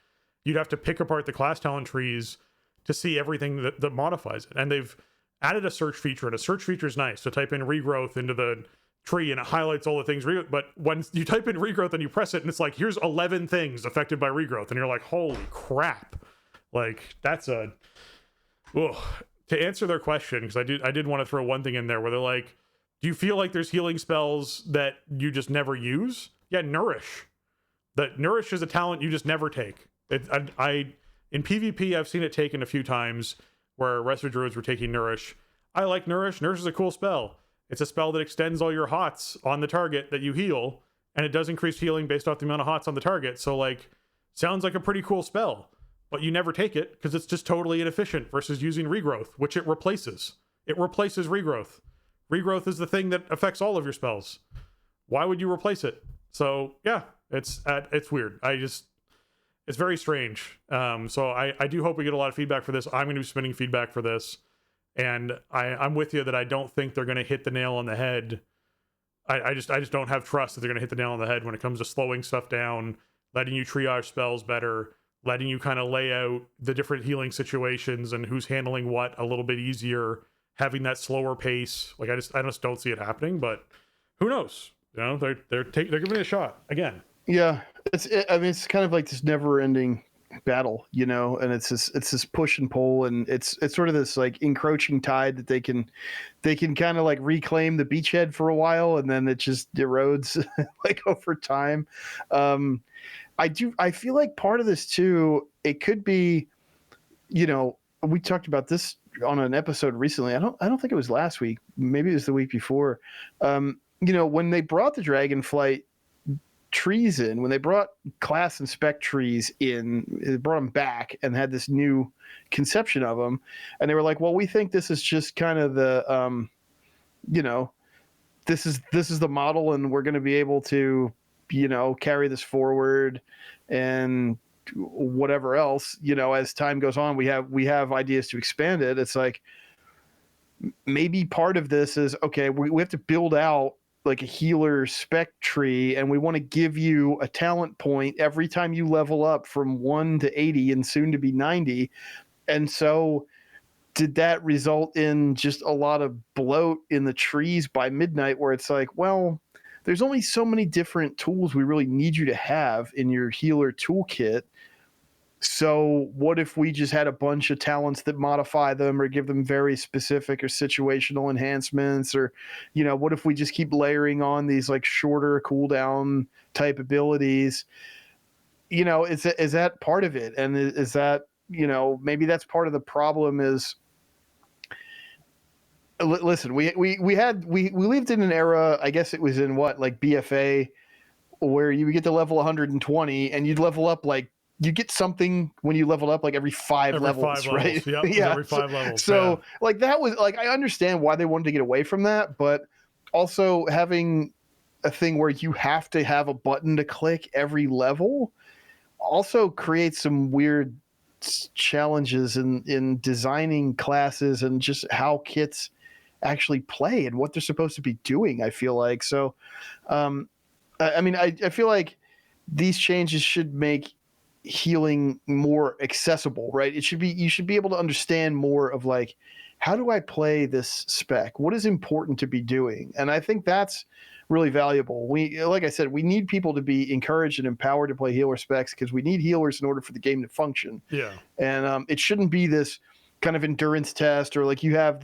You'd have to pick apart the class talent trees to see everything that modifies it. And they've added a search feature, and a search feature is nice. So type in regrowth into the tree and it highlights all the things. But when you type in regrowth and you press it, and it's like, here's 11 things affected by regrowth. And you're like, holy crap. Like, that's a... Ugh. To answer their question, because I did want to throw one thing in there where they're like, do you feel like there's healing spells that you just never use? Yeah, Nourish. That Nourish is a talent you just never take. In PvP, I've seen it taken a few times where Resto Druids were taking Nourish. I like Nourish. Nourish is a cool spell. It's a spell that extends all your hots on the target that you heal, and it does increase healing based off the amount of hots on the target. So, like, sounds like a pretty cool spell, but you never take it because it's just totally inefficient versus using Regrowth, which it replaces. It replaces Regrowth. Regrowth is the thing that affects all of your spells. Why would you replace it? So yeah, it's weird. It's very strange. So I do hope we get a lot of feedback for this. I'm going to be submitting feedback for this, and I'm with you that I don't think they're going to hit the nail on the head. I just don't have trust that they're going to hit the nail on the head when it comes to slowing stuff down, letting you triage spells better, letting you kind of lay out the different healing situations and who's handling what a little bit easier, having that slower pace. Like, I just don't see it happening, but who knows? You know, they're giving it a shot again. Yeah, it's kind of like this never-ending battle, you know, and it's this push and pull, and it's sort of this like encroaching tide that they can kind of like reclaim the beachhead for a while, and then it just erodes like over time. I feel like part of this too, it could be, you know, we talked about this on an episode recently. I don't think it was last week. Maybe it was the week before. You know, when they brought the Dragonflight trees in, when they brought class and spec trees in, they brought them back and had this new conception of them. And they were like, well, we think this is just kind of the, you know, this is the model, and we're going to be able to, you know, carry this forward and whatever else, you know, as time goes on, we have ideas to expand it. It's like, maybe part of this is, okay, we have to build out like a healer spec tree, and we want to give you a talent point every time you level up from 1 to 80 and soon to be 90. And so did that result in just a lot of bloat in the trees by midnight, where it's like, well, there's only so many different tools we really need you to have in your healer toolkit. So what if we just had a bunch of talents that modify them or give them very specific or situational enhancements? Or, you know, what if we just keep layering on these like shorter cooldown type abilities? You know, is that part of it? And is that, you know, maybe that's part of the problem is, listen, we lived in an era, I guess it was in what, like BFA, where you would get to level 120 and you'd level up like, you get something when you leveled up like every five levels, right? Yep, yeah, every 5 levels. So yeah. Like that was like, I understand why they wanted to get away from that, but also having a thing where you have to have a button to click every level also creates some weird challenges in designing classes and just how kits actually play and what they're supposed to be doing, I feel like. So, I mean, I feel like these changes should make healing more accessible, right? You should be able to understand more of like, how do I play this spec? What is important to be doing? And I think that's really valuable. Like I said, we need people to be encouraged and empowered to play healer specs because we need healers in order for the game to function. Yeah. And it shouldn't be this kind of endurance test, or like you have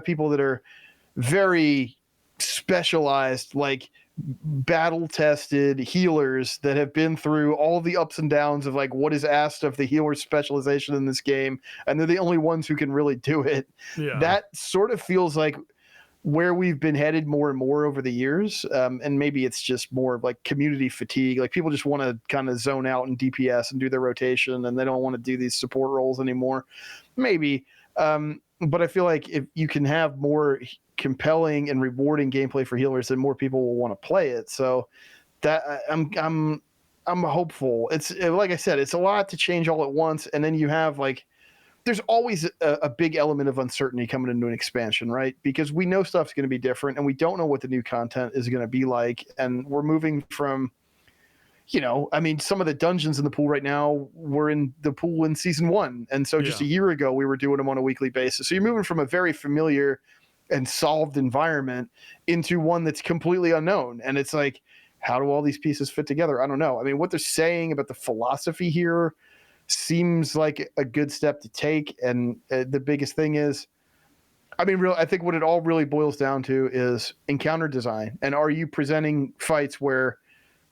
people that are very specialized, like battle tested healers that have been through all the ups and downs of like what is asked of the healer specialization in this game, and they're the only ones who can really do it. Yeah. That sort of feels like where we've been headed more and more over the years. And maybe it's just more of like community fatigue. Like people just want to kind of zone out in DPS and do their rotation, and they don't want to do these support roles anymore. Maybe. But I feel like if you can have more compelling and rewarding gameplay for healers, then more people will want to play it. So that I'm hopeful. It's like I said, it's a lot to change all at once. And then you have like there's always a big element of uncertainty coming into an expansion, right? Because we know stuff's going to be different, and we don't know what the new content is going to be like, and we're moving from, I mean, some of the dungeons in the pool right now were in the pool in season 1, and so just a year ago we were doing them on a weekly basis. So you're moving from a very familiar and solved environment into one that's completely unknown, and it's like, how do all these pieces fit together? I don't know. I mean, what they're saying about the philosophy here seems like a good step to take. And the biggest thing is, I mean, I think what it all really boils down to is encounter design. And are you presenting fights where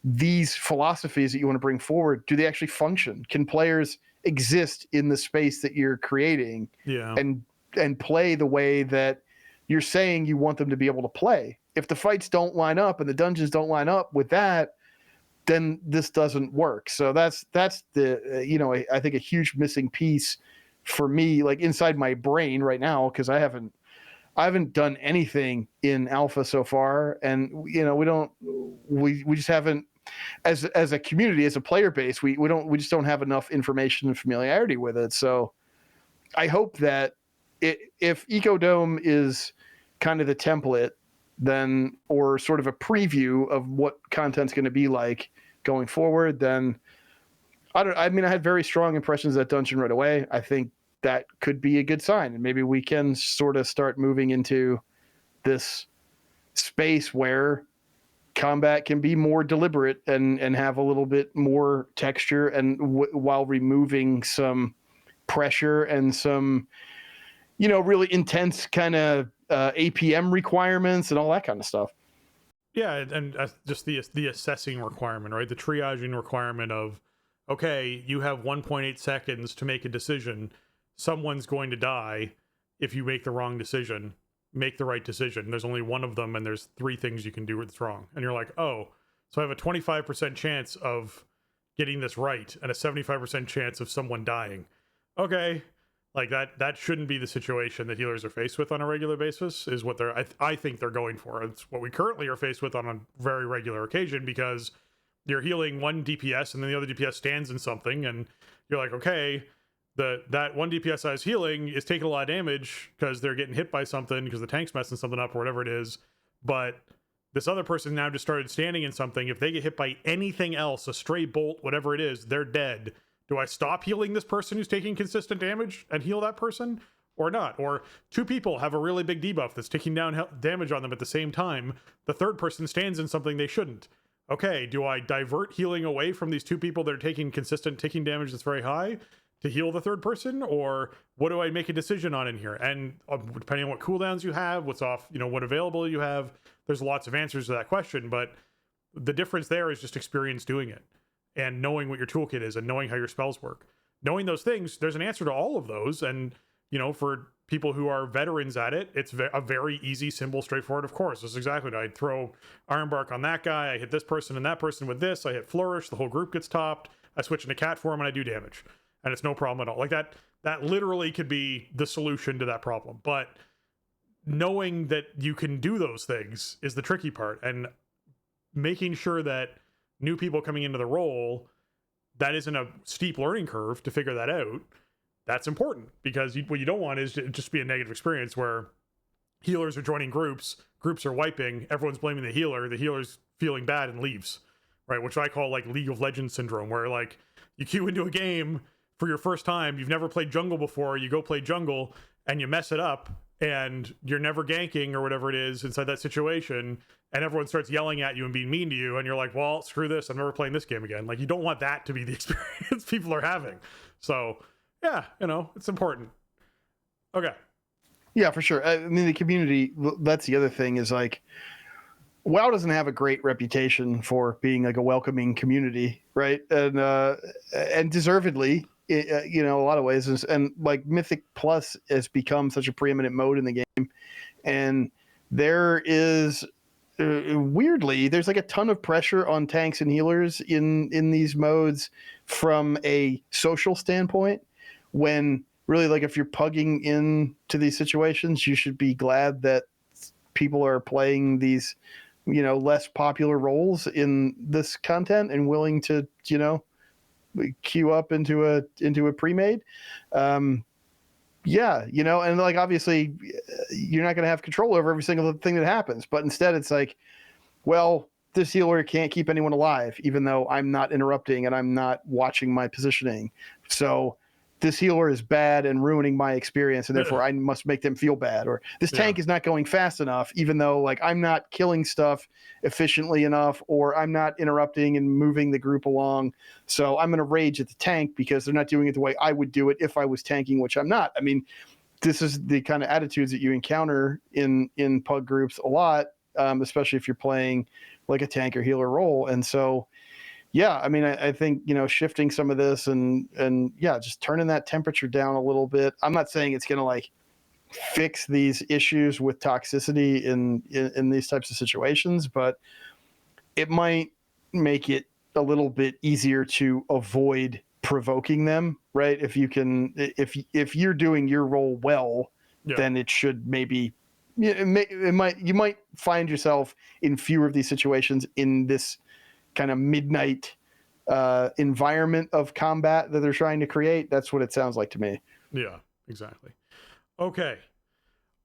these philosophies that you want to bring forward, do they actually function? Can players exist in the space that you're creating and play the way that you're saying you want them to be able to play? If the fights don't line up and the dungeons don't line up with that, then this doesn't work. So that's the, I think a huge missing piece for me, like inside my brain right now, because I haven't done anything in alpha so far. And, we just haven't, as a community, as a player base, we just don't have enough information and familiarity with it. So I hope that if Ecodome is kind of the template, then, or sort of a preview of what content's going to be like going forward, then I had very strong impressions of that dungeon right away. I think that could be a good sign, and maybe we can sort of start moving into this space where combat can be more deliberate and have a little bit more texture, and while removing some pressure and some, really intense kind of APM requirements and all that kind of stuff. Yeah, and just the assessing requirement, right? The triaging requirement of, okay, you have 1.8 seconds to make a decision. Someone's going to die if you make the wrong decision. Make the right decision. There's only one of them, and there's 3 things you can do that's wrong. And you're like, oh, so I have a 25% chance of getting this right and a 75% chance of someone dying. Okay. Like that shouldn't be the situation that healers are faced with on a regular basis, is what I think they're going for. It's what we currently are faced with on a very regular occasion, because you're healing one DPS and then the other DPS stands in something, and you're like, okay, that one DPS I was healing is taking a lot of damage because they're getting hit by something because the tank's messing something up or whatever it is, but this other person now just started standing in something. If they get hit by anything else, a stray bolt, whatever it is, they're dead. Do I stop healing this person who's taking consistent damage and heal that person or not? Or 2 people have a really big debuff that's taking down damage on them at the same time. The third person stands in something they shouldn't. Okay, do I divert healing away from these 2 people that are taking consistent ticking damage that's very high to heal the third person? Or what do I make a decision on in here? And depending on what cooldowns you have, what's off, what available you have, there's lots of answers to that question. But the difference there is just experience doing it, and knowing what your toolkit is, and knowing how your spells work. Knowing those things, there's an answer to all of those. And, for people who are veterans at it, it's a very easy, simple, straightforward, of course. That's exactly what I'd throw Ironbark on that guy. I hit this person and that person with this. I hit Flourish. The whole group gets topped. I switch into cat form and I do damage. And it's no problem at all. Like that literally could be the solution to that problem. But knowing that you can do those things is the tricky part. And making sure that new people coming into the role, that isn't a steep learning curve to figure that out. That's important, because what you don't want is to just be a negative experience where healers are joining groups are wiping, everyone's blaming the healer's feeling bad and leaves, right? Which I call like League of Legends syndrome, where like you queue into a game for your first time, you've never played jungle before, you go play jungle and you mess it up, and you're never ganking or whatever it is inside that situation, and everyone starts yelling at you and being mean to you, and you're like, well, screw this, I'm never playing this game again. Like, you don't want that to be the experience people are having. So yeah, it's important. Okay. Yeah, for sure. I mean, the community, that's the other thing, is like, WoW doesn't have a great reputation for being like a welcoming community, right? And deservedly, a lot of ways. And like Mythic Plus has become such a preeminent mode in the game, and there is weirdly, there's like a ton of pressure on tanks and healers in these modes from a social standpoint, when really, like, if you're pugging into these situations, you should be glad that people are playing these, less popular roles in this content and willing to, queue up into a pre-made. Yeah, you know, and like obviously you're not going to have control over every single thing that happens, but instead it's like, well, this healer can't keep anyone alive, even though I'm not interrupting and I'm not watching my positioning. So this healer is bad and ruining my experience, and therefore I must make them feel bad. Or this tank is not going fast enough, even though like I'm not killing stuff efficiently enough, or I'm not interrupting and moving the group along. So I'm going to rage at the tank because they're not doing it the way I would do it if I was tanking, which I'm not. I mean, this is the kind of attitudes that you encounter in pug groups a lot, especially if you're playing like a tank or healer role. And so, yeah, I mean, I think, you know, shifting some of this and yeah, just turning that temperature down a little bit. I'm not saying it's going to like fix these issues with toxicity in these types of situations, but it might make it a little bit easier to avoid provoking them, right? If you can, if you're doing your role well, then it should maybe, you might find yourself in fewer of these situations in this kind of midnight environment of combat that they're trying to create. That's what it sounds like to me. Yeah, exactly. Okay.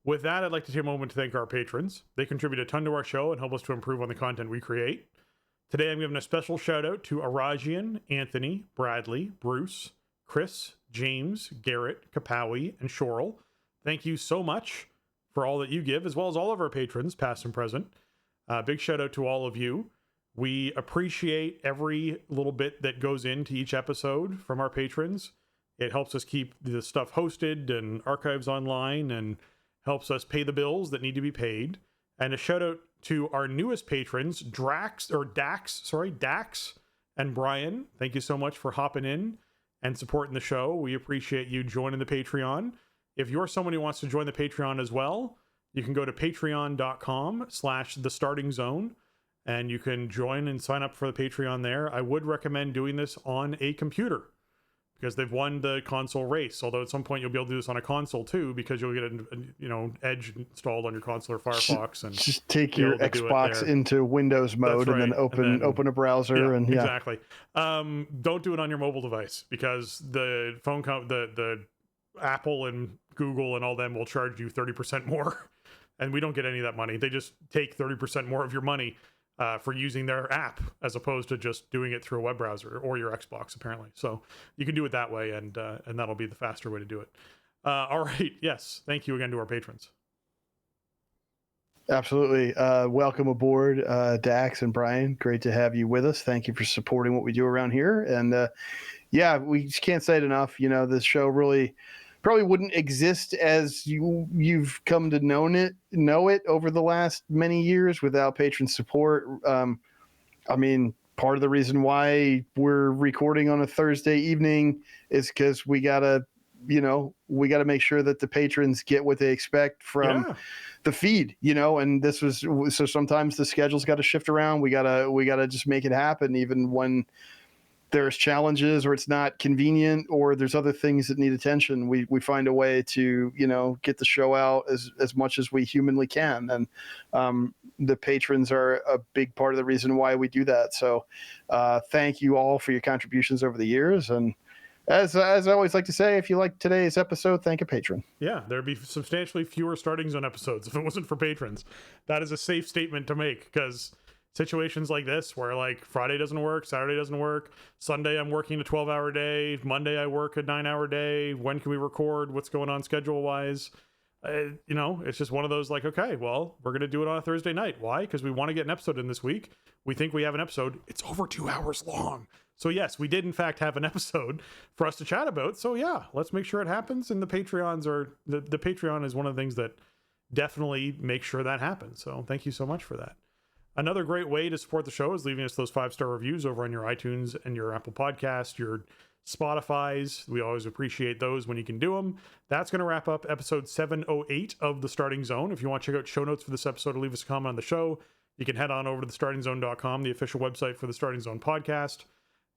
With that, I'd like to take a moment to thank our patrons. They contribute a ton to our show and help us to improve on the content we create. Today, I'm giving a special shout out to Arajian, Anthony, Bradley, Bruce, Chris, James, Garrett, Kapawi, and Shorel. Thank you so much for all that you give, as well as all of our patrons, past and present. Big shout out to all of you. We appreciate every little bit that goes into each episode from our patrons. It helps us keep the stuff hosted and archives online and helps us pay the bills that need to be paid. And a shout out to our newest patrons, Dax and Brian. Thank you so much for hopping in and supporting the show. We appreciate you joining the Patreon. If you're someone who wants to join the Patreon as well, you can go to patreon.com/thestartingzone and you can join and sign up for the Patreon there. I would recommend doing this on a computer because they've won the console race. Although at some point you'll be able to do this on a console too, because you'll get Edge installed on your console or Firefox, and just take your Xbox into Windows mode and then open a browser and exactly. Don't do it on your mobile device because the the Apple and Google and all them will charge you 30% more, and we don't get any of that money. They just take 30% more of your money for using their app as opposed to just doing it through a web browser or your Xbox, apparently. So you can do it that way, and that'll be the faster way to do it. All right. Yes. Thank you again to our patrons. Absolutely. Welcome aboard, Dax and Brian. Great to have you with us. Thank you for supporting what we do around here. And yeah, we just can't say it enough. You know, this show really probably wouldn't exist as you've come to know it over the last many years without patron support. I mean, part of the reason why we're recording on a Thursday evening is because we gotta make sure that the patrons get what they expect from the feed, and so sometimes the schedule's got to shift around. We gotta just make it happen, even when there's challenges or it's not convenient or there's other things that need attention. We find a way to, get the show out as much as we humanly can. And the patrons are a big part of the reason why we do that. So thank you all for your contributions over the years. And as I always like to say, if you like today's episode, thank a patron. Yeah, there'd be substantially fewer Starting Zone episodes if it wasn't for patrons. That is a safe statement to make, because situations like this where like Friday doesn't work, Saturday doesn't work, Sunday I'm working a 12-hour day, Monday I work a 9-hour day, when can we record, what's going on schedule wise, it's just one of those like, okay, well, we're gonna do it on a Thursday night. Why? Because we want to get an episode in this week. We think we have an episode. It's over 2 hours long. So yes, we did in fact have an episode for us to chat about. So yeah, let's make sure it happens. And the Patreons are the Patreon is one of the things that definitely makes sure that happens. So thank you so much for that. Another great way to support the show is leaving us those 5-star reviews over on your iTunes and your Apple Podcast, your Spotify's. We always appreciate those when you can do them. That's going to wrap up episode 708 of The Starting Zone. If you want to check out show notes for this episode or leave us a comment on the show, you can head on over to thestartingzone.com, the official website for the Starting Zone podcast.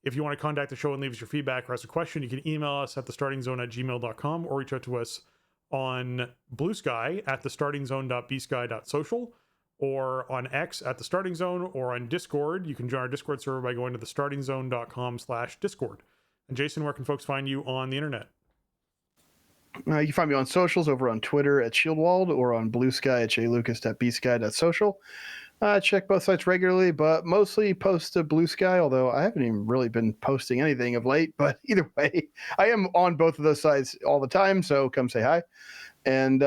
If you want to contact the show and leave us your feedback or ask a question, you can email us at thestartingzone@gmail.com or reach out to us on Blue Sky at thestartingzone.bsky.social. or on X at The Starting Zone, or on Discord. You can join our Discord server by going to thestartingzone.com/Discord. And Jason, where can folks find you on the internet? You can find me on socials over on Twitter at Shieldwald or on Blue Sky at jlucas.bsky.social. I check both sites regularly, but mostly post to Blue Sky, although I haven't even really been posting anything of late. But either way, I am on both of those sites all the time, so come say hi. And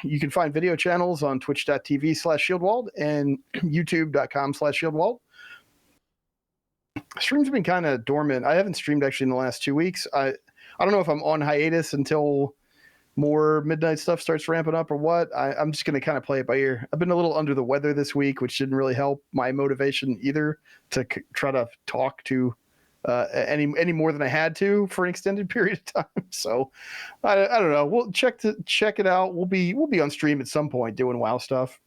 you can find video channels on twitch.tv/Shieldwald and youtube.com/Shieldwald. Streams have been kind of dormant. I haven't streamed actually in the last 2 weeks. I don't know if I'm on hiatus until more midnight stuff starts ramping up or what. I'm just going to kind of play it by ear. I've been a little under the weather this week, which didn't really help my motivation either to try to talk to any more than I had to for an extended period of time. So I don't know. We'll check it out. We'll be on stream at some point doing WoW stuff.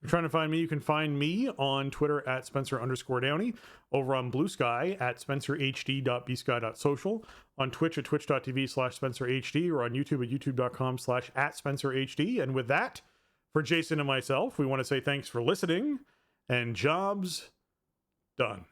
If you're trying to find me, you can find me on Twitter at Spencer_Downey, over on Blue Sky at SpencerHD.bsky.social, on Twitch at twitch.tv/SpencerHD, or on YouTube at youtube.com/@SpencerHD. And with that, for Jason and myself, we want to say thanks for listening, and jobs done.